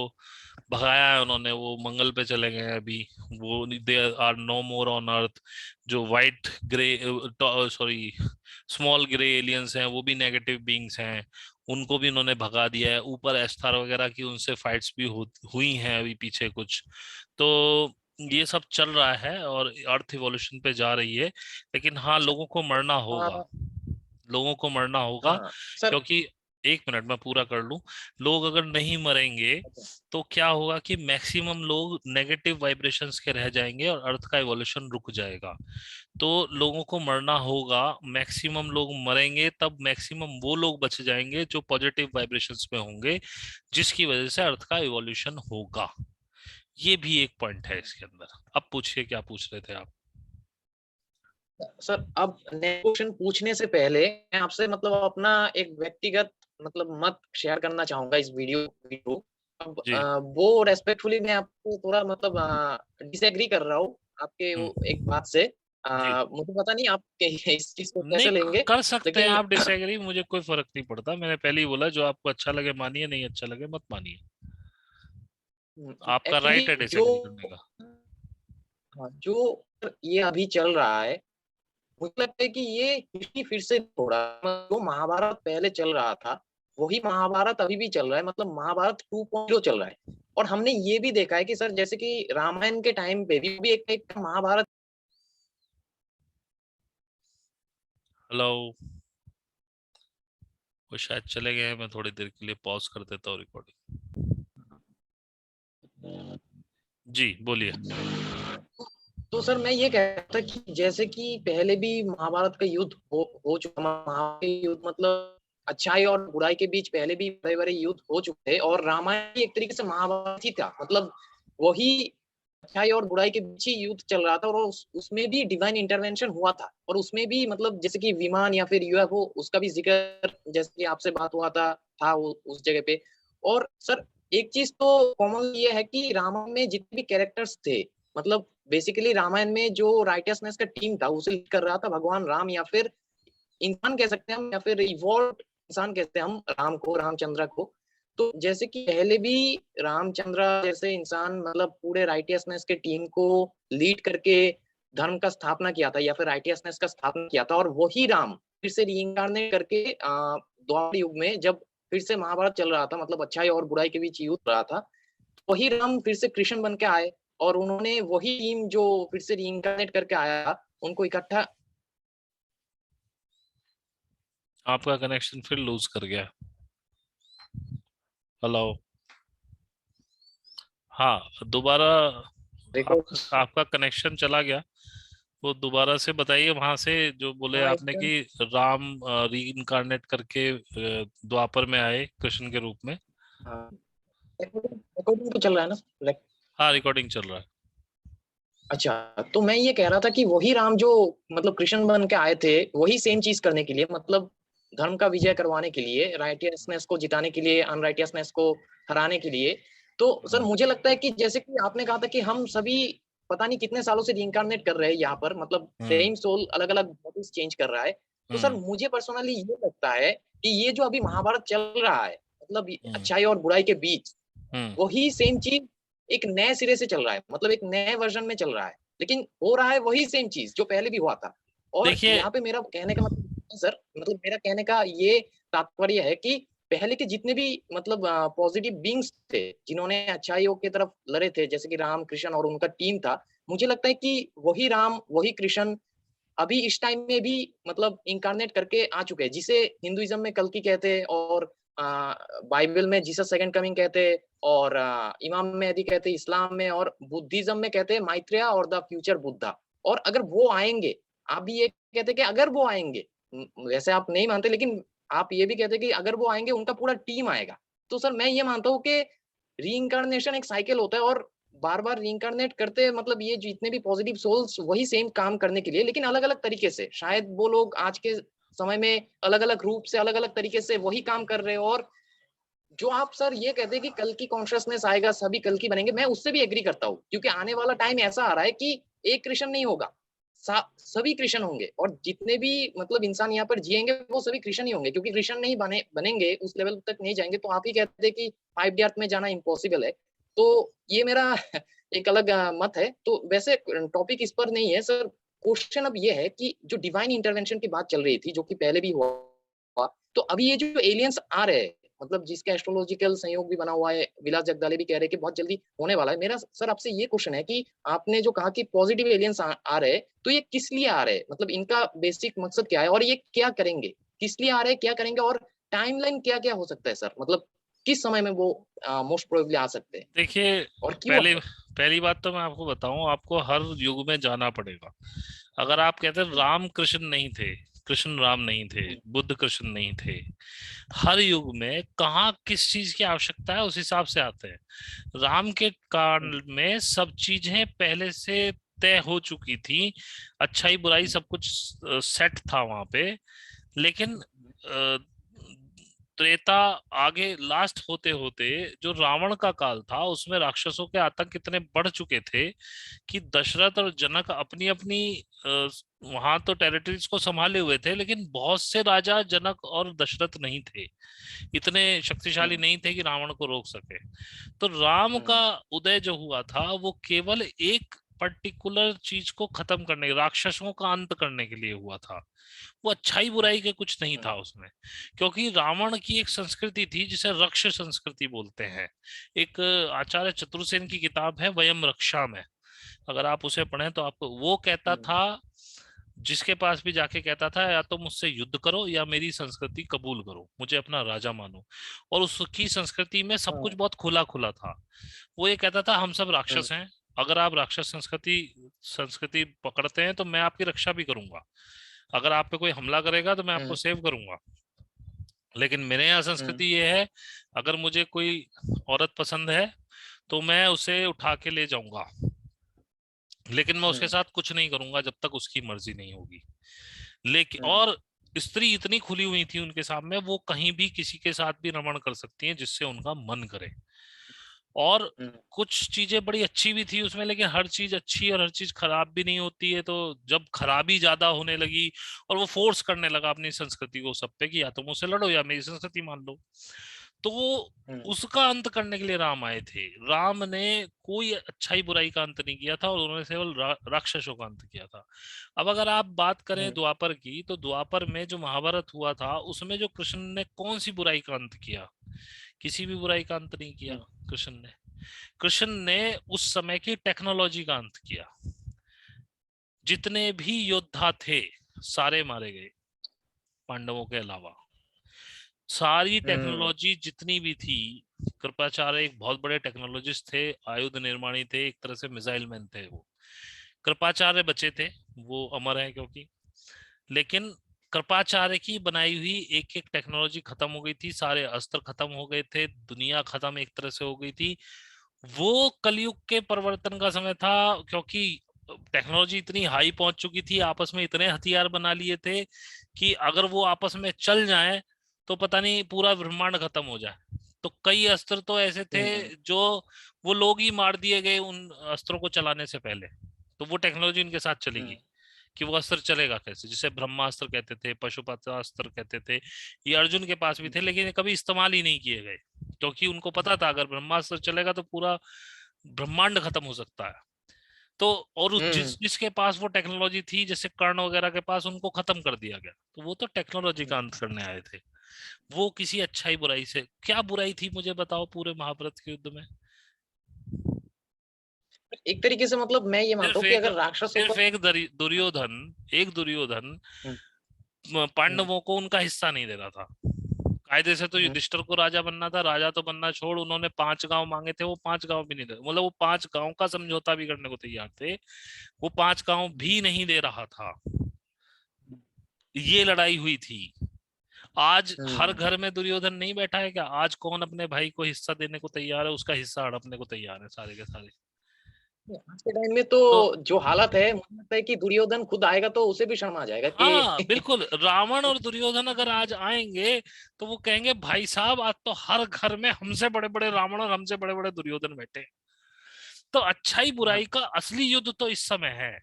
[SPEAKER 2] भगाया है उन्होंने, वो मंगल पे चले गए हैं अभी। वो they are no more on earth. जो white grey, sorry, small grey aliens हैं, वो भी नेगेटिव बीइंग्स हैं, उनको भी इन्होंने भगा दिया है। ऊपर एस्टार वगैरह की उनसे फाइट्स भी हुई हैं अभी पीछे कुछ। तो ये सब चल रहा है और अर्थ इवोल्यूशन पे जा रही है। लेकिन हाँ, लोगों को मरना होगा, लोगों को मरना होगा।
[SPEAKER 1] हाँ सर।
[SPEAKER 2] क्योंकि एक मिनट मैं पूरा कर लूं। लोग अगर नहीं मरेंगे तो क्या होगा कि मैक्सिमम लोग नेगेटिव वाइब्रेशंस के रह जाएंगे और अर्थ का इवोल्यूशन रुक जाएगा। तो लोगों को मरना होगा, मैक्सिमम लोग मरेंगे, तब मैक्सिमम वो लोग बच जाएंगे जो पॉजिटिव वाइब्रेशंस में होंगे, जिसकी वजह से अर्थ का इवोल्यूशन होगा। ये भी एक पॉइंट है इसके अंदर। अब पूछिए, क्या पूछ रहे थे आप?
[SPEAKER 1] सर अब नेक्स्ट क्वेश्चन पूछने से पहले मैं आपसे मतलब अपना एक व्यक्तिगत मतलब मत शेयर करना चाहूंगा इस वीडियो। अब
[SPEAKER 2] जी।
[SPEAKER 1] वो रेस्पेक्टफुली मैं आपको थोड़ा मतलब डिसएग्री कर रहा हूँ आपके वो एक
[SPEAKER 2] हम्म।
[SPEAKER 1] बात से।
[SPEAKER 2] जी।
[SPEAKER 1] मुझे पता नहीं आप इस चीज को
[SPEAKER 2] नहीं,
[SPEAKER 1] कैसे लेंगे,
[SPEAKER 2] कर सकते हैं
[SPEAKER 1] लेकिन
[SPEAKER 2] आप डिसएग्री, मुझे कोई फर्क नहीं पड़ता। मैंने पहले ही बोला, जो आपको अच्छा लगे मानिए, नहीं अच्छा लगे मत मानिए। आपका
[SPEAKER 1] एक्चुअली
[SPEAKER 2] राइट है
[SPEAKER 1] जो
[SPEAKER 2] डिसएग्री करने का।
[SPEAKER 1] जो ये अभी चल रहा है, मुझे लगता है कि ये हिस्ट्री फिर से हो रहा है। जो महाभारत पहले चल रहा था वही महाभारत अभी भी चल रहा है, मतलब महाभारत 2.0 चल रहा है। और हमने ये भी देखा है कि सर जैसे कि रामायण के टाइम पे भी एक टाइप का महाभारत।
[SPEAKER 2] हेलो, वो शायद चले गए हैं, मैं थोड़ी देर के लिए पॉज कर देता हूँ रिकॉर्डिंग। जी बोलिए।
[SPEAKER 1] तो सर मैं ये कह रहा था कि जैसे कि पहले भी महाभारत का युद्ध हो चुका, महाभारत के युद्ध मतलब अच्छाई और बुराई के बीच पहले भी बड़े बड़े युद्ध हो चुके थे, और रामायण भी एक तरीके से महाभारत ही था, मतलब वही अच्छाई और बुराई के बीच ही युद्ध चल रहा था। और उसमें भी डिवाइन इंटरवेंशन हुआ था, और उसमें भी मतलब जैसे कि विमान या फिर यूएफओ उसका भी जिक्र जैसे कि आपसे बात हुआ था उस जगह पे। और सर एक चीज तो कॉमन ये है कि रामायण में जितने भी कैरेक्टर्स थे, मतलब बेसिकली रामायण में जो राइटर्सनेस का टीम था उसे लीड कर रहा था भगवान राम, या फिर इंसान कह सकते हैं हम, या फिर इवॉल्व इंसान कहते हैं हम राम को, रामचंद्र को। तो जैसे कि पहले भी रामचंद्र जैसे इंसान मतलब पूरे राइटियसनेस के टीम को लीड करके धर्म का स्थापना किया था या फिर राइटियसनेस का स्थापना किया था, और वही राम फिर से रीइंकार्नेट करके द्वापर युग में जब फिर से महाभारत चल रहा था, मतलब अच्छाई और बुराई के बीच युद्ध रहा था, वही राम फिर से कृष्ण बन के आए और उन्होंने वही टीम जो फिर से रीइंकार्नेट करके आया उनको इकट्ठा।
[SPEAKER 2] आपका कनेक्शन फिर लूज कर गया। हेलो। हाँ, दोबारा
[SPEAKER 1] रिकॉर्ड
[SPEAKER 2] आपका कनेक्शन चला गया। वो दोबारा से बताइए वहां से जो बोले
[SPEAKER 1] हाँ
[SPEAKER 2] आपने
[SPEAKER 1] इसका
[SPEAKER 2] कि राम रीइंकार्नेट करके द्वापर में आए कृष्ण के रूप में।
[SPEAKER 1] हाँ रिकॉर्डिंग तो चल रहा है ना लाइक।
[SPEAKER 2] हाँ, रिकॉर्डिंग चल रहा है।
[SPEAKER 1] अच्छा, तो मैं ये कह रहा था कि वही राम जो मतलब कृष्ण बन के आए थे वही सेम चीज करने के लिए, मतलब धर्म का विजय करवाने के लिए, राइटियसनेस को जिताने के लिए, अनराइटियसनेस को हराने के लिए। तो सर मुझे लगता है कि जैसे कि आपने कहा था कि हम सभी पता नहीं कितने सालों से रीइंकार्नेट कर रहे हैं यहाँ पर, मतलब
[SPEAKER 2] हम्म।
[SPEAKER 1] सेम सोल अलग अलग बॉडीज चेंज कर रहा है। तो सर
[SPEAKER 2] हम्म।
[SPEAKER 1] मुझे पर्सनली ये लगता है कि ये जो अभी महाभारत चल रहा है, मतलब
[SPEAKER 2] हम्म।
[SPEAKER 1] अच्छाई और बुराई के बीच,
[SPEAKER 2] हम्म।
[SPEAKER 1] वही सेम चीज एक नए सिरे से चल रहा है, मतलब एक नए वर्जन में चल रहा है, लेकिन हो रहा है वही सेम चीज जो पहले भी हुआ था। और
[SPEAKER 2] देखिए।
[SPEAKER 1] यहाँ पे मेरा कहने का मतलब सर, मतलब मेरा कहने का ये तात्पर्य है कि पहले के जितने भी मतलब पॉजिटिव बींग्स थे जिन्होंने अच्छाइयों की तरफ लड़े थे, जैसे कि राम कृष्ण और उनका टीम था, मुझे लगता है कि वही राम वही कृष्ण अभी इस टाइम में भी मतलब इंकारनेट करके आ चुके हैं, जिसे हिंदुइज्म में कल्कि कहते हैं, और बाइबल में जीसस सेकंड कमिंग कहते हैं, और इमाम मेहदी कहते हैं इस्लाम में, और बुद्धिज्म में कहते हैं माइत्रेया और द फ्यूचर बुद्धा। और अगर वो आएंगे, आप भी ये कहते हैं कि अगर वो आएंगे, वैसे आप नहीं मानते लेकिन आप ये भी कहते हैं कि अगर वो आएंगे उनका पूरा टीम आएगा। तो सर मैं ये मानता हूँ कि रीइंकार्नेशन एक साइकिल होता है, और बार बार रीइंकार्नेट करते हैं, मतलब ये जितने भी पॉजिटिव सोल्स वही सेम काम करने के लिए, लेकिन अलग अलग तरीके से, शायद वो लोग आज के समय में अलग अलग रूप से अलग अलग तरीके से वही काम कर रहे हो। और जो आप सर ये कहते हैं कि कल की कॉन्शियसनेस आएगा सभी कल की बनेंगे, मैं उससे भी एग्री करता हूँ, क्योंकि आने वाला टाइम ऐसा आ रहा है कि एक कृष्ण नहीं होगा, सभी कृष्ण होंगे, और जितने भी मतलब इंसान यहाँ पर जिएंगे वो सभी कृष्ण ही होंगे, क्योंकि कृष्ण नहीं बनेंगे, उस लेवल तक नहीं जाएंगे, तो आप ही कहते हैं कि 5D अर्थ में जाना इम्पॉसिबल है। तो ये मेरा एक अलग मत है। तो वैसे टॉपिक इस पर नहीं है सर। क्वेश्चन अब ये है कि जो डिवाइन इंटरवेंशन की बात चल रही थी, जो कि पहले भी हुआ, तो अभी ये जो एलियंस आ रहे हैं, मतलब जिसका एस्ट्रोलॉजिकल संयोग भी बना हुआ है, विलास जगदाले भी कह रहे हैं कि बहुत जल्दी होने वाला है। मेरा सर आपसे ये क्वेश्चन है कि आपने जो कहा कि पॉजिटिव एलियंस आ रहे हैं, तो ये किस लिए आ रहे हैं, मतलब इनका बेसिक मकसद क्या है, और ये क्या करेंगे, किस लिए आ रहे हैं, क्या करेंगे, और टाइमलाइन क्या क्या हो सकता है सर, मतलब किस समय में वो मोस्ट प्रोबेबली आ सकते हैं,
[SPEAKER 2] देखिए,
[SPEAKER 1] और क्यों आ
[SPEAKER 2] पहले
[SPEAKER 1] सकते
[SPEAKER 2] पहली बात तो मैं आपको बताऊं, आपको हर युग में जाना पड़ेगा। अगर आप कहते हैं
[SPEAKER 1] हैं?
[SPEAKER 2] राम कृष्ण नहीं थे, कृष्ण राम नहीं थे,
[SPEAKER 1] हम्म,
[SPEAKER 2] बुद्ध कृष्ण नहीं थे, हर युग में कहाँ किस चीज की आवश्यकता है उस हिसाब से आते हैं। राम के
[SPEAKER 1] हम्म,
[SPEAKER 2] काल में सब चीजें पहले से तय हो चुकी थी, अच्छाई बुराई
[SPEAKER 1] हम्म,
[SPEAKER 2] सब कुछ सेट था वहां पे। लेकिन अ, त्रेता आगे लास्ट होते होते जो रावण का काल था उसमें राक्षसों के आतंक इतने बढ़ चुके थे कि दशरथ और जनक अपनी अपनी वहां तो टेरिटरीज को संभाले हुए थे, लेकिन बहुत से राजा जनक और दशरथ नहीं थे, इतने शक्तिशाली
[SPEAKER 1] हम्म,
[SPEAKER 2] नहीं थे कि रावण को रोक सके। तो राम का
[SPEAKER 1] हम्म,
[SPEAKER 2] उदय जो हुआ था वो केवल एक पर्टिकुलर चीज को खत्म करने, राक्षसों का अंत करने के लिए हुआ था। वो अच्छाई बुराई के कुछ नहीं
[SPEAKER 1] हम्म,
[SPEAKER 2] था उसमें। क्योंकि रावण की एक संस्कृति थी जिसे रक्ष संस्कृति बोलते हैं। एक आचार्य चतुर्सेन की किताब है वयम रक्षा में, अगर आप उसे पढ़ें तो आपको वो कहता
[SPEAKER 1] हम्म,
[SPEAKER 2] था, जिसके पास भी जाके कहता था या तो मुझसे युद्ध करो या मेरी संस्कृति कबूल करो, मुझे अपना राजा मानो। और उसकी संस्कृति में सब कुछ
[SPEAKER 1] हाँ,
[SPEAKER 2] बहुत खुला खुला था। वो ये कहता था हम सब
[SPEAKER 1] हम्म,
[SPEAKER 2] राक्षस हैं, अगर आप राक्षस संस्कृति संस्कृति पकड़ते हैं तो मैं आपकी रक्षा भी करूंगा, अगर आप पे कोई हमला करेगा तो मैं आपको
[SPEAKER 1] हम्म,
[SPEAKER 2] सेव करूंगा। लेकिन मेरे यहाँ
[SPEAKER 1] हम्म,
[SPEAKER 2] संस्कृति ये है, अगर मुझे कोई औरत पसंद है तो मैं उसे उठा के ले जाऊंगा, लेकिन मैं उसके
[SPEAKER 1] हम्म,
[SPEAKER 2] साथ कुछ नहीं करूंगा जब तक उसकी मर्जी नहीं होगी। लेकिन
[SPEAKER 1] हम्म,
[SPEAKER 2] और स्त्री इतनी खुली हुई थी उनके सामने, वो कहीं भी किसी के साथ भी रमण कर सकती हैं जिससे उनका मन करे। और
[SPEAKER 1] हम्म,
[SPEAKER 2] कुछ चीजें बड़ी अच्छी भी थी उसमें, लेकिन हर चीज अच्छी और हर चीज खराब भी नहीं होती है। तो जब खराबी ज्यादा होने लगी और वो फोर्स करने लगा अपनी संस्कृति को सब पे कि या तुम मुझसे लड़ो या मेरी संस्कृति मान लो, तो उसका अंत करने के लिए राम आए थे। राम ने कोई अच्छाई बुराई का अंत नहीं किया था, और उन्होंने केवल राक्षसों का अंत किया था। अब अगर आप बात करें द्वापर की, तो द्वापर में जो महाभारत हुआ था उसमें जो कृष्ण ने कौन सी बुराई का अंत किया? किसी भी बुराई का अंत नहीं किया कृष्ण ने। कृष्ण ने उस समय की टेक्नोलॉजी का अंत किया। जितने भी योद्धा थे सारे मारे गए पांडवों के अलावा। सारी टेक्नोलॉजी जितनी भी थी, कृपाचार्य एक बहुत बड़े टेक्नोलॉजिस्ट थे, आयुध निर्माणी थे, एक तरह से मिसाइल मैन थे वो। कृपाचार्य बचे थे, वो अमर है क्योंकि, लेकिन कृपाचार्य की बनाई हुई एक एक टेक्नोलॉजी खत्म हो गई थी, सारे अस्त्र खत्म हो गए थे, दुनिया खत्म एक तरह से हो गई थी। वो कलयुग के परिवर्तन का समय था, क्योंकि टेक्नोलॉजी इतनी हाई पहुंच चुकी थी, आपस में इतने हथियार बना लिए थे कि अगर वो आपस में चल जाएं तो पता नहीं पूरा ब्रह्मांड खत्म हो जाए। तो कई अस्त्र तो ऐसे थे जो वो लोग ही मार दिए गए उन अस्त्रों को चलाने से पहले। तो वो टेक्नोलॉजी इनके साथ चलेगी कि वो अस्त्र चलेगा कैसे, जिसे ब्रह्मास्त्र कहते थे, पशुपतास्त्र कहते थे, ये अर्जुन के पास भी थे, लेकिन ये कभी इस्तेमाल ही नहीं किए गए, क्योंकि उनको पता था अगर ब्रह्मास्त्र चलेगा तो पूरा ब्रह्मांड खत्म हो सकता है। तो और जिसके पास वो टेक्नोलॉजी थी, जैसे कर्ण वगैरह के पास, उनको खत्म कर दिया गया। तो वो तो टेक्नोलॉजी का अंत करने आए थे। वो किसी अच्छाई बुराई से, क्या बुराई थी मुझे बताओ पूरे महाभारत के युद्ध में?
[SPEAKER 1] एक तरीके से मतलब मैं ये मानता
[SPEAKER 2] सिर्फ
[SPEAKER 1] हूँ कि
[SPEAKER 2] एक
[SPEAKER 1] अगर राक्षसों
[SPEAKER 2] सिर्फ
[SPEAKER 1] पर
[SPEAKER 2] एक दुर्योधन
[SPEAKER 1] हम्म,
[SPEAKER 2] पांडवों को उनका हिस्सा नहीं दे रहा था। कायदे से तो युधिष्ठिर को राजा बनना था, राजा तो बनना छोड़, उन्होंने 5 गांव मांगे थे, वो 5 गांव भी नहीं दे, मतलब वो 5 गांव का समझौता भी करने को तैयार थे, वो 5 गांव भी नहीं दे रहा था। ये लड़ाई हुई थी। आज हर घर में दुर्योधन नहीं बैठा है क्या? आज कौन अपने भाई को हिस्सा देने को तैयार है, उसका हिस्सा हड़पने को तैयार है सारे के सारे।
[SPEAKER 1] आज के टाइम में तो
[SPEAKER 2] तो
[SPEAKER 1] जो हालत है, मुझे लगता है कि दुर्योधन खुद आएगा तो उसे भी शर्म आ जाएगा
[SPEAKER 2] हाँ
[SPEAKER 1] कि
[SPEAKER 2] बिल्कुल, रावण और दुर्योधन अगर आज आएंगे तो वो कहेंगे भाई साहब आज तो हर घर में हमसे बड़े बड़े रावण और हमसे बड़े बड़े दुर्योधन बैठे। तो अच्छाई बुराई का असली युद्ध तो इस समय है।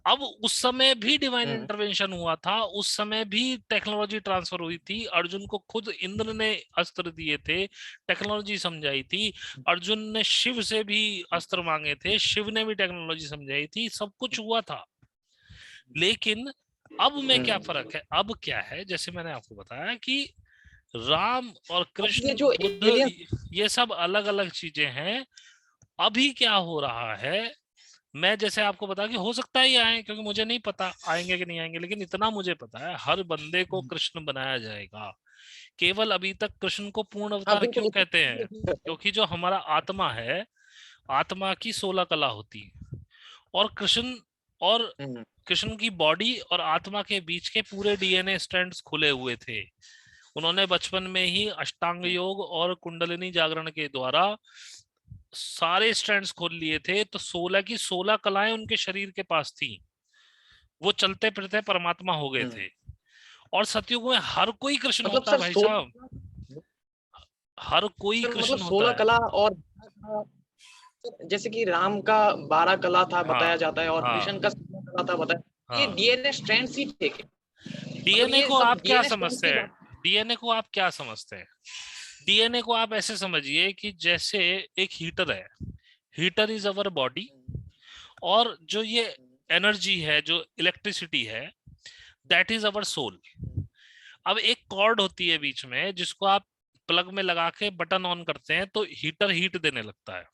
[SPEAKER 2] अब उस समय भी डिवाइन इंटरवेंशन हुआ था, उस समय भी टेक्नोलॉजी ट्रांसफर हुई थी, अर्जुन को खुद इंद्र ने अस्त्र दिए थे, टेक्नोलॉजी समझाई थी। अर्जुन ने शिव से भी अस्त्र मांगे थे, शिव ने भी टेक्नोलॉजी समझाई थी, सब कुछ हुआ था। लेकिन अब में क्या फर्क है? अब क्या है, जैसे मैंने आपको बताया कि राम और
[SPEAKER 1] अब ये
[SPEAKER 2] कृष्ण
[SPEAKER 1] जो
[SPEAKER 2] बुद्ध
[SPEAKER 1] एलियन
[SPEAKER 2] ये सब अलग अलग चीजें हैं। अभी क्या हो रहा है, मैं जैसे आपको बता कि हो सकता है ये आए, क्योंकि मुझे नहीं पता आएंगे कि नहीं आएंगे, लेकिन इतना मुझे पता है हर बंदे को कृष्ण बनाया जाएगा। केवल अभी तक कृष्ण को पूर्ण
[SPEAKER 1] हाँ
[SPEAKER 2] अवतार
[SPEAKER 1] बिल्कुल
[SPEAKER 2] क्यों कहते हैं? क्योंकि जो हमारा आत्मा है, आत्मा की 16 कला होती है, और और कृष्ण की बॉडी और आत्मा के बीच के पूरे डीएनए स्ट्रैंड्स खुले हुए थे। उन्होंने बचपन में ही अष्टांग योग और कुंडलिनी जागरण के द्वारा सारे स्ट्रैंड्स खोल लिए थे, तो 16 की 16 कलाएं उनके शरीर के पास थी। वो चलते फिरते परमात्मा हो गए थे। और सतयुग में हर कोई कृष्ण
[SPEAKER 1] मतलब
[SPEAKER 2] होता है
[SPEAKER 1] सर
[SPEAKER 2] भाई साहब,
[SPEAKER 1] 16
[SPEAKER 2] हर कोई
[SPEAKER 1] सर मतलब
[SPEAKER 2] कृष्ण होता
[SPEAKER 1] 16
[SPEAKER 2] है।
[SPEAKER 1] कला और जैसे कि राम का 12 कला था बताया
[SPEAKER 2] हाँ
[SPEAKER 1] जाता है और
[SPEAKER 2] हाँ
[SPEAKER 1] कृष्ण का 16 कला था बताया। ये
[SPEAKER 2] हाँ।
[SPEAKER 1] डीएनए स्ट्रैंड्स ही थे क्या? मतलब
[SPEAKER 2] डीएनए
[SPEAKER 1] ये
[SPEAKER 2] को
[SPEAKER 1] सब
[SPEAKER 2] आप क्या
[SPEAKER 1] डीएनए स्ट्रैंड्स
[SPEAKER 2] समझते
[SPEAKER 1] की
[SPEAKER 2] हैं?
[SPEAKER 1] बात।
[SPEAKER 2] डीएनए को आप क्या समझते हैं? डीएनए को आप ऐसे समझिए कि जैसे एक हीटर है, हीटर इज अवर बॉडी, और जो ये एनर्जी है, जो इलेक्ट्रिसिटी है, दैट इज अवर सोल। अब एक कॉर्ड होती है बीच में, जिसको आप प्लग में लगा के बटन ऑन करते हैं तो हीटर हीट देने लगता है।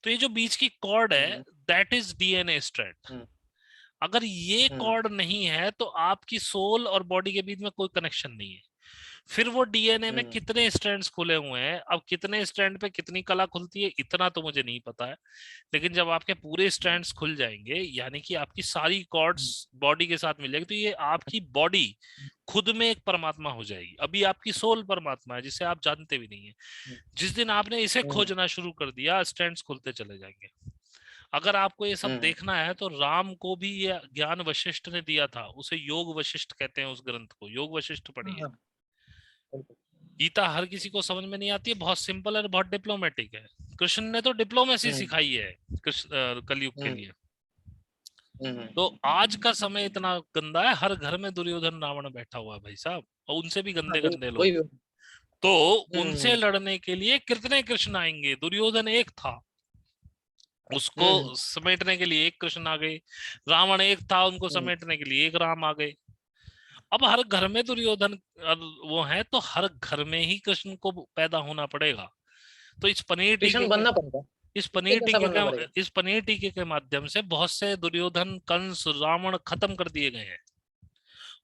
[SPEAKER 2] तो ये जो बीच की कॉर्ड है, दैट इज डीएनए स्ट्रैंड। अगर ये कॉर्ड नहीं है तो आपकी सोल और बॉडी के बीच में कोई कनेक्शन नहीं है। फिर वो डीएनए में कितने स्ट्रैंड्स खुले हुए हैं, अब कितने स्ट्रैंड पे कितनी कला खुलती है इतना तो मुझे नहीं पता है, लेकिन जब आपके पूरे स्ट्रैंड्स खुल जाएंगे, यानी कि आपकी सारी कॉर्ड्स बॉडी के साथ मिल जाएगी, तो ये आपकी बॉडी खुद में एक परमात्मा हो जाएगी। अभी आपकी सोल परमात्मा है, जिसे आप जानते भी नहीं है। जिस दिन आपने इसे खोजना शुरू कर दिया, स्ट्रैंड्स खुलते चले जाएंगे। अगर आपको ये सब देखना है तो राम को भी ये ज्ञान वशिष्ठ ने दिया था, उसे योग वशिष्ठ कहते हैं, उस ग्रंथ को योग वशिष्ठ पढ़िए। गीता हर किसी को समझ में नहीं आती है, बहुत सिंपल और बहुत डिप्लोमेटिक है। कृष्ण ने तो डिप्लोमेसी सिखाई है कलयुग के लिए। तो आज का समय इतना गंदा है, हर घर में दुर्योधन रावण बैठा हुआ है भाई साहब, और उनसे भी
[SPEAKER 1] हाँ
[SPEAKER 2] गंदे गंदे
[SPEAKER 1] बिल्कुल
[SPEAKER 2] लोग। तो उनसे लड़ने के लिए कितने कृष्ण आएंगे? दुर्योधन एक था, उसको समेटने के लिए एक कृष्ण आ गए। रावण एक था, उनको समेटने के लिए एक राम आ गए। अब हर घर में दुर्योधन वो है, तो हर घर में ही कृष्ण को पैदा होना पड़ेगा। तो इस पनीर टीके
[SPEAKER 1] कृष्ण
[SPEAKER 2] के
[SPEAKER 1] बनना पड़ेगा,
[SPEAKER 2] इस
[SPEAKER 1] इससे
[SPEAKER 2] पनीर
[SPEAKER 1] कैसा
[SPEAKER 2] टीके
[SPEAKER 1] बनना पड़ेगा?
[SPEAKER 2] के इस पनीर टीके के माध्यम से बहुत से दुर्योधन, कंस, रावण खत्म कर दिए गए हैं।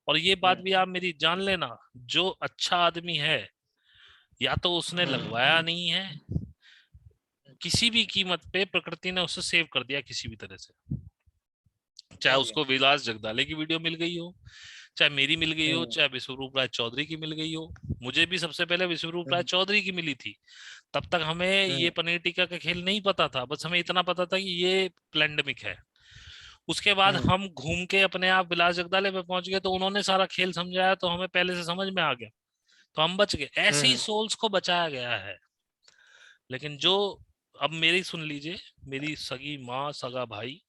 [SPEAKER 2] और ये बात भी आप मेरी जान लेना, जो अच्छा आदमी है, या तो उसने लगवाया नहीं है, किसी भी कीमत पे प्रकृति ने उसे सेव कर दिया किसी भी तरह से। चाहे
[SPEAKER 1] समझ गया।
[SPEAKER 2] उसको विलास जगदाले की वीडियो मिल गई हो, चाहे मेरी मिल गई हो,
[SPEAKER 1] हम्म,
[SPEAKER 2] चाहे विश्वरूप राय चौधरी की मिल गई हो। मुझे भी सबसे पहले विश्वरूप राय
[SPEAKER 1] हम्म,
[SPEAKER 2] चौधरी की मिली थी। तब तक हमें ये
[SPEAKER 1] हम्म,
[SPEAKER 2] पनीर टिक्का का खेल नहीं पता था, बस हमें इतना पता था कि ये प्लेंडेमिक है। उसके बाद
[SPEAKER 1] हम्म,
[SPEAKER 2] हम घूम के अपने आप विलास जगदाले पे पहुंच गए, तो उन्होंने सारा खेल समझाया, तो हमें पहले से समझ में आ गया, तो हम बच गए। ऐसे ही
[SPEAKER 1] हम्म,
[SPEAKER 2] सोल्स को बचाया गया है। लेकिन जो, अब मेरी सुन लीजिए, मेरी सगी माँ, सगा भाई,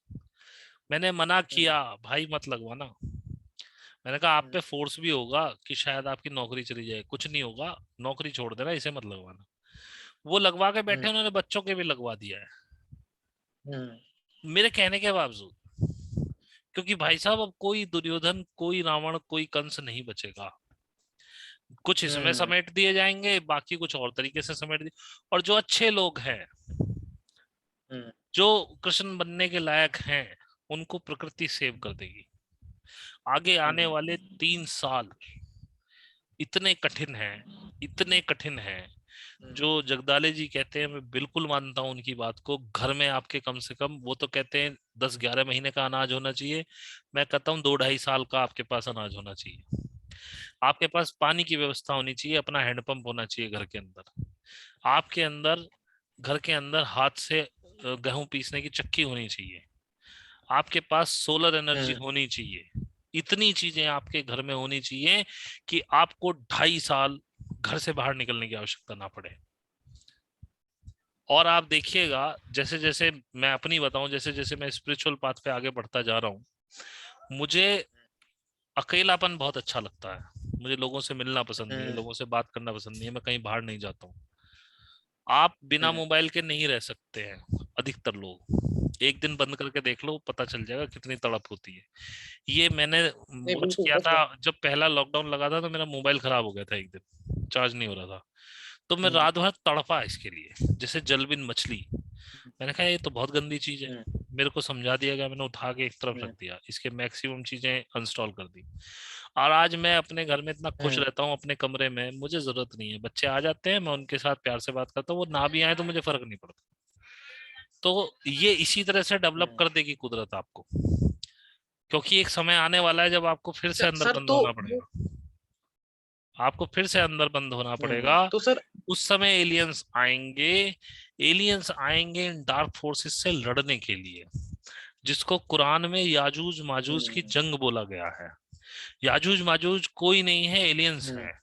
[SPEAKER 2] मैंने मना
[SPEAKER 1] हम्म,
[SPEAKER 2] किया, भाई मत लगवाना। मैंने कहा आप
[SPEAKER 1] हम्म,
[SPEAKER 2] पे फोर्स भी होगा कि शायद आपकी नौकरी चली जाए, कुछ नहीं होगा, नौकरी छोड़ देना, इसे मत लगवाना। वो लगवा के बैठे,
[SPEAKER 1] हम्म,
[SPEAKER 2] उन्होंने बच्चों के भी लगवा दिया है,
[SPEAKER 1] हम्म,
[SPEAKER 2] मेरे कहने के बावजूद। क्योंकि भाई साहब, अब कोई दुर्योधन, कोई रावण, कोई कंस नहीं बचेगा। कुछ इसमें
[SPEAKER 1] हम्म,
[SPEAKER 2] समेट दिए जाएंगे, बाकी कुछ और तरीके से समेट दिए। और जो अच्छे लोग हैं,
[SPEAKER 1] हम्म,
[SPEAKER 2] जो कृष्ण बनने के लायक हैं, उनको प्रकृति सेव कर देगी। आगे आने
[SPEAKER 1] हम्म,
[SPEAKER 2] वाले 3 साल इतने कठिन हैं, इतने कठिन हैं।
[SPEAKER 1] हम्म,
[SPEAKER 2] जो जगदाले जी कहते हैं, मैं बिल्कुल मानता हूं उनकी बात को। घर में आपके कम से कम, वो तो कहते हैं 10-11 महीने का अनाज होना चाहिए, मैं कहता हूँ 2-2.5 साल का आपके पास अनाज होना चाहिए। आपके पास पानी की व्यवस्था होनी चाहिए, अपना हैंडपंप होना चाहिए घर के अंदर। आपके अंदर, घर के अंदर हाथ से गेहूं पीसने की चक्की होनी चाहिए। आपके पास सोलर एनर्जी
[SPEAKER 1] हम्म,
[SPEAKER 2] होनी चाहिए। इतनी चीजें आपके घर में होनी चाहिए कि आपको 2.5 साल घर से बाहर निकलने की आवश्यकता ना पड़े। और आप देखिएगा, जैसे जैसे मैं अपनी बताऊं, जैसे जैसे मैं स्पिरिचुअल पाथ पे आगे बढ़ता जा रहा हूँ, मुझे अकेलापन बहुत अच्छा लगता है। मुझे लोगों से मिलना पसंद नहीं है,
[SPEAKER 1] हम्म,
[SPEAKER 2] लोगों से बात करना पसंद नहीं है, मैं कहीं बाहर नहीं जाता हूँ। आप बिना
[SPEAKER 1] हम्म,
[SPEAKER 2] मोबाइल के नहीं रह सकते हैं, अधिकतर लोग। एक दिन बंद करके देख लो, पता चल जाएगा कितनी तड़प होती है। ये मैंने
[SPEAKER 1] नहीं
[SPEAKER 2] वॉच
[SPEAKER 1] बिल्कुल
[SPEAKER 2] किया
[SPEAKER 1] सच
[SPEAKER 2] था।
[SPEAKER 1] है।
[SPEAKER 2] जब पहला लॉकडाउन लगा था, तो मेरा मोबाइल खराब हो गया था, एक दिन चार्ज नहीं हो रहा था, तो मैं
[SPEAKER 1] हम्म,
[SPEAKER 2] रात भर तड़पा इसके लिए, जैसे जल बिन मछली। मैंने कहा ये तो बहुत गंदी चीज है।
[SPEAKER 1] हम्म,
[SPEAKER 2] मेरे को समझा दिया गया, मैंने उठा के एक तरफ रख
[SPEAKER 1] हम्म,
[SPEAKER 2] दिया, इसके मैक्सिमम चीजें अनस्टॉल कर दी। और आज मैं अपने घर में इतना खुश
[SPEAKER 1] हम्म,
[SPEAKER 2] रहता हूँ, अपने कमरे में मुझे जरूरत नहीं है। बच्चे आ जाते हैं, मैं उनके साथ प्यार से बात करता हूँ, वो ना भी आए तो मुझे फर्क नहीं पड़ता। तो ये इसी तरह से डेवलप
[SPEAKER 1] हम्म।
[SPEAKER 2] कर देगी कुदरत आपको। क्योंकि एक समय आने वाला है जब आपको फिर से अंदर
[SPEAKER 1] सर
[SPEAKER 2] बंद
[SPEAKER 1] तो
[SPEAKER 2] होना पड़ेगा। आपको फिर से अंदर बंद होना पड़ेगा।
[SPEAKER 1] तो सर
[SPEAKER 2] उस समय एलियंस आएंगे। एलियंस आएंगे इन डार्क फोर्सेस से लड़ने के लिए, जिसको कुरान में याजूज माजूज की
[SPEAKER 1] हम्म,
[SPEAKER 2] जंग बोला गया है। याजूज माजूज कोई नहीं है, एलियंस
[SPEAKER 1] हम्म,
[SPEAKER 2] है।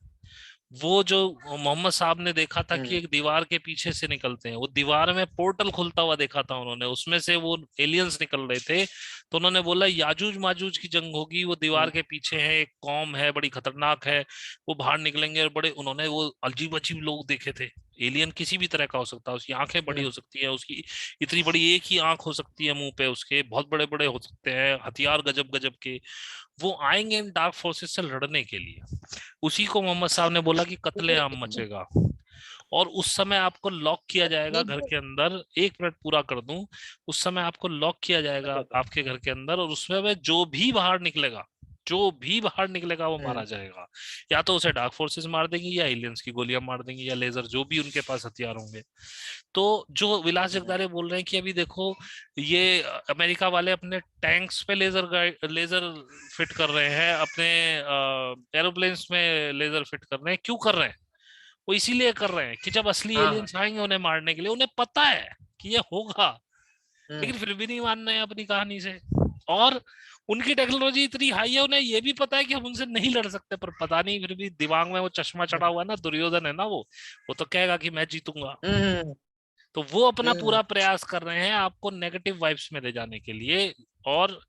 [SPEAKER 2] वो जो मोहम्मद साहब ने देखा था कि
[SPEAKER 1] हम्म,
[SPEAKER 2] एक दीवार के पीछे से निकलते हैं, वो दीवार में पोर्टल खुलता हुआ देखा था उन्होंने, उसमें से वो एलियंस निकल रहे थे। तो उन्होंने बोला याजूज माजूज की जंग होगी, वो दीवार
[SPEAKER 1] हम्म,
[SPEAKER 2] के पीछे है, एक कौम है बड़ी खतरनाक है, वो बाहर निकलेंगे। और बड़े उन्होंने वो अजीब अजीब लोग देखे थे। एलियन किसी भी तरह का हो सकता है, उसकी आंखें बड़ी
[SPEAKER 1] हम्म,
[SPEAKER 2] हो सकती है, उसकी इतनी बड़ी एक ही आंख हो सकती है मुंह पे, उसके बहुत बड़े बड़े हो सकते हैं, हथियार गजब गजब के। वो आएंगे इन डार्क फोर्सेस से लड़ने के लिए। उसी को मोहम्मद साहब ने बोला कि
[SPEAKER 1] तो
[SPEAKER 2] कत्लेआम
[SPEAKER 1] सर
[SPEAKER 2] मचेगा। और उस समय आपको लॉक किया जाएगा घर
[SPEAKER 1] नहीं,
[SPEAKER 2] के अंदर, 1 मिनट पूरा कर दूं। उस समय आपको लॉक किया जाएगा
[SPEAKER 1] अच्छा अच्छा।
[SPEAKER 2] आपके घर के अंदर, और उसमें वह जो भी बाहर निकलेगा, जो भी बाहर निकलेगा वो मारा
[SPEAKER 1] हम्म,
[SPEAKER 2] जाएगा। या तो उसे डार्क फोर्सेस मार देंगी, या एलियंस की गोलियां मार देंगी, या लेजर, जो भी उनके पास हथियार होंगे। तो जो विलास
[SPEAKER 1] हम्म,
[SPEAKER 2] जगदारे बोल रहे हैं कि अभी देखो, ये अमेरिका वाले अपने टैंक्स पे लेजर फिट कर रहे हैं, अपने एरोप्लेन्स में लेजर फिट कर रहे हैं, क्यों कर रहे हैं? वो इसीलिए कर रहे हैं कि जब असली
[SPEAKER 1] हाँ हाँ,
[SPEAKER 2] एलियंस आएंगे उन्हें मारने के लिए, उन्हें पता है कि ये होगा,
[SPEAKER 1] हम्म,
[SPEAKER 2] लेकिन फिर भी नहीं मान रहे हैं अपनी कहानी से। और उनकी टेक्नोलॉजी इतनी हाई है, उन्हें ये भी पता है कि हम उनसे नहीं लड़ सकते, पर पता नहीं, फिर भी दिमाग में वो चश्मा चढ़ा
[SPEAKER 1] हम्म,
[SPEAKER 2] हुआ है ना, दुर्योधन है ना वो तो कहेगा कि मैं जीतूंगा।
[SPEAKER 1] हम्म,
[SPEAKER 2] तो वो अपना
[SPEAKER 1] हम्म,
[SPEAKER 2] पूरा प्रयास कर रहे हैं आपको नेगेटिव वाइब्स में ले जाने के लिए। और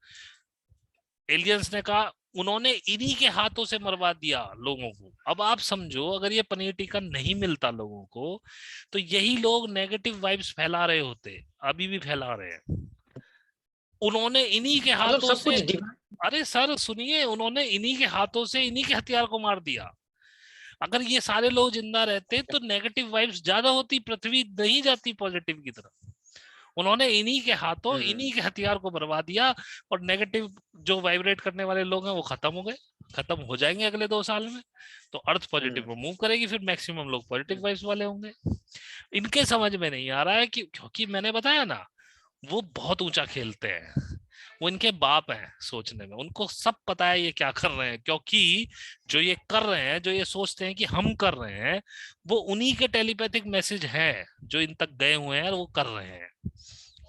[SPEAKER 2] एलियंस ने कहा उन्होंने इन्हीं के हाथों से मरवा दिया लोगों को। अब आप समझो, अगर ये पनीर टिक्का नहीं मिलता लोगों को, तो यही लोग नेगेटिव वाइब्स फैला रहे होते, अभी भी फैला रहे हैं। उन्होंने इन्हीं के
[SPEAKER 1] मतलब
[SPEAKER 2] हाथों
[SPEAKER 1] सब
[SPEAKER 2] से,
[SPEAKER 1] कुछ डिवाइन।
[SPEAKER 2] अरे सर सुनिए, उन्होंने इन्हीं के हाथों से इन्हीं के हथियार को मार दिया। अगर ये सारे लोग जिंदा रहते तो नेगेटिव वाइब्स ज्यादा होती, पृथ्वी नहीं जाती पॉजिटिव की तरफ। उन्होंने इन्हीं के हाथों इन्हीं के हथियार को बर्बाद दिया, और नेगेटिव जो वाइब्रेट करने वाले लोग हैं वो खत्म हो गए, खत्म हो जाएंगे अगले 2 साल में। तो अर्थ पॉजिटिव को मूव करेगी, फिर मैक्सिमम लोग पॉजिटिव वाइब्स वाले होंगे। इनके समझ में नहीं आ रहा है कि, क्योंकि मैंने बताया ना, वो बहुत ऊंचा खेलते हैं। वो इनके बाप हैं सोचने में, उनको सब पता है ये क्या कर रहे हैं, क्योंकि जो ये कर रहे हैं, जो ये सोचते हैं कि हम कर रहे हैं, वो उन्हीं के टेलीपैथिक मैसेज हैं जो इन तक गए हुए हैं और वो कर रहे हैं।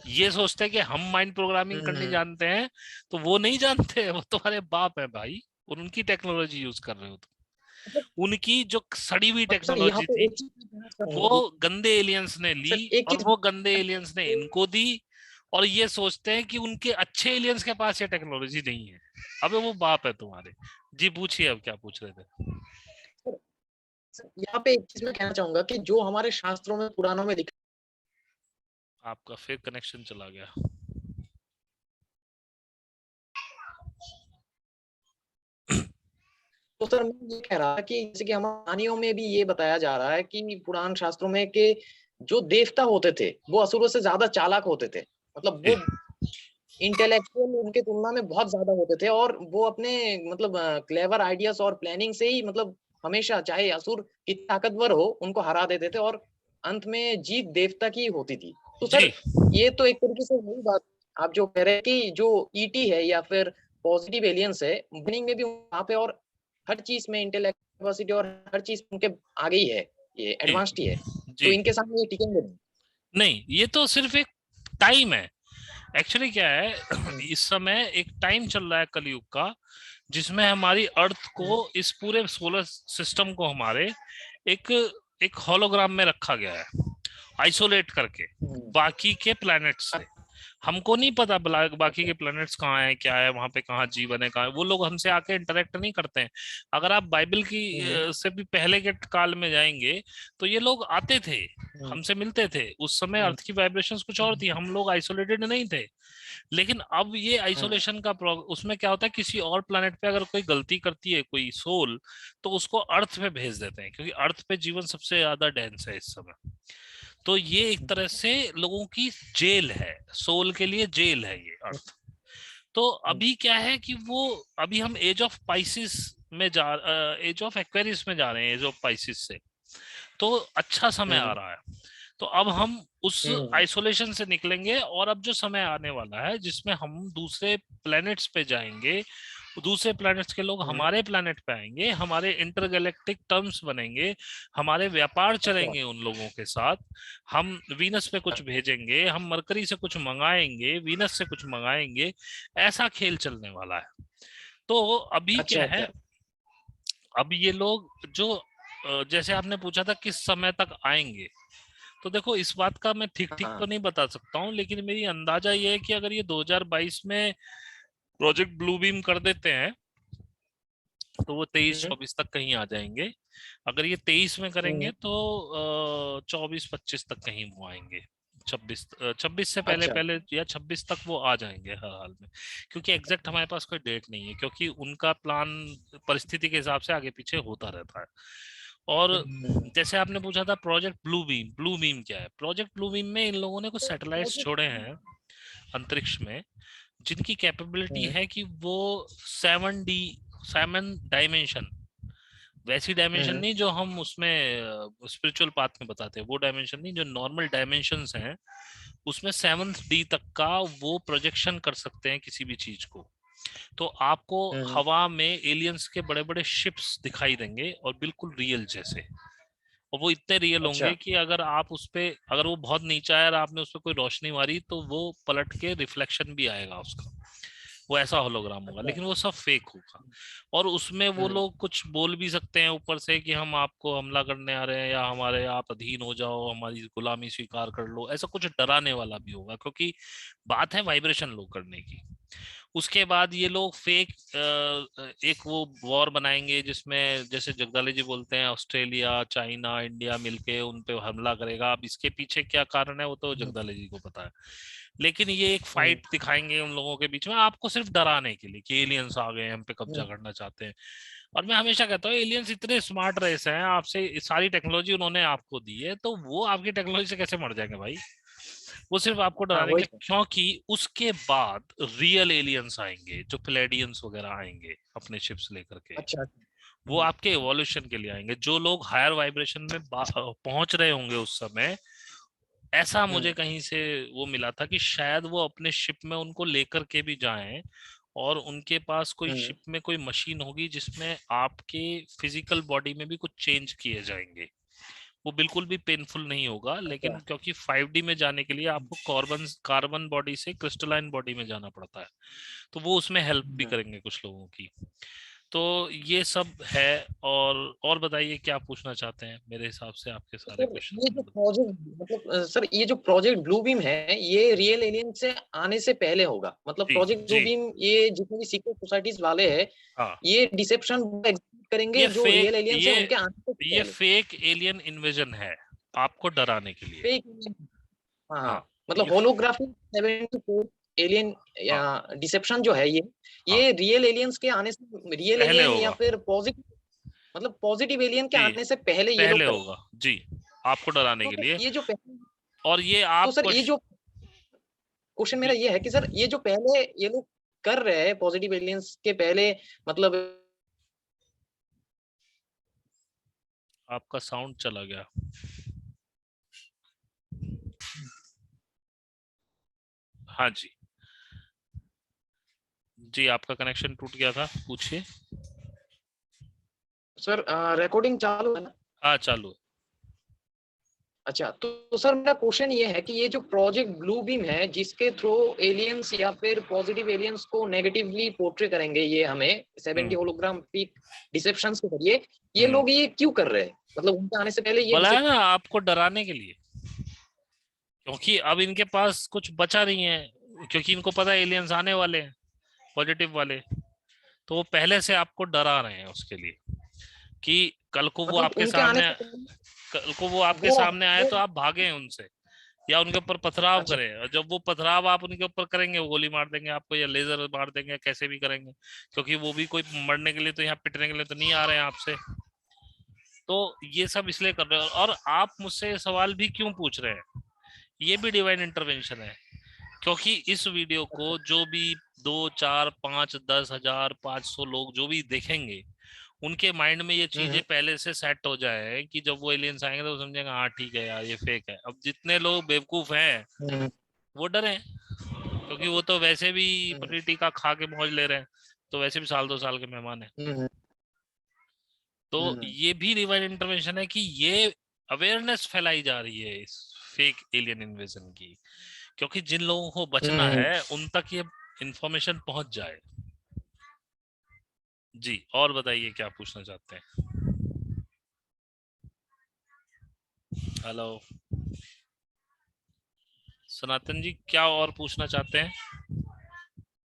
[SPEAKER 2] ये सोचते हैं कि हम माइंड प्रोग्रामिंग करनी जानते हैं, तो वो नहीं जानते, वो तुम्हारे बाप है भाई, और उनकी टेक्नोलॉजी यूज कर रहे हो तुम। उनकी जो सड़ी हुई
[SPEAKER 1] मतलब सर यहाँ
[SPEAKER 2] टेक्नोलॉजी
[SPEAKER 1] पे
[SPEAKER 2] थी,
[SPEAKER 1] एक चीज मैं कहना चाहूंगा।
[SPEAKER 2] वो गंदे एलियंस ने ली,
[SPEAKER 1] सर एक
[SPEAKER 2] और
[SPEAKER 1] चीज
[SPEAKER 2] वो गंदे एलियंस ने इनको दी। और ये सोचते हैं कि उनके अच्छे एलियंस के पास ये टेक्नोलॉजी नहीं है। अबे वो बाप है तुम्हारे। जी पूछिए, अब क्या पूछ रहे थे?
[SPEAKER 1] सर, यहाँ पे एक चीज मैं कहना चाहूंगा कि जो हमारे शास्त्रों में पुराणों में लिखा,
[SPEAKER 2] आपका फिर कनेक्शन चला गया।
[SPEAKER 1] तो सर मैं ये कह रहा था कि जैसे कि हमारी कहानियों में भी ये बताया जा रहा है कि पुराण शास्त्रों में कि जो देवता होते थे वो असुरों से ज्यादा चालाक होते थे। मतलब
[SPEAKER 2] जी
[SPEAKER 1] वो इंटेलेक्चुअल उनके तुलना में बहुत ज्यादा होते थे, और वो अपने मतलब क्लेवर आइडियाज और प्लानिंग से ही मतलब हमेशा चाहे असुर कितने ताकतवर हो उनको हरा देते थे, और अंत में जीत देवता की होती थी। तो
[SPEAKER 2] जी
[SPEAKER 1] सर ये तो एक तरीके से वही बात आप जो कह रहे हैं कि जो ईटी है या फिर पॉजिटिव एलियंस है, मीनिंग में भी वहां पे और हर चीज में इंटेलेक्ट कैपेसिटी और हर चीज उनके आगे ही है, ये
[SPEAKER 2] जी
[SPEAKER 1] एडवांस्ड ही है। तो
[SPEAKER 2] जी।
[SPEAKER 1] इनके सामने ये टिकेंगे नहीं।
[SPEAKER 2] नहीं, ये तो सिर्फ एक टाइम है। एक्चुअली क्या है,
[SPEAKER 1] हम्म,
[SPEAKER 2] इस समय एक टाइम चल रहा है कलयुग का, जिसमें हमारी अर्थ
[SPEAKER 1] हम्म,
[SPEAKER 2] को, इस पूरे सोलर सिस्टम को हमारे एक एक होलोग्राम में रखा गया है, आइसोलेट करके
[SPEAKER 1] हम्म,
[SPEAKER 2] बाकी के प्लैनेट से।
[SPEAKER 1] अच्छा,
[SPEAKER 2] हमको नहीं पता बाकी
[SPEAKER 1] अच्छा,
[SPEAKER 2] के प्लैनेट्स कहाँ है, क्या है वहां पे, कहाँ जीवन है, कहाँ है। वो लोग हमसे आके इंटरेक्ट नहीं करते हैं। अगर आप बाइबल की
[SPEAKER 1] हम्म,
[SPEAKER 2] से भी पहले के काल में जाएंगे, तो ये लोग आते थे,
[SPEAKER 1] हम्म,
[SPEAKER 2] हमसे मिलते थे। उस समय
[SPEAKER 1] हम्म,
[SPEAKER 2] अर्थ की वाइब्रेशंस कुछ और थी, हम लोग आइसोलेटेड नहीं थे। लेकिन अब ये
[SPEAKER 1] हम्म,
[SPEAKER 2] आइसोलेशन का उसमें क्या होता है, किसी और प्लैनेट पे अगर कोई गलती करती है कोई सोल, तो उसको अर्थ पे भेज देते हैं, क्योंकि अर्थ पे जीवन सबसे ज्यादा डेंस है इस समय। तो ये एक तरह से लोगों की जेल है, सोल के लिए जेल है ये अर्थ। तो
[SPEAKER 1] हम्म,
[SPEAKER 2] अभी क्या है कि वो, अभी हम एज ऑफ पाइसिस में जा, एज ऑफ एक्वेरियस में जा रहे हैं, एज ऑफ पाइसिस से। तो अच्छा समय आ
[SPEAKER 1] हम्म,
[SPEAKER 2] रहा है। तो अब हम उस
[SPEAKER 1] हम्म,
[SPEAKER 2] आइसोलेशन से निकलेंगे, और अब जो समय आने वाला है जिसमें हम दूसरे प्लैनेट्स पे जाएंगे, दूसरे प्लैनेट्स के लोग
[SPEAKER 1] हम्म,
[SPEAKER 2] हमारे प्लैनेट पे आएंगे, हमारे इंटरगैलेक्टिक टर्म्स बनेंगे, हमारे व्यापार
[SPEAKER 1] अच्छा,
[SPEAKER 2] चलेंगे उन लोगों के साथ। हम वीनस पे कुछ भेजेंगे, हम मरकरी से कुछ मंगाएंगे, वीनस से कुछ मंगाएंगे। ऐसा खेल चलने वाला है। तो अभी
[SPEAKER 1] अच्छा,
[SPEAKER 2] क्या है,
[SPEAKER 1] अच्छा,
[SPEAKER 2] अब ये लोग जो जैसे आपने पूछा था किस समय तक आएंगे, तो देखो इस बात का मैं ठीक ठीक तो
[SPEAKER 1] हाँ,
[SPEAKER 2] नहीं बता सकता हूँ, लेकिन मेरी अंदाजा ये है कि अगर ये 2022 में प्रोजेक्ट ब्लू बीम कर देते हैं, तो वो 23-24 तक कहीं आ जाएंगे। अगर ये 23 में करेंगे
[SPEAKER 1] हम्म,
[SPEAKER 2] तो 24-25 तक कहीं वो आएंगे। 26 से पहले
[SPEAKER 1] अच्छा,
[SPEAKER 2] पहले या 26 तक वो आ जाएंगे हर हाल में, क्योंकि एग्जैक्ट हमारे पास कोई डेट नहीं है, क्योंकि उनका प्लान परिस्थिति के हिसाब से आगे पीछे होता रहता है। और
[SPEAKER 1] हम्म,
[SPEAKER 2] जैसे आपने पूछा था project blue beam, blue beam क्या है? प्रोजेक्ट ब्लू बीम में इन लोगों ने कुछ सैटेलाइट्स छोड़े हैं अंतरिक्ष में, जिनकी कैपेबिलिटी
[SPEAKER 1] हम्म,
[SPEAKER 2] है कि वो 7D, 7 डायमेंशन, वैसी डायमेंशन
[SPEAKER 1] हम्म,
[SPEAKER 2] नहीं जो हम उसमें स्पिरिचुअल पाथ में बताते हैं, वो डायमेंशन नहीं, जो नॉर्मल डायमेंशंस हैं उसमें 7th D तक का वो प्रोजेक्शन कर सकते हैं किसी भी चीज को। तो आपको
[SPEAKER 1] हम्म,
[SPEAKER 2] हवा में एलियंस के बड़े बड़े शिप्स दिखाई देंगे, और बिल्कुल रियल जैसे। और वो इतने रियल होंगे
[SPEAKER 1] अच्छा,
[SPEAKER 2] कि अगर आप उस पे, अगर वो बहुत नीचा है और आपने उस पर कोई रोशनी मारी, तो वो पलट के रिफ्लेक्शन भी आएगा उसका। वो ऐसा होलोग्राम होगा,
[SPEAKER 1] अच्छा,
[SPEAKER 2] लेकिन वो सब फेक होगा। और उसमें वो
[SPEAKER 1] हम्म,
[SPEAKER 2] लोग कुछ बोल भी सकते हैं ऊपर से कि हम आपको हमला करने आ रहे हैं, या हमारे आप अधीन हो जाओ, हमारी गुलामी स्वीकार कर लो, ऐसा कुछ डराने वाला भी होगा, क्योंकि बात है वाइब्रेशन लो करने की। उसके बाद ये लोग फेक एक वो वॉर बनाएंगे जिसमें जैसे जगदाले जी बोलते हैं ऑस्ट्रेलिया चाइना इंडिया मिलके उन पे हमला करेगा। अब इसके पीछे क्या कारण है वो तो जगदाले जी को पता है, लेकिन ये एक फाइट दिखाएंगे उन लोगों के बीच में आपको सिर्फ डराने के लिए कि एलियंस आ गए हम पे कब्जा करना चाहते हैं। और मैं हमेशा कहता हूँ एलियंस इतने स्मार्ट रेस हैं, आपसे सारी टेक्नोलॉजी उन्होंने आपको दी है, तो वो आपकी टेक्नोलॉजी से कैसे मर जाएंगे भाई। वो सिर्फ आपको
[SPEAKER 1] हाँ
[SPEAKER 2] डराने के
[SPEAKER 1] वही
[SPEAKER 2] लिए, क्योंकि उसके बाद रियल एलियंस आएंगे जो प्लेडियंस वगैरह आएंगे अपने शिप्स लेकर के।
[SPEAKER 1] अच्छा।
[SPEAKER 2] वो आपके एवोल्यूशन के लिए आएंगे। जो लोग हायर वाइब्रेशन में पहुंच रहे होंगे उस समय, ऐसा मुझे कहीं से वो मिला था कि शायद वो अपने शिप में उनको लेकर के भी जाएं, और उनके पास कोई शिप में कोई मशीन होगी जिसमें आपके फिजिकल बॉडी में भी कुछ चेंज किए जाएंगे। वो बिल्कुल भी पेनफुल नहीं होगा, लेकिन
[SPEAKER 1] अच्छा।
[SPEAKER 2] क्योंकि 5D में जाने के लिए आपको कार्बन कार्बन बॉडी से क्रिस्टलाइन बॉडी में जाना पड़ता है, तो वो उसमें हेल्प भी करेंगे कुछ लोगों की। तो ये सब है। और बताइए क्या पूछना चाहते हैं, मेरे हिसाब से आपके सारे
[SPEAKER 1] सर
[SPEAKER 2] क्वेश्चन
[SPEAKER 1] ये जो प्रोजेक्ट मतलब सर ये जो प्रोजेक्ट ब्लू बीम है ये रियल एलियन से आने से पहले होगा। मतलब
[SPEAKER 2] जी
[SPEAKER 1] प्रोजेक्ट ब्लू
[SPEAKER 2] जी
[SPEAKER 1] बीम ये जितने भी सीक्रेट सोसाइटीज वाले हैं
[SPEAKER 2] हाँ।
[SPEAKER 1] ये डिसेप्शन एग्जीक्यूट करेंगे
[SPEAKER 2] ये
[SPEAKER 1] जो रियल
[SPEAKER 2] फेक
[SPEAKER 1] एलियंस है उनके आने से
[SPEAKER 2] ये
[SPEAKER 1] पहले।
[SPEAKER 2] फेक एलियन इन्वेजन है आपको डराने के लिए।
[SPEAKER 1] फेक। हाँ
[SPEAKER 2] हाँ
[SPEAKER 1] हाँ। मतलब
[SPEAKER 2] ये
[SPEAKER 1] होलोग्राफी 74 एलियन
[SPEAKER 2] हाँ
[SPEAKER 1] डिसेप्शन जो है
[SPEAKER 2] हाँ
[SPEAKER 1] ये रियल एलियंस के आने से रियल
[SPEAKER 2] पहले
[SPEAKER 1] एलियन या
[SPEAKER 2] होगा।
[SPEAKER 1] फिर पॉजिटिव मतलब पॉजिटिव एलियन के
[SPEAKER 2] जी
[SPEAKER 1] आने से पहले ये लोग
[SPEAKER 2] पहले
[SPEAKER 1] करेंगे।
[SPEAKER 2] होगा जी, आपको डराने
[SPEAKER 1] तो
[SPEAKER 2] के
[SPEAKER 1] सर
[SPEAKER 2] लिए।
[SPEAKER 1] ये जो पहले
[SPEAKER 2] और ये
[SPEAKER 1] तो सर
[SPEAKER 2] आपको
[SPEAKER 1] ये जो क्वेश्चन मेरा
[SPEAKER 2] बिल,
[SPEAKER 1] ये है कि सर ये जो पहले ये लोग कर रहे हैं पॉजिटिव एलियंस के पहले मतलब।
[SPEAKER 2] आपका साउंड चला गया। हाँ जी जी, आपका कनेक्शन टूट गया था, पूछिए।
[SPEAKER 1] सर रिकॉर्डिंग चालू है ना?
[SPEAKER 2] हाँ चालू है।
[SPEAKER 1] अच्छा तो सर मेरा क्वेश्चन ये है कि ये जो प्रोजेक्ट ब्लू बीम है जिसके थ्रू एलियंस या फिर पॉजिटिव एलियंस को नेगेटिवली पोर्ट्रे करेंगे ये हमें 70 होलोग्राफिक डिसेप्शन के जरिए ये
[SPEAKER 2] हम्म
[SPEAKER 1] लोग ये क्यों कर रहे हैं? मतलब उनके आने से पहले ये
[SPEAKER 2] बोला है ना आपको डराने के लिए, क्योंकि अब इनके पास कुछ बचा नहीं है, क्योंकि इनको पता है एलियंस आने वाले हैं पॉजिटिव वाले, तो वो पहले से आपको डरा रहे हैं उसके लिए कि कल को वो
[SPEAKER 1] मतलब
[SPEAKER 2] आपके
[SPEAKER 1] उनके आने
[SPEAKER 2] सामने,
[SPEAKER 1] से पहले
[SPEAKER 2] कल को वो आपके
[SPEAKER 1] वो
[SPEAKER 2] सामने आए
[SPEAKER 1] अपने।
[SPEAKER 2] तो आप भागे उनसे, या उनके ऊपर पथराव
[SPEAKER 1] अच्छा।
[SPEAKER 2] करें, और जब वो पथराव आप उनके ऊपर करेंगे वो गोली मार देंगे आपको, या लेजर मार देंगे, कैसे भी करेंगे, क्योंकि वो भी कोई मरने के लिए तो यहाँ पिटने के लिए तो नहीं आ रहे हैं आपसे। तो ये सब इसलिए कर रहे हैं। और आप मुझसे ये सवाल भी क्यों पूछ रहे हैं, ये भी डिवाइन इंटरवेंशन है, क्योंकि इस वीडियो को जो भी 2 4 5 10 1000 500 लोग जो भी देखेंगे, उनके माइंड में ये चीजें
[SPEAKER 1] हम्म
[SPEAKER 2] पहले से सेट हो जाए कि जब वो एलियंस आएंगे तो समझेंगे हाँ ठीक है यार ये फेक है। अब जितने लोग बेवकूफ हैं
[SPEAKER 1] हम्म
[SPEAKER 2] वो डरे, क्योंकि वो तो वैसे भी
[SPEAKER 1] हम्म
[SPEAKER 2] पनीर टीका खा के मौज ले रहे हैं, तो वैसे भी साल 2 साल के मेहमान है।
[SPEAKER 1] हम्म
[SPEAKER 2] तो
[SPEAKER 1] हम्म
[SPEAKER 2] ये भी डिवाइन इंटरवेंशन है कि ये अवेयरनेस फैलाई जा रही है इस फेक एलियन इन्वेजन की, क्योंकि जिन लोगों को बचना
[SPEAKER 1] हम्म।
[SPEAKER 2] है उन तक ये इंफॉर्मेशन पहुंच जाए। जी और बताइए क्या पूछना चाहते हैं। हेलो सनातन जी, क्या और पूछना चाहते हैं।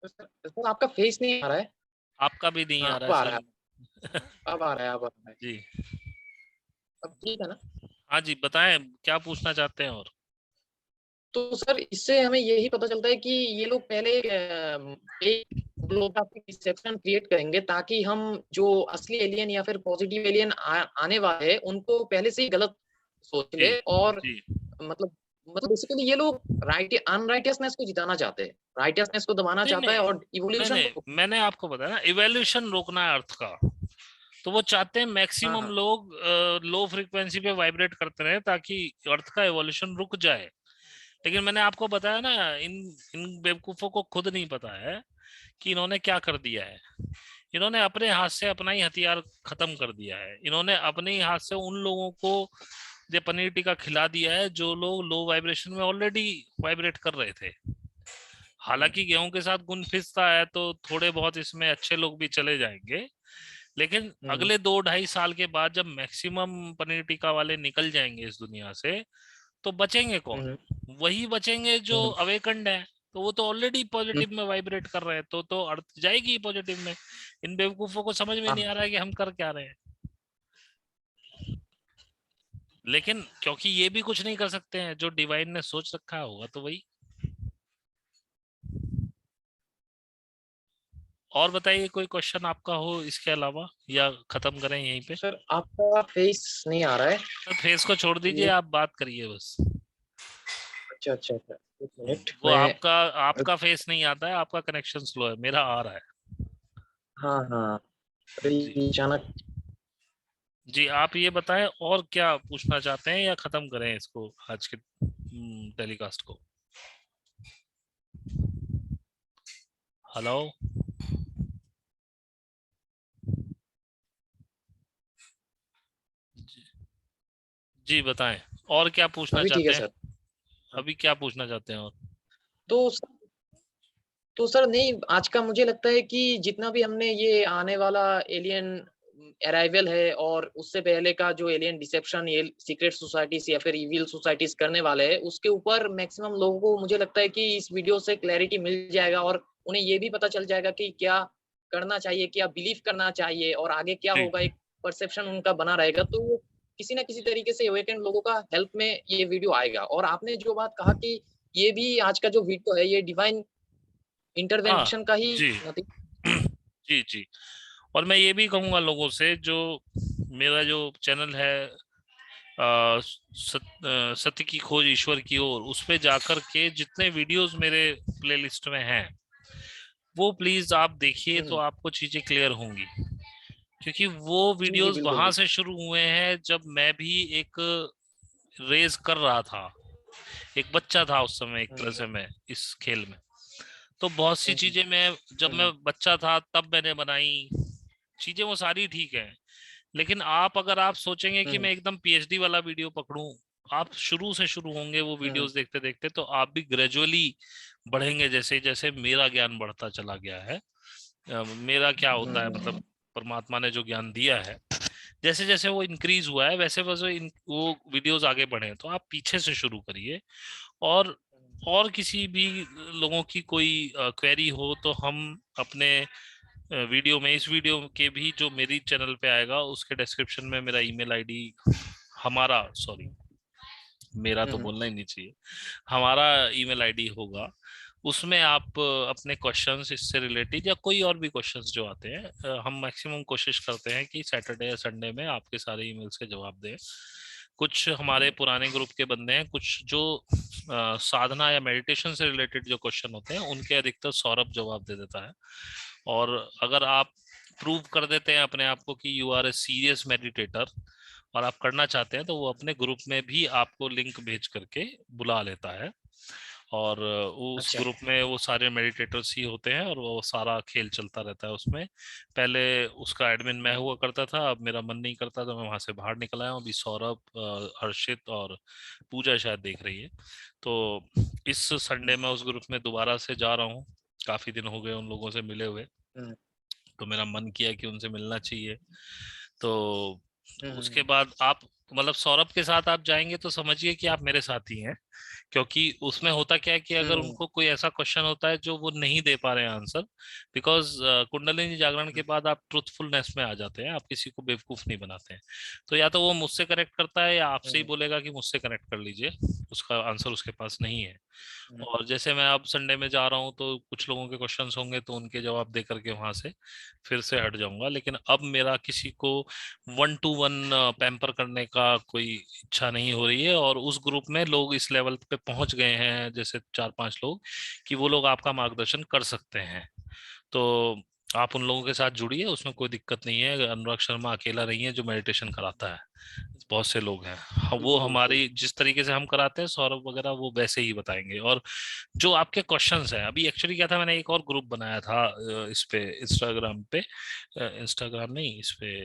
[SPEAKER 1] सर आपका फेस नहीं आ रहा है।
[SPEAKER 2] आपका भी नहीं
[SPEAKER 1] हाँ
[SPEAKER 2] आ रहा
[SPEAKER 1] अब
[SPEAKER 2] है
[SPEAKER 1] आ रहा है।
[SPEAKER 2] सर।
[SPEAKER 1] अब आ रहा है अब आ रहा है।
[SPEAKER 2] जी
[SPEAKER 1] अब ठीक है ना?
[SPEAKER 2] हाँ जी, बताएं क्या पूछना चाहते हैं। और
[SPEAKER 1] तो सर इससे हमें यही पता चलता है कि ये लोग पहले एक होलोग्राफिक डिसेप्शन क्रिएट करेंगे ताकि हम जो असली एलियन या फिर पॉजिटिव एलियन आने वाले हैं उनको पहले से ही गलत सोच
[SPEAKER 2] जी
[SPEAKER 1] ले। और
[SPEAKER 2] जी
[SPEAKER 1] मतलब बेसिकली ये लोग अनराइटियसनेस को जिताना चाहते हैं, राइटियसनेस को दबाना
[SPEAKER 2] नहीं
[SPEAKER 1] चाहता है
[SPEAKER 2] नहीं
[SPEAKER 1] और
[SPEAKER 2] नहीं
[SPEAKER 1] इवोल्यूशन को।
[SPEAKER 2] नहीं, मैंने आपको बताया ना इवोल्यूशन रोकना है अर्थ का, तो वो चाहते हैं
[SPEAKER 1] हाँ
[SPEAKER 2] मैक्सिमम
[SPEAKER 1] हाँ।
[SPEAKER 2] लोग लो फ्रीक्वेंसी पे वाइब्रेट करते रहे ताकि अर्थ का इवोल्यूशन रुक जाए। लेकिन मैंने आपको बताया ना, इन इन बेवकूफों को खुद नहीं पता है कि इन्होंने क्या कर दिया है। इन्होंने अपने हाथ से अपना ही हथियार खत्म कर दिया है। इन्होंने अपने ही हाथ से उन लोगों को ये पनीर टिक्का खिला दिया है जो लोग लो वाइब्रेशन में ऑलरेडी वाइब्रेट कर रहे थे। हालांकि गेहूं के साथ गुण फिसता है तो थोड़े बहुत इसमें अच्छे लोग भी चले जाएंगे, लेकिन
[SPEAKER 1] हम्म
[SPEAKER 2] अगले 2 2.5 साल के बाद जब मैक्सिमम पनीर टिक्का वाले निकल जाएंगे इस दुनिया से, तो बचेंगे कौन।
[SPEAKER 1] हम्म
[SPEAKER 2] वही बचेंगे जो
[SPEAKER 1] हम्म
[SPEAKER 2] अवेकंड है, तो वो तो ऑलरेडी पॉजिटिव में वाइब्रेट कर रहे हैं, तो अर्थ जाएगी पॉजिटिव में। इन बेवकूफों को समझ में नहीं
[SPEAKER 1] हाँ
[SPEAKER 2] आ रहा है कि हम कर क्या रहे हैं। लेकिन क्योंकि ये भी कुछ नहीं कर सकते हैं, जो डिवाइन ने सोच रखा होगा तो वही। और बताइए कोई क्वेश्चन आपका हो इसके अलावा, या खत्म करें यहीं पे?
[SPEAKER 1] सर, आपका फेस नहीं आ रहा है।
[SPEAKER 2] तो फेस को छोड़ दीजिए,
[SPEAKER 1] ये
[SPEAKER 2] आप बात करिए बस।
[SPEAKER 1] अच्छा अच्छा अच्छा, एक मिनट
[SPEAKER 2] वो
[SPEAKER 1] मैं।
[SPEAKER 2] आपका आपका फेस नहीं आता है, आपका कनेक्शन स्लो है, मेरा आ रहा है।
[SPEAKER 1] हाँ हाँ,
[SPEAKER 2] जी
[SPEAKER 1] अभी अचानक।
[SPEAKER 2] जी, आप ये बताएं और क्या पूछना चाहते हैं, या खत्म करें इसको आज के टेलीकास्ट को? हेलो। जी, जी बताएं, और क्या पूछना
[SPEAKER 1] अभी ठीक है
[SPEAKER 2] चाहते हैं?
[SPEAKER 1] सर। हाँ।
[SPEAKER 2] अभी क्या पूछना चाहते हैं और?
[SPEAKER 1] तो तो सर नहीं, आज का मुझे लगता है कि जितना भी हमने ये आने वाला एलियन अराइवल है और उससे पहले का जो एलियन डिसेप्शन, ये सीक्रेट सोसाइटीज या फिर इविल सोसाइटीज करने वाले हैं, उसके ऊपर मैक्सिमम लोगों को मुझे लगता है कि इस वीडियो से क्लैरिटी मिल जाएगा और उन्हें ये भी पता चल जाएगा कि क्या करना चाहिए, क्या बिलीव करना चाहिए और आगे क्या
[SPEAKER 2] जी
[SPEAKER 1] होगा। एक परसेप्शन उनका बना रहेगा, तो वो किसी ना किसी तरीके से अवेकेंड लोगों का हेल्प में ये वीडियो आएगा। और आपने जो बात कहा कि ये भी आज का जो वीडियो है ये डिवाइन
[SPEAKER 2] हाँ
[SPEAKER 1] इंटरवेंशन का ही
[SPEAKER 2] जी।
[SPEAKER 1] नतीजा।
[SPEAKER 2] जी जी। और मैं ये भी कहूंगा लोगों से, जो मेरा जो चैनल है सत्य की खोज ईश्वर की ओर, उस पे जाकर के जितने वीडियोस मेरे प्लेलिस्ट में हैं वो प्लीज आप देखिए, तो
[SPEAKER 1] हम्म,
[SPEAKER 2] आपको चीजें क्लियर होंगी। क्योंकि वो
[SPEAKER 1] जी जी,
[SPEAKER 2] वीडियोस
[SPEAKER 1] बिल्कुल
[SPEAKER 2] वहां
[SPEAKER 1] बिल्कुल।
[SPEAKER 2] से शुरू हुए हैं जब मैं भी एक रेस कर रहा था, एक बच्चा था उस समय, एक तरह
[SPEAKER 1] हम्म
[SPEAKER 2] से मैं इस खेल में। तो बहुत सी
[SPEAKER 1] हम्म
[SPEAKER 2] चीजें मैं, जब मैं
[SPEAKER 1] हम्म
[SPEAKER 2] बच्चा था तब मैंने बनाई चीजें, वो सारी ठीक है। लेकिन आप अगर आप सोचेंगे कि
[SPEAKER 1] हम्म
[SPEAKER 2] मैं एकदम पीएचडी वाला वीडियो पकड़ूं, आप शुरू से शुरू होंगे वो
[SPEAKER 1] हम्म
[SPEAKER 2] वीडियोस देखते देखते, तो आप भी ग्रेजुअली बढ़ेंगे, जैसे जैसे मेरा ज्ञान बढ़ता चला गया है। मेरा क्या होता है, मतलब
[SPEAKER 1] हम्म
[SPEAKER 2] परमात्मा ने जो ज्ञान दिया है, जैसे जैसे वो इंक्रीज हुआ है वैसे वैसे वो वीडियोस आगे बढ़े। तो आप पीछे से शुरू करिए। और किसी भी लोगों की कोई क्वेरी हो तो हम अपने वीडियो में, इस वीडियो के भी जो मेरी चैनल पे आएगा उसके डिस्क्रिप्शन में मेरा ईमेल आईडी, हमारा सॉरी, मेरा तो
[SPEAKER 1] हम्म
[SPEAKER 2] बोलना ही नहीं चाहिए, हमारा ईमेल आईडी होगा। उसमें आप अपने क्वेश्चंस इससे रिलेटेड या कोई और भी क्वेश्चंस जो आते हैं, हम मैक्सिमम कोशिश करते हैं कि सैटरडे या संडे में आपके सारे ईमेल्स के जवाब दें। कुछ हमारे पुराने ग्रुप के बंदे हैं, कुछ जो साधना या मेडिटेशन से रिलेटेड जो क्वेश्चन होते हैं उनके अधिकतर सौरभ जवाब दे देता है। और अगर आप प्रूव कर देते हैं अपने आप को कि you are a serious meditator और आप करना चाहते हैं, तो वो अपने ग्रुप में भी आपको लिंक भेज करके बुला लेता है। और उस
[SPEAKER 1] अच्छा।
[SPEAKER 2] ग्रुप में वो सारे मेडिटेटर्स ही होते हैं और वो सारा खेल चलता रहता है उसमें। पहले उसका एडमिन मैं हुआ करता था, अब मेरा मन नहीं करता तो मैं वहां से बाहर निकल आया हूँ। अभी सौरभ, हर्षित और पूजा शायद देख रही है। तो इस संडे में उस ग्रुप में दोबारा से जा रहा हूँ। काफी दिन हो गए उन लोगों से मिले हुए,
[SPEAKER 1] हम्म
[SPEAKER 2] तो मेरा मन किया कि उनसे मिलना चाहिए। तो उसके
[SPEAKER 1] हम्म
[SPEAKER 2] बाद आप, मतलब सौरभ के साथ आप जाएंगे तो समझिए कि आप मेरे साथ ही हैं। क्योंकि उसमें होता क्या है कि अगर
[SPEAKER 1] हम्म
[SPEAKER 2] उनको कोई ऐसा क्वेश्चन होता है जो वो नहीं दे पा रहे हैं आंसर, बिकॉज कुंडलिनी जागरण के बाद आप ट्रुथफुलनेस में आ जाते हैं, आप किसी को बेवकूफ नहीं बनाते हैं। तो या तो वो मुझसे कनेक्ट करता है या आपसे ही
[SPEAKER 1] हम्म
[SPEAKER 2] बोलेगा कि मुझसे कनेक्ट कर लीजिए, उसका आंसर उसके पास नहीं है।
[SPEAKER 1] हम्म
[SPEAKER 2] और जैसे मैं अब संडे में जा रहा हूँ तो कुछ लोगों के क्वेश्चंस होंगे तो उनके जवाब दे करके वहां से फिर से हट जाऊंगा। लेकिन अब मेरा किसी को 1 to 1 पैम्पर करने का कोई इच्छा नहीं हो रही है। और उस ग्रुप में लोग इस लेवल पे पहुंच गए हैं, जैसे 4-5 लोग, कि वो लोग आपका मार्गदर्शन कर सकते हैं। तो आप उन लोगों के साथ जुड़िए, उसमें कोई दिक्कत नहीं है। अनुराग शर्मा अकेला नहीं है जो मेडिटेशन कराता है, बहुत से लोग हैं। वो
[SPEAKER 1] बिल्कुल बिल्कुल।
[SPEAKER 2] हमारी जिस तरीके से हम कराते हैं, सौरभ वगैरह वो वैसे ही बताएंगे। और जो आपके क्वेश्चंस हैं, अभी एक्चुअली क्या था, मैंने एक और ग्रुप बनाया था इस पे, इंस्टाग्राम पे, इंस्टाग्राम नहीं, इस पे,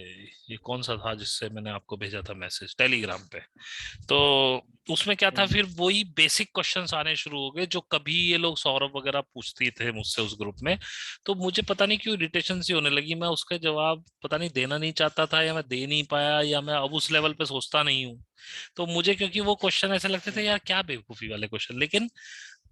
[SPEAKER 2] ये कौन सा था जिससे मैंने आपको भेजा था मैसेज, टेलीग्राम पे। तो उसमें क्या था,
[SPEAKER 1] हम्म
[SPEAKER 2] फिर वही बेसिक क्वेश्चंस आने शुरू हो गए जो कभी ये लोग सौरभ वगैरह पूछते थे मुझसे उस ग्रुप में। तो मुझे पता नहीं क्यों इरिटेशन सी होने लगी, मैं उसका जवाब पता नहीं देना नहीं चाहता था, या मैं दे नहीं पाया, या मैं अब उस लेवल पे सोचता नहीं हूँ। तो मुझे क्योंकि वो क्वेश्चन ऐसे लगते थे,
[SPEAKER 1] हम्म
[SPEAKER 2] यार क्या बेवकूफी वाले क्वेश्चन। लेकिन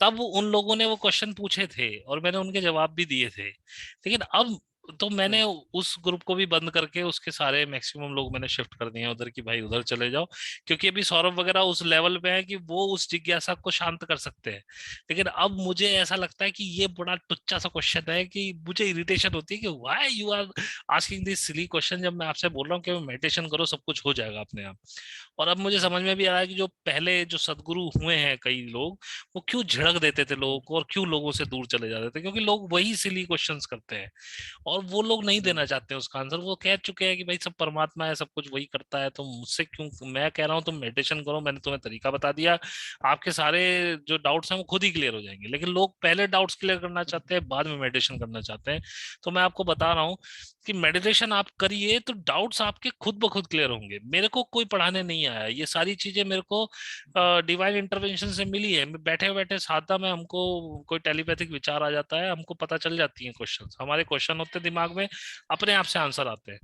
[SPEAKER 2] तब उन लोगों ने वो क्वेश्चन पूछे थे और मैंने उनके जवाब भी दिए थे, लेकिन अब तो मैंने उस ग्रुप को भी बंद करके उसके सारे मैक्सिमम लोग मैंने शिफ्ट कर दिए हैं उधर, कि भाई उधर चले जाओ, क्योंकि अभी सौरभ वगैरह उस लेवल पे है कि वो उस जिज्ञासा को शांत कर सकते हैं। लेकिन अब मुझे ऐसा लगता है कि ये बड़ा टुच्चा सा क्वेश्चन है कि मुझे इरिटेशन होती है कि why you are asking this silly question, जब मैं आपसे बोल रहा हूँ कि मेडिटेशन करो सब कुछ हो जाएगा अपने आप। और अब मुझे समझ में भी आ रहा है कि जो पहले जो सदगुरु हुए हैं कई लोग, वो क्यों झिड़क देते थे लोगों को और क्यों लोगों से दूर चले जाते थे, क्योंकि लोग वही सिली क्वेश्चंस करते हैं और वो लोग नहीं देना चाहते हैं उसका आंसर। वो कह चुके हैं कि भाई सब परमात्मा है, सब कुछ वही करता है, तो मुझसे क्यों, मैं कह रहा हूँ तुम मेडिटेशन करो, मैंने तुम्हें तरीका बता दिया, आपके सारे जो डाउट्स हैं वो खुद ही क्लियर हो जाएंगे। लेकिन लोग पहले डाउट्स क्लियर करना चाहते हैं, बाद में मेडिटेशन करना चाहते हैं। तो मैं आपको बता रहा हूँ कि मेडिटेशन आप करिए तो डाउट्स आपके खुद ब खुद क्लियर होंगे। मेरे को कोई पढ़ाने नहीं आया, ये सारी चीजें मेरे को डिवाइन इंटरवेंशन से मिली है। बैठे बैठे साधा में हमको कोई टेलीपैथिक विचार आ जाता है, हमको पता चल जाती है क्वेश्चंस, हमारे क्वेश्चन होते हैं दिमाग में, अपने आप से आंसर आते हैं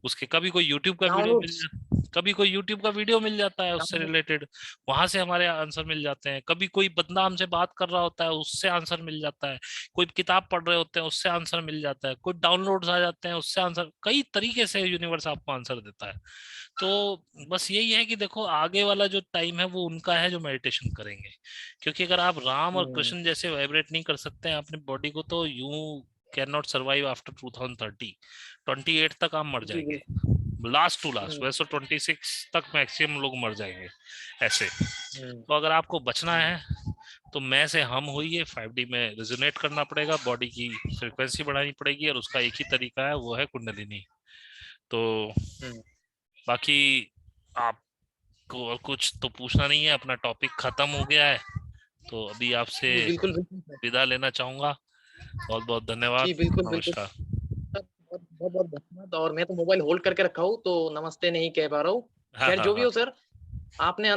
[SPEAKER 2] उसके। कभी कोई यूट्यूब का वीडियो मिल
[SPEAKER 1] डाउनलोड्स।
[SPEAKER 2] जाता, कभी कोई यूट्यूब का वीडियो मिल जाता है उससे रिलेटेड, वहां से हमारे आंसर मिल जाते हैं। कभी कोई बंदा हमसे बात कर रहा होता है, उससे आंसर मिल जाता है। कोई किताब पढ़ रहे होते हैं, उससे आंसर मिल जाता है। कोई डाउनलोड्स आ जाते हैं, उससे आंसर, कई तरीके से यूनिवर्स आपको आंसर देता है। तो बस यही है कि देखो आगे वाला जो टाइम है वो उनका है जो मेडिटेशन करेंगे, क्योंकि अगर आप राम और कृष्ण जैसे वाइब्रेट नहीं कर सकते हैं अपनी बॉडी को, तो you can not survive after 2030। 28 तक आप मर
[SPEAKER 1] जी
[SPEAKER 2] जाएंगे,
[SPEAKER 1] बिल्कुल।
[SPEAKER 2] Last to last. वैसे 26 तक मैक्सिमम लोग मर जाएंगे ऐसे। तो अगर आपको बचना है तो मैं से हम होइए, 5D में रिजोनेट करना पड़ेगा, बॉडी की फ्रिक्वेंसी बढ़ानी पड़ेगी, और उसका एक ही तरीका है, वो है कुंडलिनी। तो बाकी आपको और कुछ तो पूछना नहीं है, अपना टॉपिक खत्म हो गया है। तो अभी आपसे
[SPEAKER 1] जी बिल्कुल बिल्कुल सर।
[SPEAKER 2] विदा लेना चाहूंगा। बहुत बहुत धन्यवाद।
[SPEAKER 1] जी बिल्कुल बिल्कुल
[SPEAKER 2] नमस्कार।
[SPEAKER 1] सर, बहुत बहुत बहुत धन्यवाद। और मैं तो मोबाइल होल्ड करके रखा हूँ तो नमस्ते नहीं कह पा रहा हूँ।
[SPEAKER 2] हाँ
[SPEAKER 1] खैर
[SPEAKER 2] हाँ
[SPEAKER 1] जो भी
[SPEAKER 2] हाँ।
[SPEAKER 1] हो सर, आपने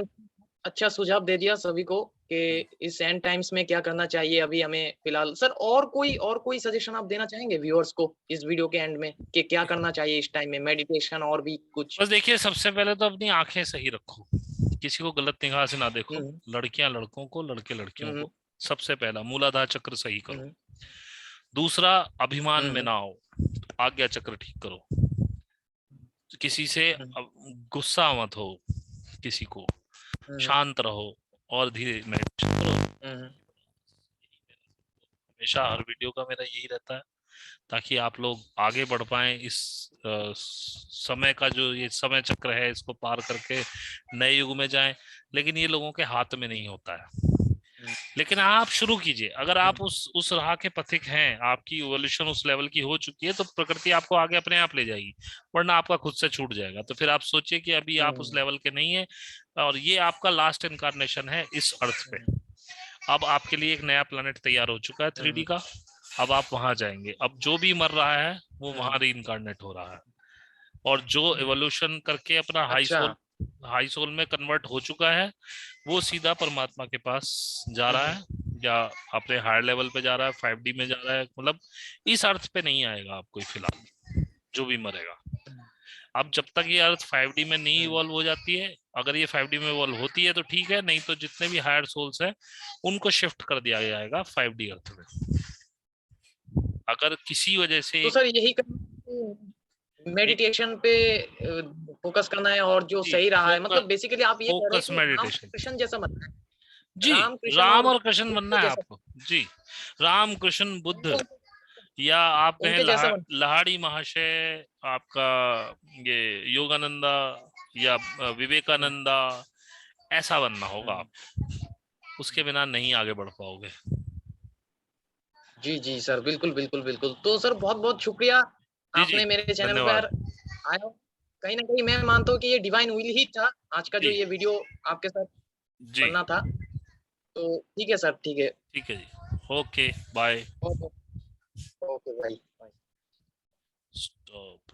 [SPEAKER 1] अच्छा सुझाव दे दिया सभी को कि इस एंड टाइम्स में क्या करना चाहिए अभी हमें फिलहाल। सर और कोई सजेशन आप देना चाहेंगे व्यूअर्स को इस वीडियो के एंड में कि क्या करना चाहिए इस टाइम में, मेडिटेशन और भी कुछ?
[SPEAKER 2] बस देखिए, सबसे पहले तो अपनी आंखें सही रखो, किसी को गलत निगाह से ना देखो,
[SPEAKER 1] हम्म
[SPEAKER 2] लड़कियां लड़कों को, लड़के लड़कियों
[SPEAKER 1] हम्म
[SPEAKER 2] को। सबसे पहला मूलाधार चक्र सही करो।
[SPEAKER 1] हम्म
[SPEAKER 2] दूसरा, अभिमान में
[SPEAKER 1] हम्म
[SPEAKER 2] ना आओ, आज्ञा चक्र ठीक करो। किसी से
[SPEAKER 1] हम्म
[SPEAKER 2] गुस्सा मत हो, किसी को,
[SPEAKER 1] हम्म
[SPEAKER 2] शांत रहो और धीरे मेडिटेशन करो।
[SPEAKER 1] हम्म
[SPEAKER 2] हमेशा हर वीडियो का मेरा यही रहता है, ताकि आप लोग आगे बढ़ पाए इस समय का जो ये समय चक्र है, इसको पार करके नए युग में जाएं। लेकिन ये लोगों के हाथ में नहीं होता है। लेकिन आप शुरू कीजिए, अगर आप उस राह के पथिक हैं, आपकी इवोल्यूशन उस लेवल की हो चुकी है, तो प्रकृति आपको आगे अपने आप ले जाएगी, वरना आपका खुद से छूट जाएगा। तो फिर आप सोचिए कि अभी आप उस
[SPEAKER 1] हम्म
[SPEAKER 2] लेवल के नहीं है, और ये आपका लास्ट इनकारनेशन है इस अर्थ पे। अब आपके लिए एक नया प्लेनेट तैयार हो चुका है 3D का, अब आप वहां जाएंगे। अब जो भी मर रहा है वो वहां री इनकारनेट हो रहा है, और जो एवोल्यूशन करके अपना
[SPEAKER 1] अच्छा।
[SPEAKER 2] हाई सोल में कन्वर्ट हो चुका है, वो सीधा परमात्मा के पास जा रहा है, या अपने हायर लेवल पे जा रहा है, 5D में जा रहा है। मतलब इस अर्थ पे नहीं आएगा आप कोई फिलहाल, जो भी मरेगा। अब जब तक ये अर्थ 5D में नहीं इवॉल्व हो जाती है, अगर ये 5D में इवॉल्व होती है तो ठीक है, नहीं तो जितने भी हायर सोल्स हैं उनको शिफ्ट कर दिया जाएगा 5D अर्थ में। अगर किसी वजह से
[SPEAKER 1] तो सर यही करना, मेडिटेशन पे फोकस करना है और जो
[SPEAKER 2] जी,
[SPEAKER 1] सही रहा है,
[SPEAKER 2] फोकस,
[SPEAKER 1] मतलब बेसिकली आप ये कह रहे हैं
[SPEAKER 2] फोकस
[SPEAKER 1] कि राम
[SPEAKER 2] मेडिटेशन।
[SPEAKER 1] कृष्ण जैसा बनना है,
[SPEAKER 2] जी,
[SPEAKER 1] राम कृष्ण
[SPEAKER 2] राम
[SPEAKER 1] और
[SPEAKER 2] और कृष्ण
[SPEAKER 1] बुद्ध
[SPEAKER 2] बनना है
[SPEAKER 1] जैसा।
[SPEAKER 2] आपको। जी, राम कृष्ण बुद्ध,
[SPEAKER 1] उनको
[SPEAKER 2] या आप कहें
[SPEAKER 1] उनके जैसा बनना।
[SPEAKER 2] लहाड़ी महाशय, आपका ये योगानंदा, या विवेकानंदा, ऐसा बनना होगा
[SPEAKER 1] हम्म,
[SPEAKER 2] आप। उसके बिना नहीं आगे बढ़ पाओगे।
[SPEAKER 1] जी जी सर, बिल्कुल बिल्कुल बिल्कुल। तो सर बहुत बहुत शुक्रिया,
[SPEAKER 2] जी जी,
[SPEAKER 1] आपने मेरे चैनल
[SPEAKER 2] धन्यवाद।
[SPEAKER 1] पर आया। कहीं ना कहीं मैं मानता हूँ कि ये डिवाइन विल ही था आज का जो
[SPEAKER 2] जी
[SPEAKER 1] ये वीडियो आपके साथ
[SPEAKER 2] जी,
[SPEAKER 1] बनना था। तो ठीक है सर, ठीक है।
[SPEAKER 2] ठीक है जी, ओके, बाय।
[SPEAKER 1] ओके। ओके भाई।
[SPEAKER 2] स्टॉप।